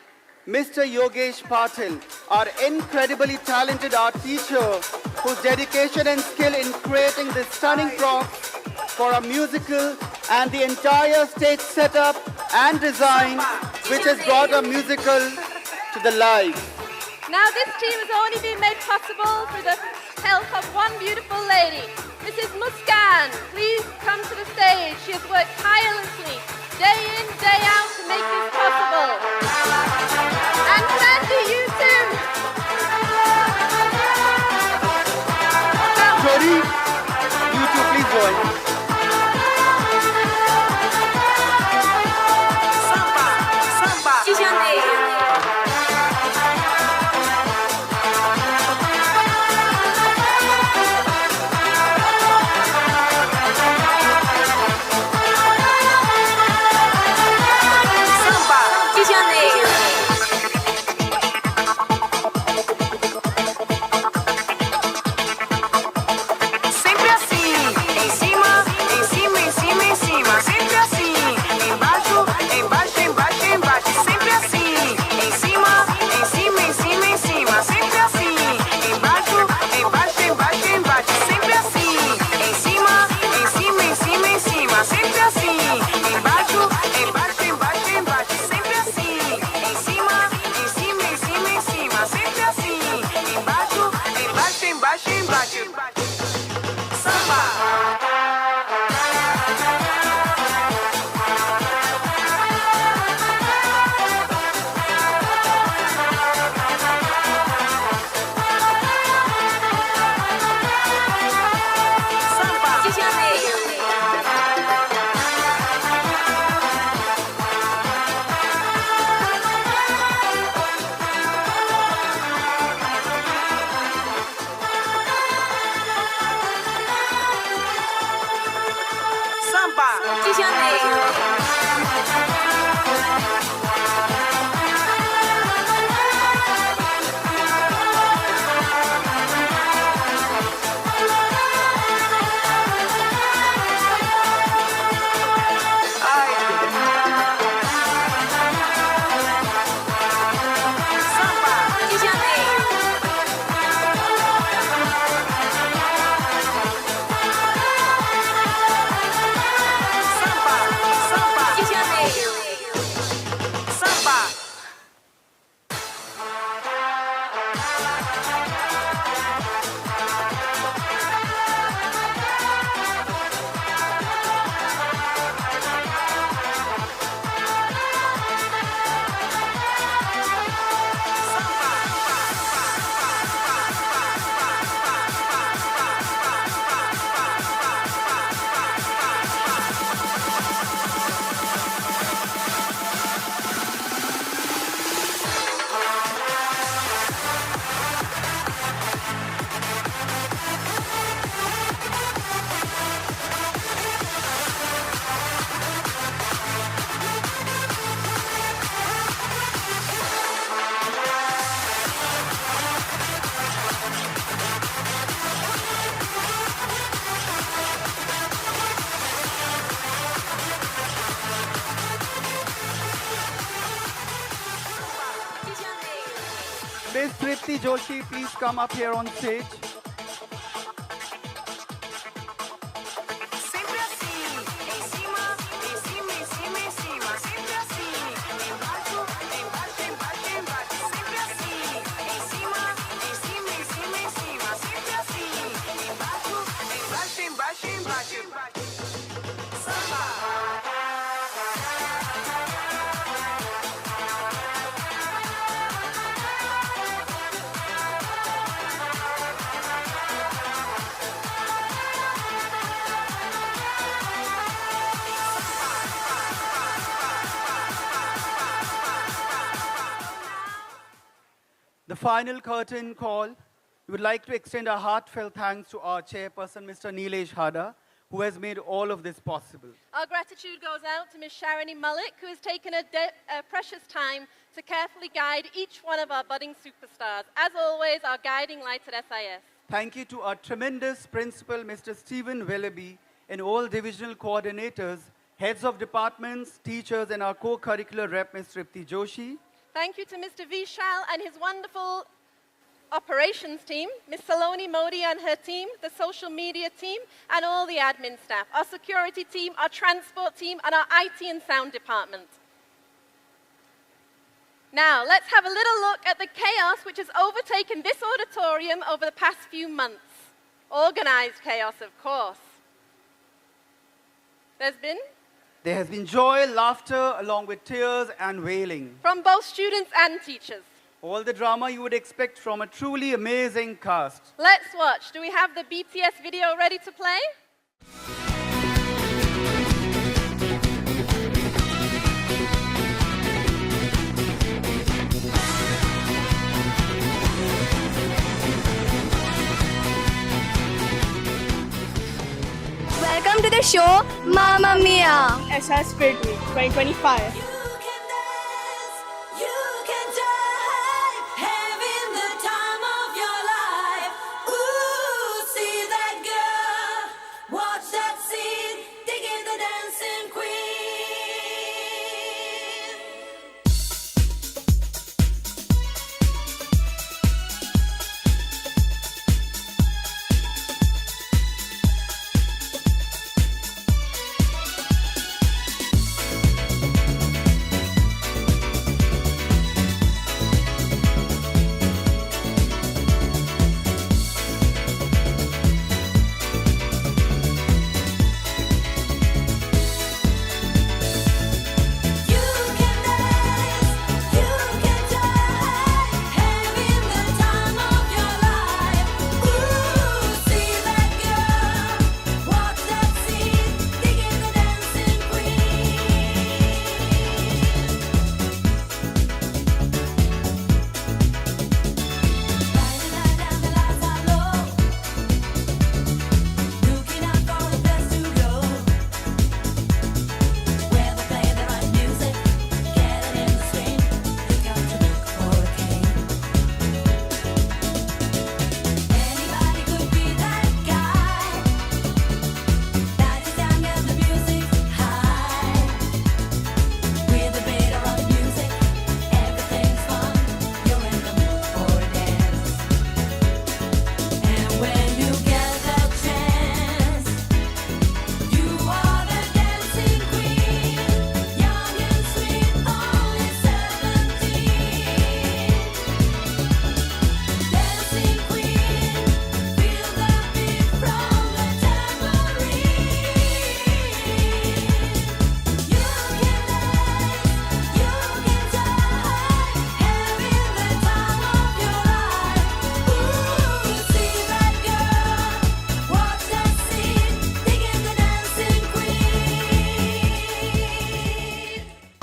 Mr. Yogesh Patil, our incredibly talented art teacher whose dedication and skill in creating this stunning props for a musical and the entire stage setup and design which has brought a musical to the life. Now this team has only been made possible through the help of one beautiful lady, Mrs. Muskan. Please come to the stage. She has worked tirelessly, day in, day out to make this possible. And Sandy, you too. Jody, you two please join. Samba. Miss Tripti Joshi, please come up here on stage. Sempre assim, em cima, em cima, em cima, em cima. Sempre assim, embaixo, embaixo, embaixo, embaixo. Sempre assim, em cima, em cima, em cima, em cima. Sempre assim, embaixo, embaixo, embaixo, embaixo, embaixo. Samba. The final curtain call. We would like to extend our heartfelt thanks to our chairperson, Mr. Nilesh Hada, who has made all of this possible. Our gratitude goes out to Ms. Sharani Malik, who has taken a precious time to carefully guide each one of our budding superstars. As always, our guiding light at SIS. Thank you to our tremendous principal, Mr. Stephen Willoughby, and all divisional coordinators, heads of departments, teachers, and our co-curricular rep, Ms. Tripti Joshi. Thank you to Mr. Vishal and his wonderful operations team, Ms. Saloni Modi and her team, the social media team, and all the admin staff, our security team, our transport team, and our IT and sound department. Now, let's have a little look at the chaos which has overtaken this auditorium over the past few months. Organized chaos, of course. There has been joy, laughter, along with tears and wailing. From both students and teachers. All the drama you would expect from a truly amazing cast. Let's watch. Do we have the BTS video ready to play? Welcome to the show, Mamma Mia! SIS Spirit Week 2025.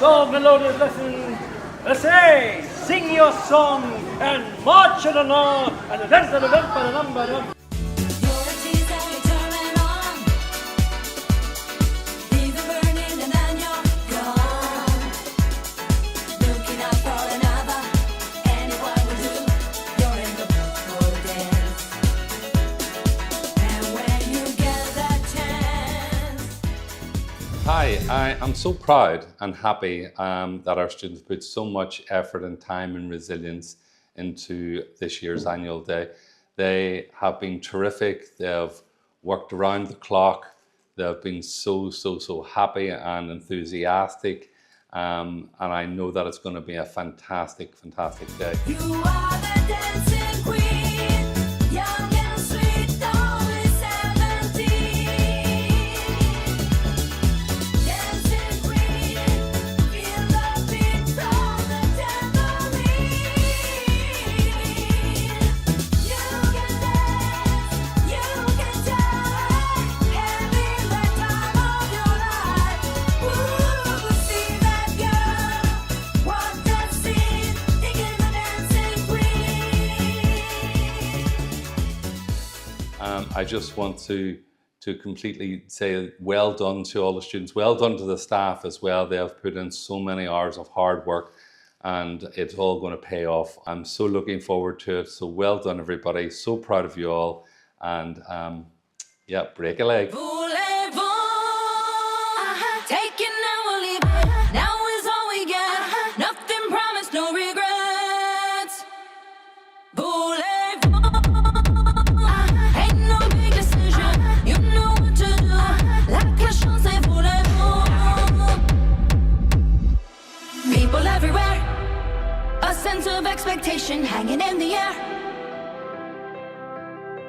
So, melodious lesson. Let's say, sing your song and march it along. And the dance of the number. Hi, I am so proud and happy that our students put so much effort and time and resilience into this year's annual day. They have been terrific. They have worked around the clock. They have been so happy and enthusiastic. And I know that it's going to be a fantastic day. You are the dancing queen, young and sweet, only 17. Dancing queen, feel the beat from the tambourine. You can dance, you can die, having the time of your life. Ooh, see that girl, walk that scene, thinking the dancing queen. I just want to completely say well done to all the students, well done to the staff as well. They have put in so many hours of hard work and it's all going to pay off. I'm so looking forward to it. So well done everybody, so proud of you all, and yeah, break a leg. Take it now or leave it. Now is all we get. Nothing promised, no regrets. Ain't no big decision. You know what to do. La chance est voulez-vous. People everywhere. A sense of expectation hanging in the air.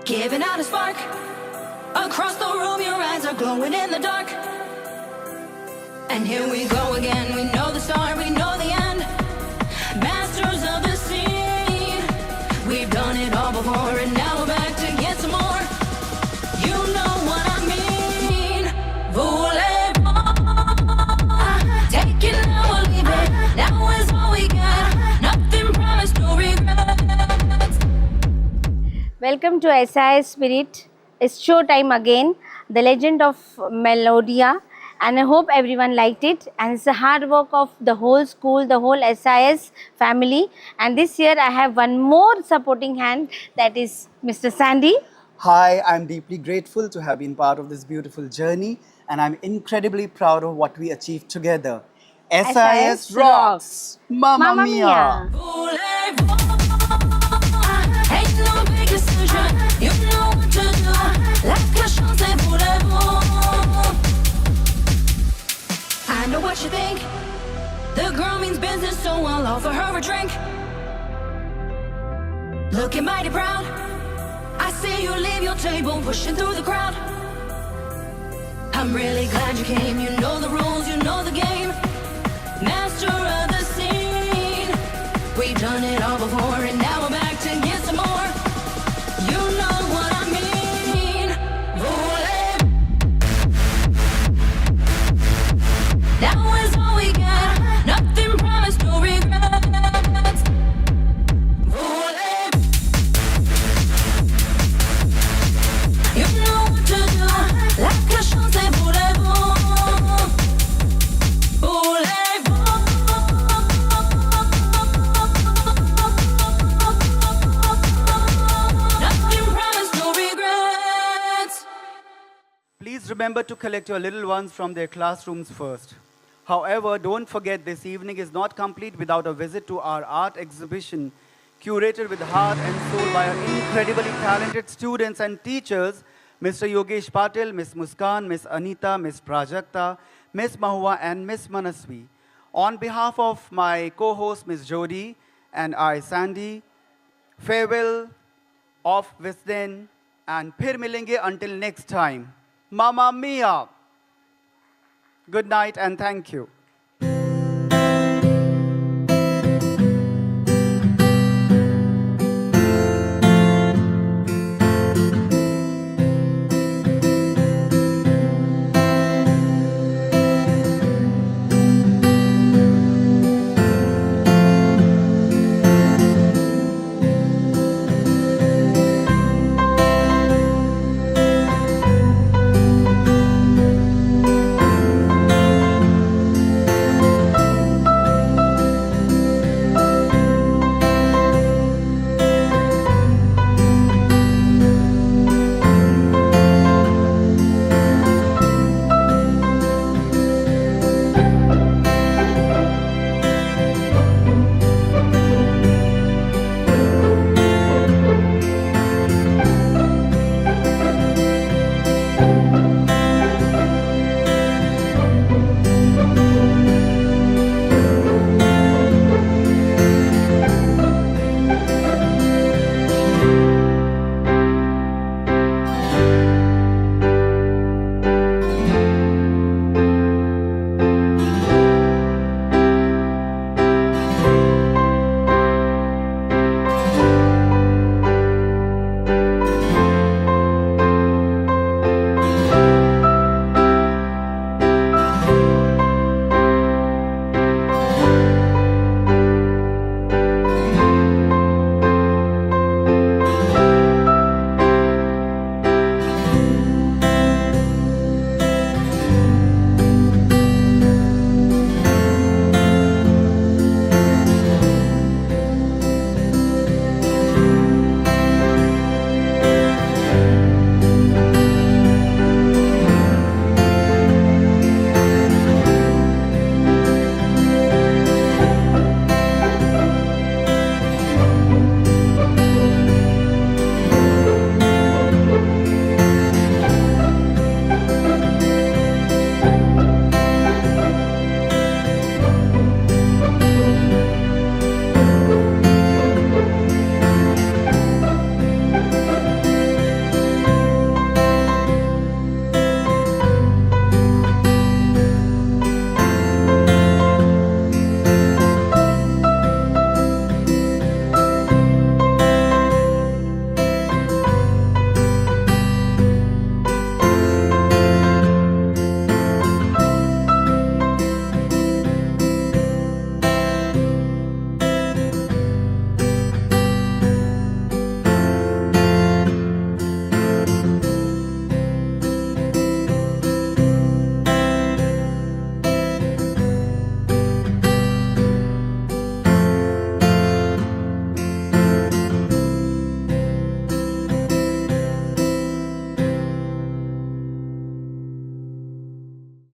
Giving out a spark. Across the room, your eyes are glowing in the dark. And here we go again, we know the start, we know the end. Masters of the scene. We've done it all before and now we're back to get some more. You know what I mean. Voulez-vous. Take it now or leave it. Now is all we got. Nothing promised, no regrets. Welcome to SIS Spirit. It's show time again. The Legend of Melodia. And I hope everyone liked it, and it's the hard work of the whole school, the whole SIS family. And this year I have one more supporting hand, that is Mr. Sandy. Hi, I'm deeply grateful to have been part of this beautiful journey, and I'm incredibly proud of what we achieved together. SIS rocks! Mamma mia! Ain't no big decision. You know what to do. La chance est voulez-vous. I know what you think. The girl means business, so I'll offer her a drink. Looking mighty proud. I see you leave your table, pushing through the crowd. I'm really glad you came. You know the rules, you know the game. Master of the scene. We've done it all before, and now we're back to get some more. You know what I mean. Voulez-vous. Now is all we got. Nothing promised, no regrets. Voulez-vous. You know what to do. La chance est voulez-vous. Nothing promised, no regrets. Please remember to collect your little ones from their classrooms first. However, don't forget this evening is not complete without a visit to our art exhibition, curated with heart and soul by our incredibly talented students and teachers, Mr. Yogesh Patil, Ms. Muskan, Ms. Anita, Ms. Prajakta, Ms. Mahua, and Ms. Manaswi. On behalf of my co-host, Ms. Jody, and I, Sandy, farewell, off Wisden, and phir milenge until next time. Mamma mia! Good night and thank you.